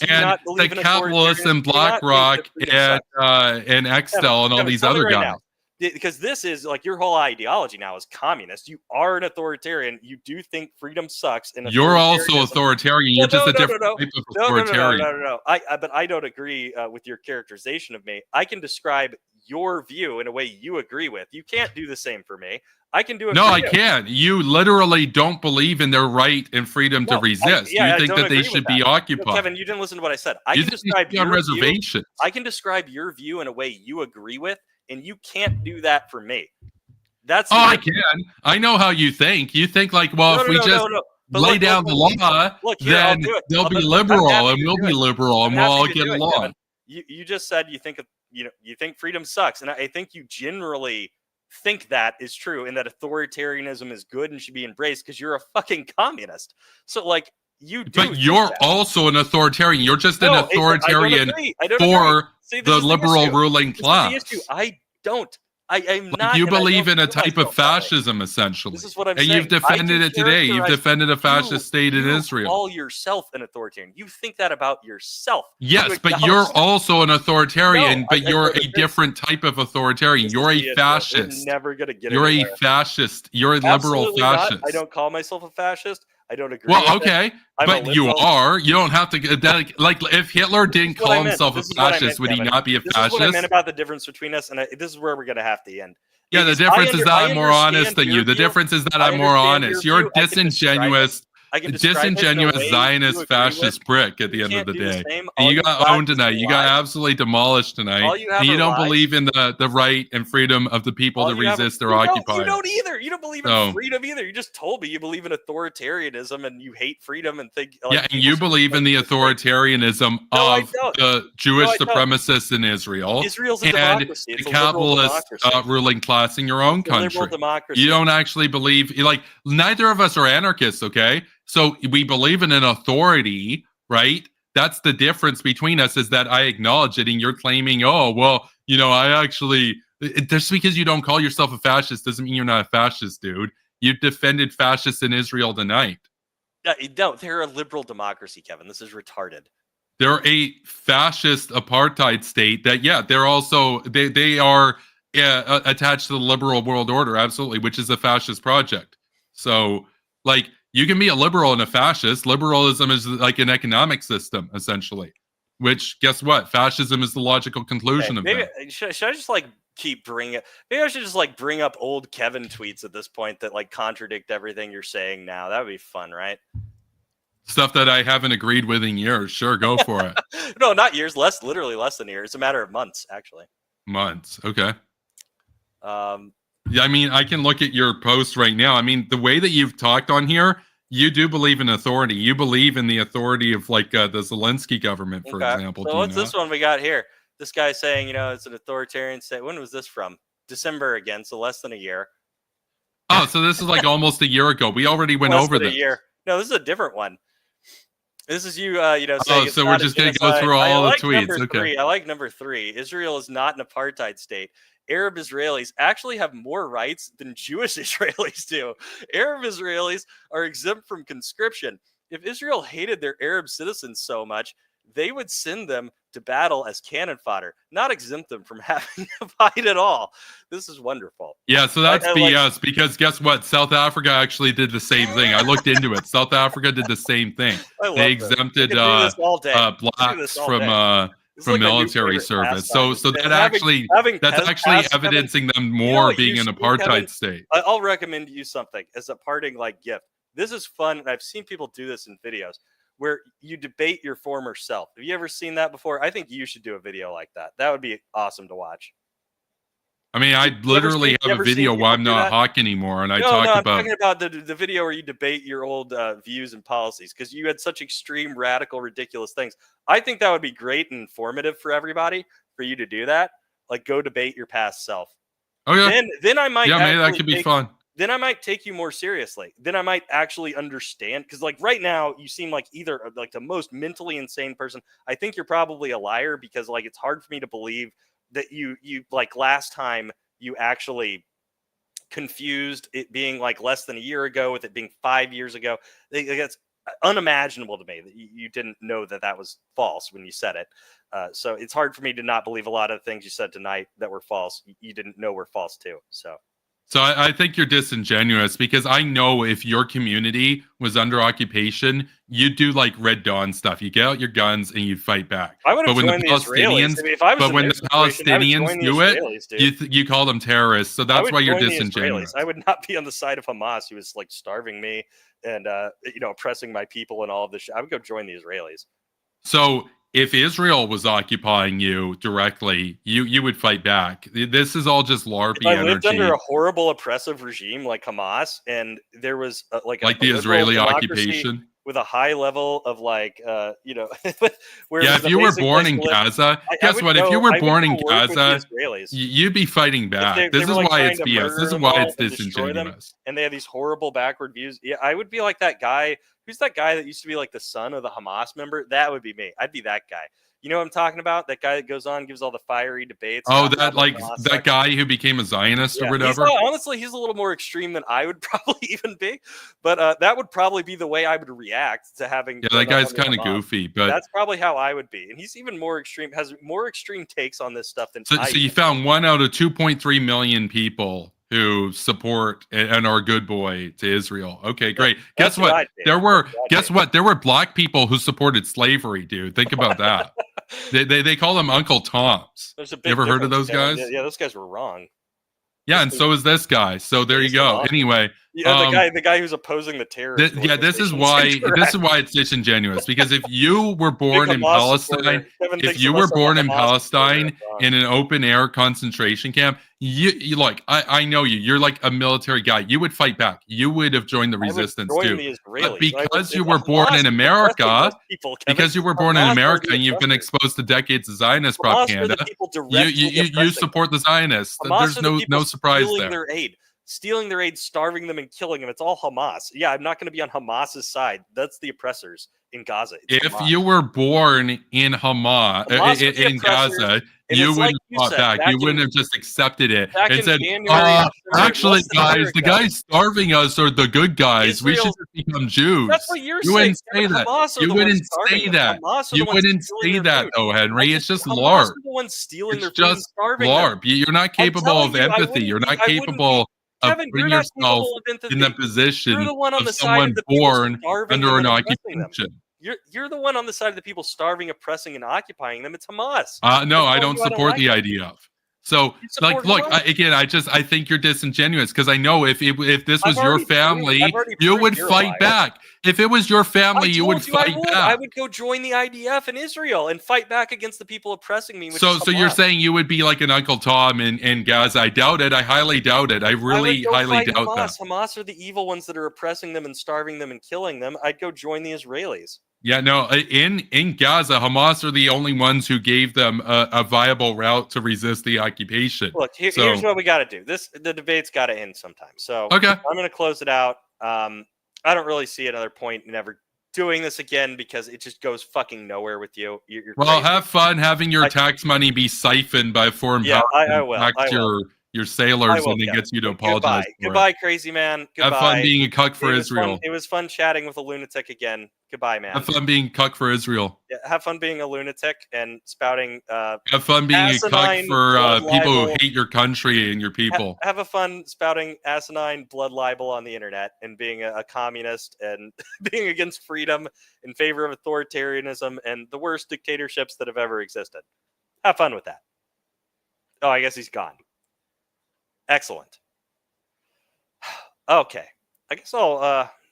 and the capitalists in BlackRock and Extel and all these other guys. Because this is like your whole ideology now is communist. You are an authoritarian. You do think freedom sucks. And you're also authoritarian. You're just a different type of authoritarian. No. But I don't agree with your characterization of me. I can describe your view in a way you agree with. You can't do the same for me. I can do it. No, I can. You literally don't believe in their right and freedom to resist. You think that they should be occupied. No, Kevin, you didn't listen to what I said. I can describe your reservations. I can describe your view in a way you agree with, and you can't do that for me. That's I can. I know how you think. You think like, well, if we just lay down the law, then they'll be liberal and we'll be liberal and we'll all get along. You just said you think freedom sucks, and I think you generally think that is true and that authoritarianism is good and should be embraced because you're a fucking communist. So like you do. But you're also an authoritarian. You're just an authoritarian for the liberal ruling class. I don't. I'm not. You believe in a type of fascism, essentially. This is what I'm saying. And you've defended it today. You've defended a fascist state in Israel. You call yourself an authoritarian. You think that about yourself. Yes, but you're also an authoritarian, but you're a different type of authoritarian. You're a fascist. You're never going to get it. You're a fascist. You're a liberal fascist. I don't call myself a fascist. I don't agree. Well, okay, but you are. You don't have to. Like, if Hitler didn't call himself a fascist, would he not be a fascist? This is what I meant about the difference between us, and this is where we're going to have to end. Yeah, the difference is that I'm more honest than you. The difference is that I'm more honest. You're a disingenuous Zionist fascist prick at the end of the day. And you got owned tonight. You got absolutely demolished tonight. And you don't believe in the right and freedom of the people to resist their occupiers. You don't either. You don't believe in freedom either. You just told me you believe in authoritarianism and you hate freedom and think. Yeah, and you believe in the authoritarianism of the Jewish supremacists in Israel. Israel's a democracy. And the capitalist ruling class in your own country. You don't actually believe, like, neither of us are anarchists, okay? So we believe in an authority, right? That's the difference between us, is that I acknowledge it and you're claiming, oh, well, I actually, just because you don't call yourself a fascist doesn't mean you're not a fascist, dude. You defended fascists in Israel tonight. No, they're a liberal democracy, Kevin. This is retarded. They're a fascist apartheid state that, they're also, they are attached to the liberal world order, absolutely, which is a fascist project. So, like, you can be a liberal and a fascist. Liberalism is like an economic system, essentially. Which, guess what? Fascism is the logical conclusion of that. Should I just like keep bringing it? Maybe I should just like bring up old Kevin tweets at this point that like contradict everything you're saying now. That would be fun, right? Stuff that I haven't agreed with in years. Sure, go for it. No, not years. Literally less than years. It's a matter of months, actually. Months. Okay. Yeah, I mean, I can look at your post right now. I mean, the way that you've talked on here, you do believe in authority. You believe in the authority of like the Zelensky government, for example. So what's this one we got here? This guy saying, it's an authoritarian state. When was this from? December again, so less than a year. Oh, so this is like almost a year ago. We already went over this. No, this is a different one. This is you, saying so we're just going to go through all the tweets. Okay. I like number 3. Israel is not an apartheid state. Arab Israelis actually have more rights than Jewish Israelis do. Arab Israelis are exempt from conscription. If Israel hated their Arab citizens so much, they would send them to battle as cannon fodder, not exempt them from having to fight at all. This is wonderful. Yeah, so that's BS because guess what? South Africa actually did the same thing. I looked into it. South Africa did the same thing. They exempted blacks from military service. So that actually evidencing them more being an apartheid state. I'll recommend you something as a parting like gift. This is fun, and I've seen people do this in videos where you debate your former self. Have you ever seen that before? I think you should do a video like that. That would be awesome to watch. I mean, I literally have a video where I'm not Hawk anymore, and I'm talking about the video where you debate your old views and policies because you had such extreme, radical, ridiculous things. I think that would be great and informative for everybody for you to do that. Like, go debate your past self. Okay. Then I might. Yeah, maybe that could be fun. Then I might take you more seriously. Then I might actually understand. Because like right now, you seem like either like the most mentally insane person. I think you're probably a liar because like it's hard for me to believe that you like last time you actually confused it being like less than a year ago with it being 5 years ago. That's unimaginable to me that you didn't know that was false when you said it. So it's hard for me to not believe a lot of the things you said tonight that were false. You didn't know were false too. So I think you're disingenuous because I know if your community was under occupation, you'd do like Red Dawn stuff. You get out your guns and you fight back. I would have joined the Israelis. But when the Palestinians do it, you call them terrorists. So that's why you're disingenuous. I would not be on the side of Hamas, who is like starving me and oppressing my people and all of this. I would go join the Israelis. So if Israel was occupying you directly, you would fight back. This is all just LARPy energy. I lived under a horrible oppressive regime like Hamas, and there was like the Israeli occupation with a high level of like, you know, where yeah, if you were born in Gaza, guess what? If you were born in Gaza, you'd be fighting back. This is why it's BS. This is why it's disingenuous. And they have these horrible backward views. Yeah, I would be like that guy. Who's that guy that used to be like the son of the Hamas member? That would be me. I'd be that guy. You know what I'm talking about? That guy that goes on, gives all the fiery debates. Oh, that guy who became a Zionist or whatever? Honestly, he's a little more extreme than I would probably even be. But that would probably be the way I would react to having... Yeah, that guy's kind of goofy. But that's probably how I would be. And he's even more extreme, has more extreme takes on this stuff than so you found 1 out of 2.3 million people who support and are good boy to Israel. Okay, great. Guess what? There were black people who supported slavery, dude. Think about that. They call them Uncle Toms. You ever heard of those guys? Yeah, those guys were wrong. Yeah, and so is this guy. So there you go. Anyway, the guy who's opposing the terrorists. This is why it's disingenuous. Because if you were born in Palestine, in an open air concentration camp, you like I know you're like a military guy. You would fight back. You would have joined the resistance too. But because you were born in America, and you've been exposed to decades of Zionist propaganda, you support the Zionists. There's no surprise there. Stealing their aid, starving them, and killing them. It's all Hamas. Yeah, I'm not going to be on Hamas's side. That's the oppressors in Gaza. If you were born in Hamas in Gaza, you wouldn't have fought back. You wouldn't have just accepted it and said, actually, guys, the guys starving us are the good guys. We should just become Jews. That's what you're saying. You wouldn't say that. You wouldn't say that. You wouldn't say that, though, Henry. It's just LARP. It's just LARP. You're not capable of empathy. You're not capable of putting yourself in the position of someone born under an occupation. You're the one on the side of the people starving, oppressing, and occupying them. It's Hamas. No, I don't support the idea of. So, like, look, I think you're disingenuous because I know if this was your family, you would fight back. If it was your family, you would fight back. I would go join the IDF in Israel and fight back against the people oppressing me. So you're saying you would be like an Uncle Tom in Gaza? I doubt it. I highly doubt it. I really highly doubt that. Hamas are the evil ones that are oppressing them and starving them and killing them. I'd go join the Israelis. Yeah, no, in Gaza, Hamas are the only ones who gave them a viable route to resist the occupation. Look, here's what we got to do. The debate's got to end sometime. So okay. I'm going to close it out. I don't really see another point in ever doing this again because it just goes fucking nowhere with you. You're well, have fun having your tax money be siphoned by foreign power. I will. Your sailors and it gets you to apologize. Goodbye, crazy man. Goodbye. Have fun being a cuck for Israel. It was fun chatting with a lunatic again. Goodbye, man. Have fun being cuck for Israel. Yeah, have fun being a lunatic and spouting. Have fun being a cuck for people who hate your country and your people. Have a fun spouting asinine blood libel on the internet and being a communist and being against freedom in favor of authoritarianism and the worst dictatorships that have ever existed. Have fun with that. Oh, I guess he's gone. Excellent. Okay. I guess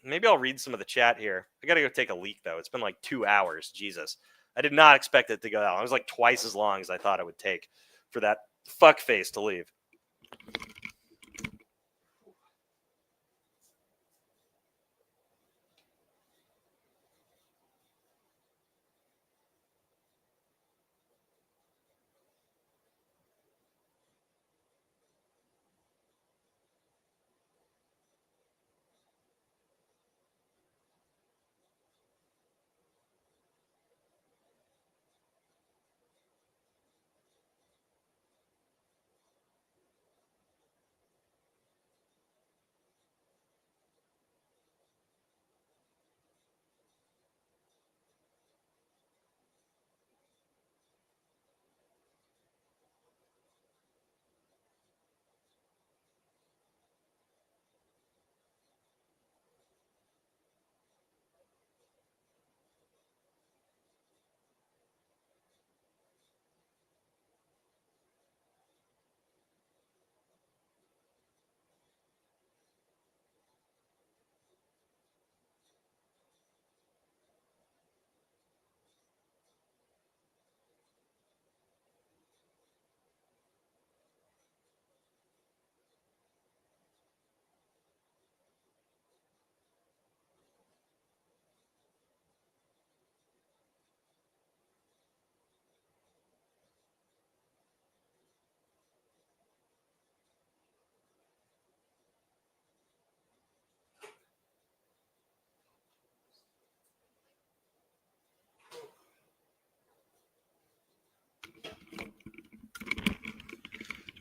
maybe I'll read some of the chat here. I gotta go take a leak though. It's been like 2 hours. Jesus. I did not expect it to go out. It was like twice as long as I thought it would take for that fuckface to leave.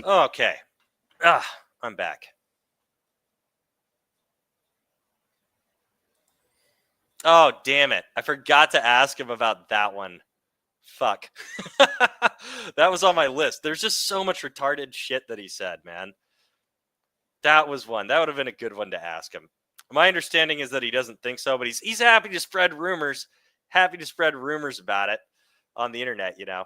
Okay. I'm back. Oh, damn it. I forgot to ask him about that one. Fuck. That was on my list. There's just so much retarded shit that he said, man. That was one. That would have been a good one to ask him. My understanding is that he doesn't think so, but he's happy to spread rumors. Happy to spread rumors about it on the internet, you know.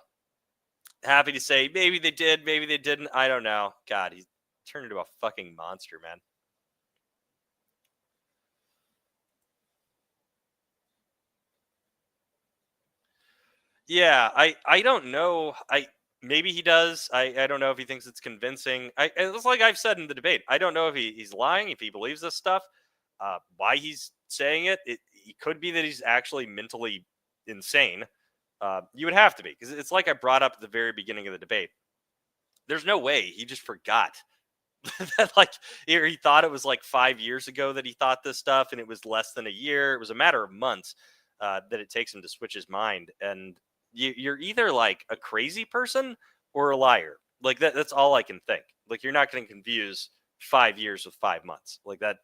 Happy to say maybe they did, maybe they didn't. I don't know. God, he's turned into a fucking monster, man. Yeah, I don't know. Maybe he does. I don't know if he thinks it's convincing. It's like I've said in the debate. I don't know if he's lying, if he believes this stuff, why he's saying it. It could be that he's actually mentally insane. You would have to be, because it's like I brought up at the very beginning of the debate. There's no way he just forgot that, like, he thought it was like 5 years ago that he thought this stuff, and it was less than a year. It was a matter of months that it takes him to switch his mind. And you're either like a crazy person or a liar. Like that's all I can think. Like, you're not going to confuse 5 years with 5 months. Like that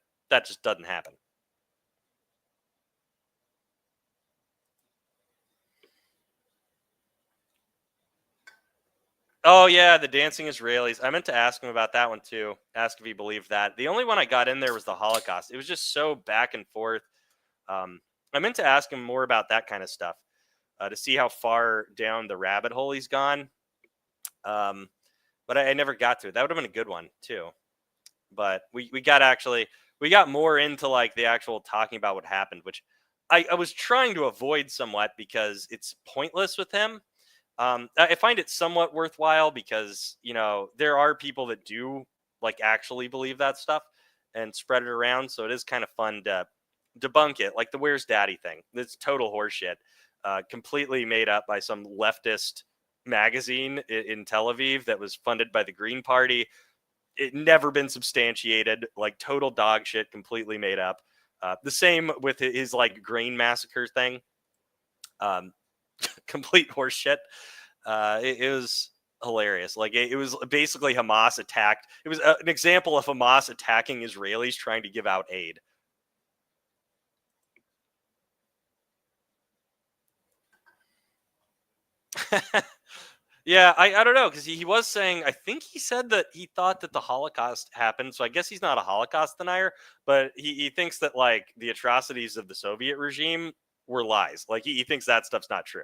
just doesn't happen. Oh yeah, the dancing Israelis. I meant to ask him about that one too. Ask if he believed that. The only one I got in there was the Holocaust. It was just so back and forth. I meant to ask him more about that kind of stuff to see how far down the rabbit hole he's gone. But I never got to it. That would have been a good one too. But we got more into like the actual talking about what happened, which I was trying to avoid somewhat because it's pointless with him. I find it somewhat worthwhile because, you know, there are people that do like actually believe that stuff and spread it around. So it is kind of fun to debunk it, like the "Where's Daddy" thing. It's total horseshit, completely made up by some leftist magazine in Tel Aviv that was funded by the Green Party. It never been substantiated, like total dog shit, completely made up. The same with his like grain massacre thing. Complete horseshit. It was hilarious. Like it was basically Hamas attacked. It was an example of Hamas attacking Israelis trying to give out aid. Yeah, I don't know, because he was saying, I think he said that he thought that the Holocaust happened. So I guess he's not a Holocaust denier, but he thinks that like the atrocities of the Soviet regime were lies. Like he thinks that stuff's not true.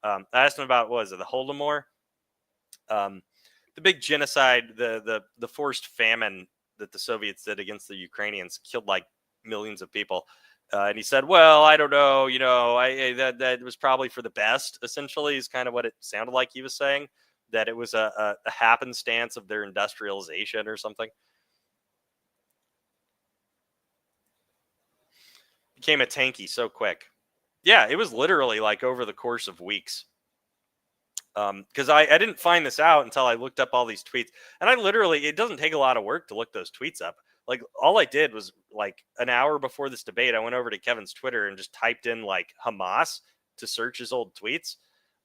I asked him about, what was it, the Holodomor, the big genocide, the forced famine that the Soviets did against the Ukrainians, killed like millions of people. And he said, "Well, I don't know. You know, that was probably for the best. Essentially, is kind of what it sounded like he was saying. That it was a happenstance of their industrialization or something." Became a tanky so quick. Yeah, it was literally like over the course of weeks. Because I didn't find this out until I looked up all these tweets, and it doesn't take a lot of work to look those tweets up. Like all I did was like an hour before this debate, I went over to Kevin's Twitter and just typed in like Hamas to search his old tweets.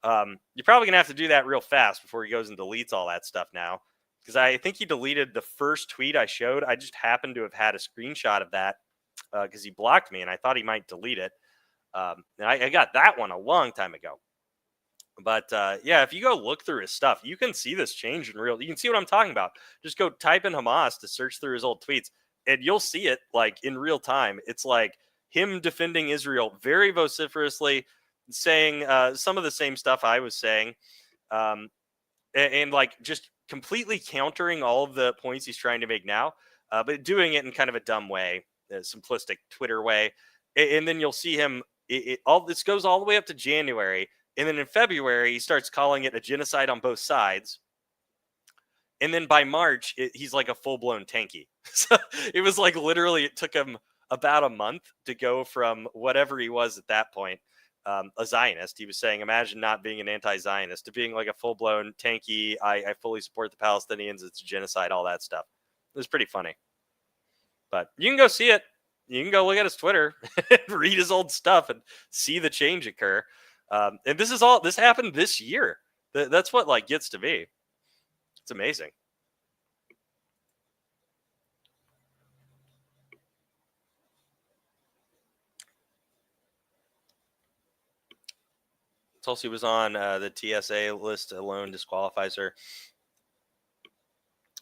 You're probably gonna have to do that real fast before he goes and deletes all that stuff now, because I think he deleted the first tweet I showed. I just happened to have had a screenshot of that because he blocked me, and I thought he might delete it. And I got that one a long time ago. But yeah, if you go look through his stuff, you can see this change in real. You can see what I'm talking about. Just go type in Hamas to search through his old tweets, and you'll see it like in real time. It's like him defending Israel very vociferously, saying some of the same stuff I was saying, and like just completely countering all of the points he's trying to make now, but doing it in kind of a dumb way, a simplistic Twitter way. And then you'll see him. All this goes all the way up to January. And then in February, he starts calling it a genocide on both sides. And then by March, he's like a full-blown tanky. So it was like literally it took him about a month to go from whatever he was at that point, a Zionist. He was saying, imagine not being an anti-Zionist, to being like a full-blown tanky, I fully support the Palestinians, it's genocide, all that stuff. It was pretty funny. But you can go see it. You can go look at his Twitter, read his old stuff, and see the change occur. And this happened this year. That's what like gets to me. It's amazing. Tulsi was on the TSA list alone disqualifies her.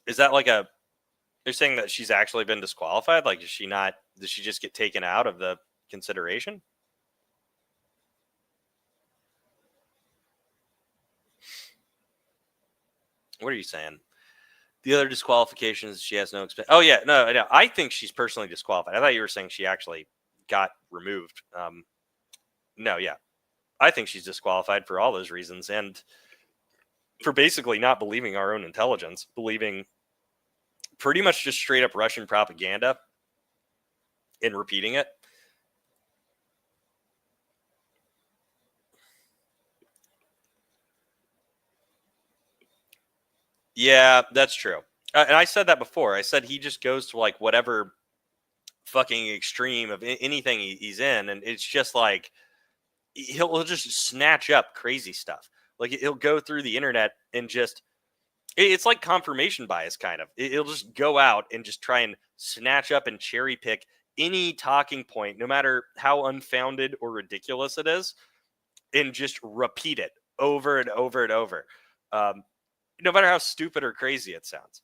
Is that like they're saying that she's actually been disqualified? Like, does she just get taken out of the consideration? What are you saying? The other disqualifications, she has no experience. Oh, yeah. No. I think she's personally disqualified. I thought you were saying she actually got removed. No, yeah. I think she's disqualified for all those reasons. And for basically not believing our own intelligence, believing pretty much just straight up Russian propaganda and repeating it. Yeah, that's true. And I said that before. I said he just goes to like whatever fucking extreme of anything he's in, and it's just like he'll just snatch up crazy stuff. Like he'll go through the internet and just it's like confirmation bias kind of. He'll just go out and just try and snatch up and cherry pick any talking point, no matter how unfounded or ridiculous it is, and just repeat it over and over and over. No matter how stupid or crazy it sounds.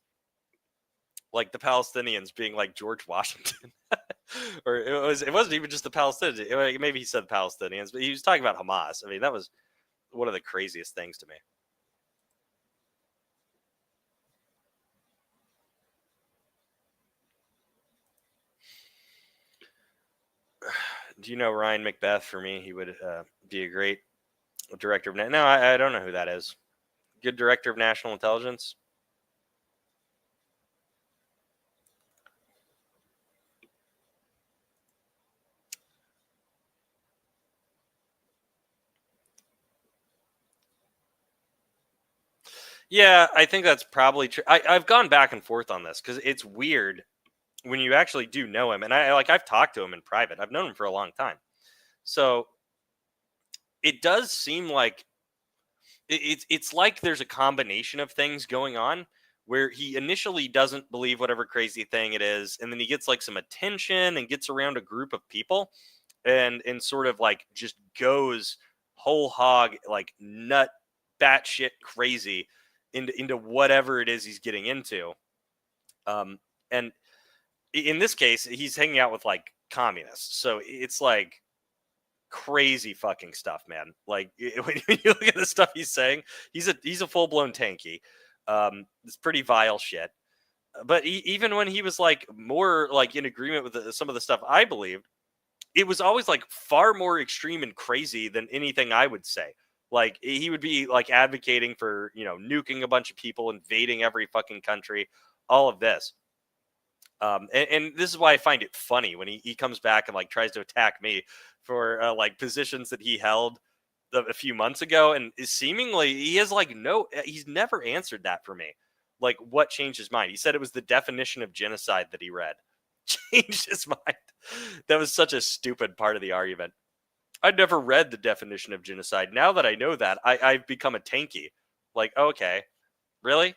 Like the Palestinians being like George Washington. Or it wasn't even just the Palestinians. Maybe he said Palestinians, but he was talking about Hamas. I mean, that was one of the craziest things to me. Do you know Ryan Macbeth? For me, he would be a great director of... No, I don't know who that is. Good director of national intelligence. Yeah, I think that's probably true. I've gone back and forth on this because it's weird when you actually do know him. And I've talked to him in private. I've known him for a long time. So it does seem like it's like there's a combination of things going on where he initially doesn't believe whatever crazy thing it is, and then he gets like some attention and gets around a group of people and sort of like just goes whole hog, like nut batshit crazy into whatever it is he's getting into. And in this case, he's hanging out with like communists, so it's like crazy fucking stuff, man. Like when you look at the stuff he's saying, he's a full-blown tanky. It's pretty vile shit. But even when he was like more like in agreement with some of the stuff I believed, it was always like far more extreme and crazy than anything I would say. Like he would be like advocating for, nuking a bunch of people, invading every fucking country, all of this. And this is why I find it funny when he comes back and like tries to attack me for like positions that he held a few months ago, and seemingly he has like he's never answered that for me. Like, what changed his mind? He said it was the definition of genocide that he read changed his mind. That was such a stupid part of the argument. I'd never read the definition of genocide. Now that I know that, I've become a tanky. Like, okay, really?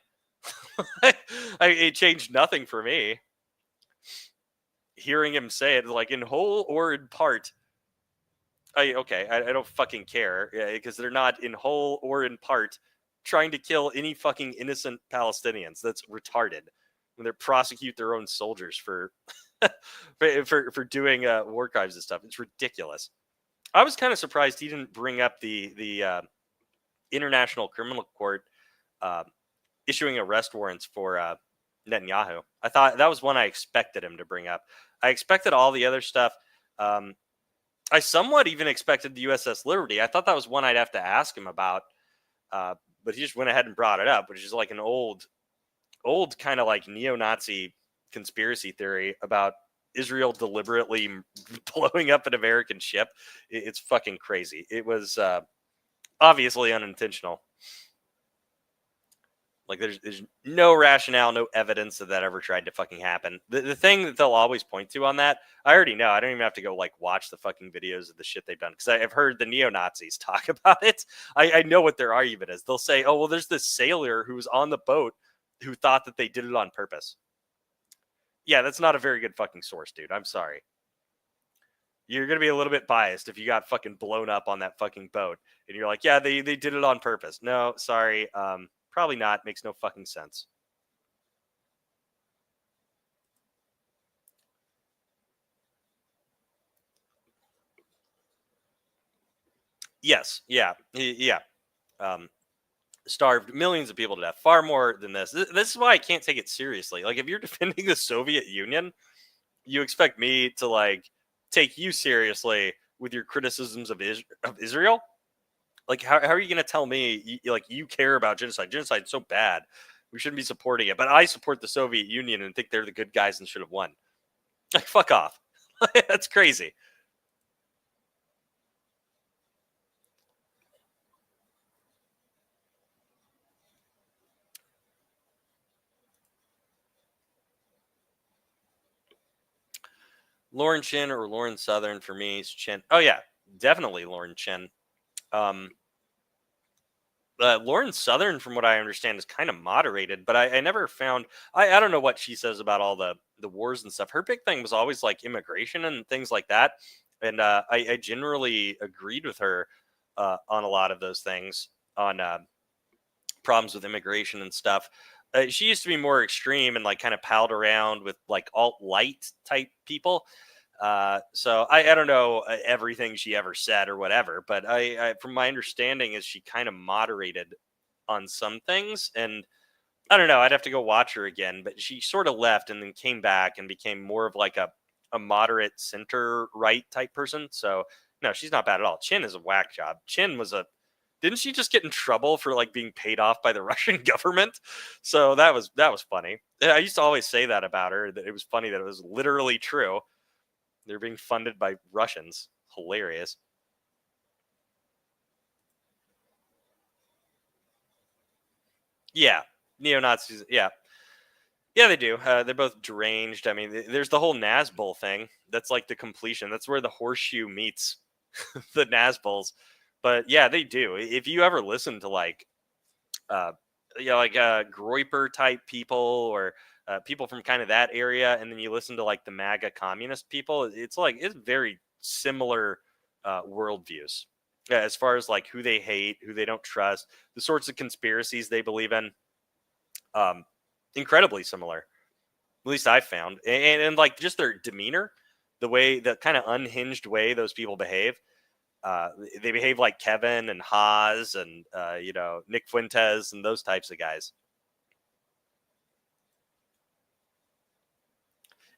It changed nothing for me. Hearing him say it, like in whole or in part, I don't fucking care, because they're not in whole or in part trying to kill any fucking innocent Palestinians. That's retarded. When they prosecute their own soldiers for for doing war crimes and stuff, it's ridiculous. I was kind of surprised he didn't bring up the International Criminal Court issuing arrest warrants for Netanyahu. I thought that was one I expected him to bring up. I expected all the other stuff. I somewhat even expected the USS Liberty. I thought that was one I'd have to ask him about, but he just went ahead and brought it up, which is like an old kind of like neo-Nazi conspiracy theory about Israel deliberately blowing up an American ship. It's fucking crazy. It was obviously unintentional. Like there's no rationale, no evidence that ever tried to fucking happen. The thing that they'll always point to on that, I already know. I don't even have to go like watch the fucking videos of the shit they've done, because I've heard the neo-Nazis talk about it. I know what their argument is. They'll say, oh, well, there's this sailor who was on the boat who thought that they did it on purpose. Yeah, that's not a very good fucking source, dude. I'm sorry. You're going to be a little bit biased if you got fucking blown up on that fucking boat and you're like, yeah, they did it on purpose. No, sorry. Probably not. Makes no fucking sense. Yes. Yeah. Yeah. Starved millions of people to death. Far more than this. This is why I can't take it seriously. Like, if you're defending the Soviet Union, you expect me to, like, take you seriously with your criticisms of Israel? Like, how are you going to tell me, you care about genocide? Genocide's so bad. We shouldn't be supporting it. But I support the Soviet Union and think they're the good guys and should have won. Like, fuck off. That's crazy. Lauren Chin or Lauren Southern for me is Chin. Oh, yeah, definitely Lauren Chin. Lauren Southern, from what I understand, is kind of moderated, but I never found. I don't know what she says about all the wars and stuff. Her big thing was always like immigration and things like that, and I generally agreed with her on a lot of those things on problems with immigration and stuff. She used to be more extreme and like kind of palled around with like alt-light type people. So I don't know everything she ever said or whatever, but I from my understanding is she kind of moderated on some things, and I don't know. I'd have to go watch her again, but she sort of left and then came back and became more of like a moderate center right type person. So no, she's not bad at all. Chin is a whack job. Chin was a didn't she just get in trouble for like being paid off by the Russian government? So that was funny. I used to always say that about her, that it was funny that it was literally true. They're being funded by Russians. Hilarious. Yeah. Neo-Nazis. Yeah. Yeah, they do. They're both deranged. I mean, there's the whole Nazbol thing. That's like the completion. That's where the horseshoe meets the Nazbols. But yeah, they do. If you ever listen to like, Groiper type people or people from kind of that area, and then you listen to like the MAGA communist people, it's very similar worldviews as far as like who they hate, who they don't trust, the sorts of conspiracies they believe in. Incredibly similar, at least I found, and like just their demeanor, the kind of unhinged way those people behave. They behave like Kevin and Haas and Nick Fuentes and those types of guys.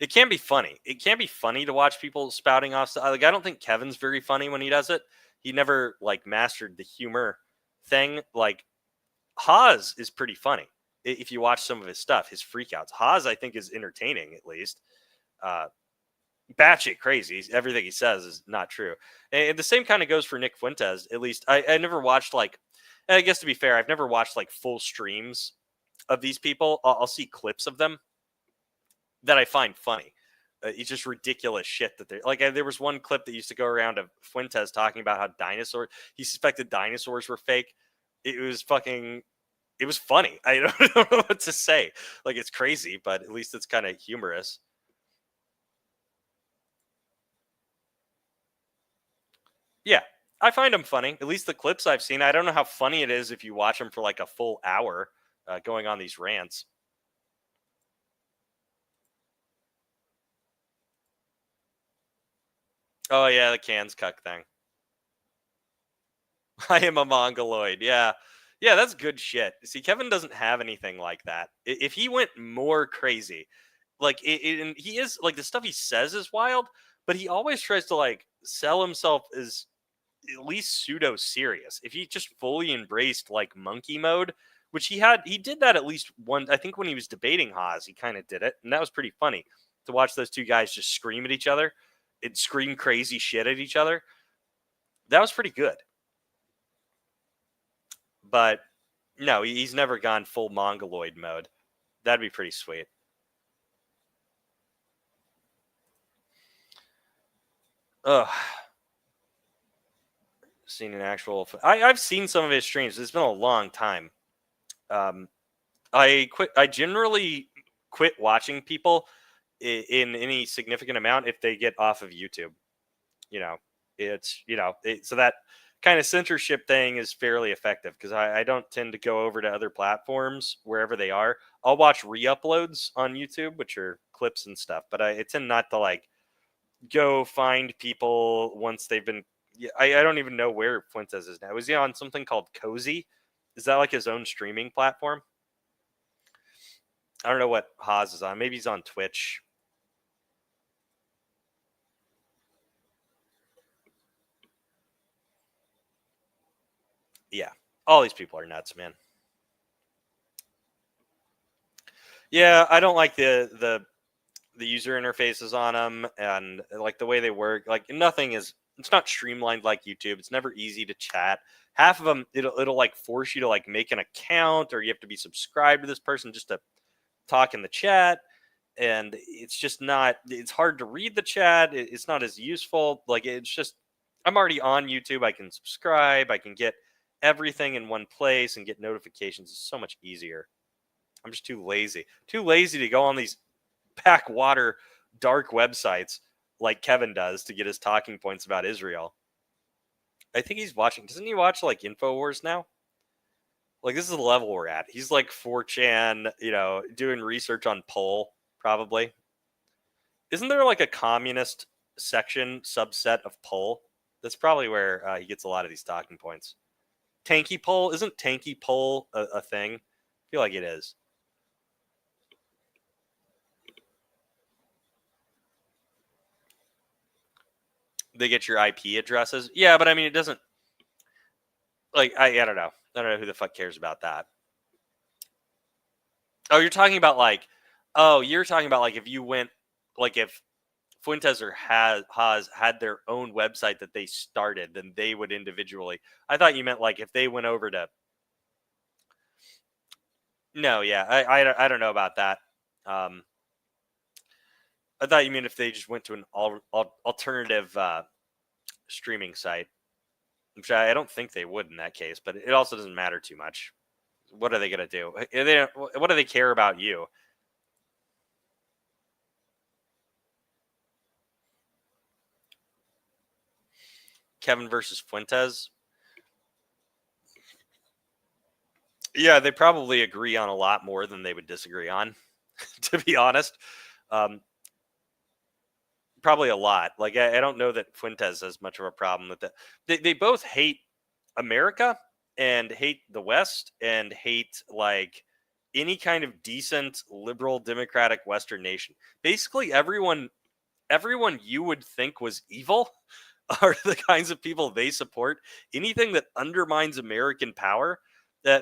It can be funny. It can be funny to watch people spouting off. Like, I don't think Kevin's very funny when he does it. He never like mastered the humor thing. Like, Haas is pretty funny if you watch some of his stuff. His freakouts. Haas, I think, is entertaining at least. Batshit crazy. Everything he says is not true. And the same kind of goes for Nick Fuentes. At least I never watched like. I guess to be fair, I've never watched like full streams of these people. I'll see clips of them that I find funny. It's just ridiculous shit that they like. There was one clip that used to go around of Fuentes talking about how he suspected dinosaurs were fake. It was fucking. It was funny. I don't know what to say. Like, it's crazy, but at least it's kind of humorous. Yeah, I find them funny. At least the clips I've seen. I don't know how funny it is if you watch them for like a full hour going on these rants. Oh, yeah, the cans cuck thing. I am a mongoloid. Yeah. Yeah, that's good shit. See, Kevin doesn't have anything like that. If he went more crazy, like, and he is, like, the stuff he says is wild, but he always tries to, like, sell himself as at least pseudo serious. If he just fully embraced like monkey mode, which he did that at least one. I think when he was debating Haas, he kind of did it, and that was pretty funny to watch those two guys just scream at each other and scream crazy shit at each other. That was pretty good. But no, he's never gone full mongoloid mode. That'd be pretty sweet. Ugh. Seen an actual. I've seen some of his streams. It's been a long time. I generally quit watching people in any significant amount if they get off of YouTube. It's so that kind of censorship thing is fairly effective because I don't tend to go over to other platforms wherever they are. I'll watch re-uploads on YouTube, which are clips and stuff, but I tend not to like go find people once they've been. Yeah, I don't even know where Fuentes is now. Is he on something called Cozy? Is that like his own streaming platform? I don't know what Haas is on. Maybe he's on Twitch. Yeah, all these people are nuts, man. Yeah, I don't like the user interfaces on them and like the way they work. Like nothing is. It's not streamlined like YouTube. It's never easy to chat. Half of them, it'll like force you to like make an account, or you have to be subscribed to this person just to talk in the chat. And it's just not. It's hard to read the chat. It's not as useful. Like it's just. I'm already on YouTube. I can subscribe. I can get everything in one place and get notifications. It's so much easier. I'm just too lazy. Too lazy to go on these backwater dark websites like Kevin does to get his talking points about Israel. I think he's watching. Doesn't he watch like InfoWars now? Like this is the level we're at. He's like 4chan, doing research on Poll, probably. Isn't there like a communist section subset of Poll? That's probably where he gets a lot of these talking points. Tanky Poll? Isn't Tanky Poll a thing? I feel like it is. They get your IP addresses. Yeah, but I mean, it doesn't. Like, I don't know. I don't know who the fuck cares about that. Oh, you're talking about like. Oh, you're talking about like if you went, like if Fuentes or Haas had their own website that they started, then they would individually. I thought you meant like if they went over to. No, yeah, I don't know about that. I thought you mean if they just went to an alternative streaming site, which I don't think they would in that case. But it also doesn't matter too much. What are they gonna do? What do they care about you? Kevin versus Fuentes. Yeah, they probably agree on a lot more than they would disagree on, to be honest. Probably a lot. Like, I don't know that Fuentes has much of a problem with that. They both hate America and hate the West and hate, like, any kind of decent, liberal, democratic Western nation. Basically, everyone you would think was evil are the kinds of people they support. Anything that undermines American power,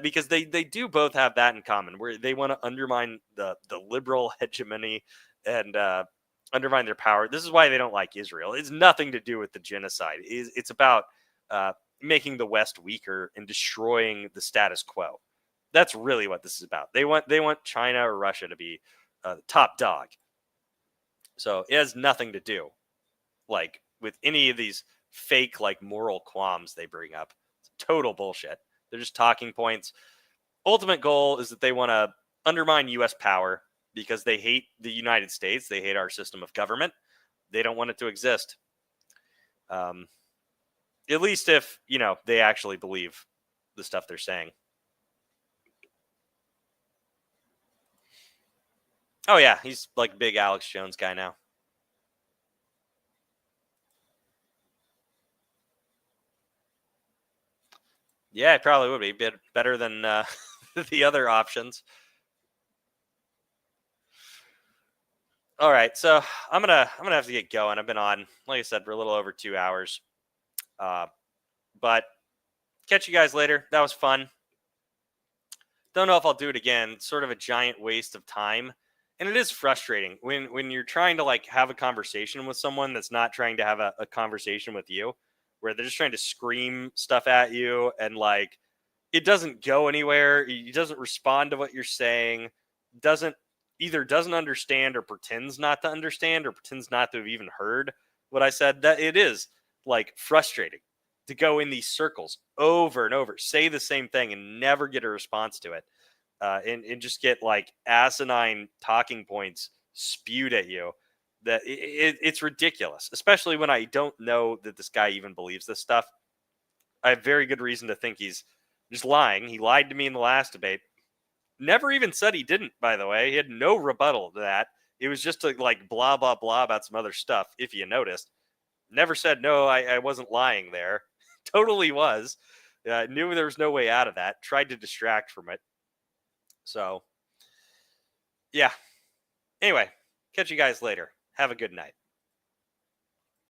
because they do both have that in common, where they want to undermine the liberal hegemony and undermine their power. This is why they don't like Israel. It's nothing to do with the genocide. It's about making the West weaker and destroying the status quo. That's really what this is about. They want China or Russia to be top dog. So it has nothing to do, like, with any of these fake, like, moral qualms they bring up. It's total bullshit. They're just talking points. Ultimate goal is that they want to undermine U.S. power because they hate the United States. They hate our system of government. They don't want it to exist. At least if, they actually believe the stuff they're saying. Oh, yeah. He's like big Alex Jones guy now. Yeah, it probably would be better than the other options. All right, so I'm gonna have to get going. I've been on, like I said, for a little over 2 hours. But catch you guys later. That was fun. Don't know if I'll do it again. It's sort of a giant waste of time. And it is frustrating when you're trying to, like, have a conversation with someone that's not trying to have a conversation with you, where they're just trying to scream stuff at you and, like, it doesn't go anywhere. He doesn't respond to what you're saying. Doesn't understand or pretends not to understand or pretends not to have even heard what I said. That it is, like, frustrating to go in these circles over and over, say the same thing and never get a response to it. And just get, like, asinine talking points spewed at you that it's ridiculous, especially when I don't know that this guy even believes this stuff. I have very good reason to think he's just lying. He lied to me in the last debate. Never even said he didn't, by the way. He had no rebuttal to that. It was just like blah, blah, blah about some other stuff, if you noticed. Never said, no, I wasn't lying there. Totally was. Knew there was no way out of that. Tried to distract from it. So, yeah. Anyway, catch you guys later. Have a good night.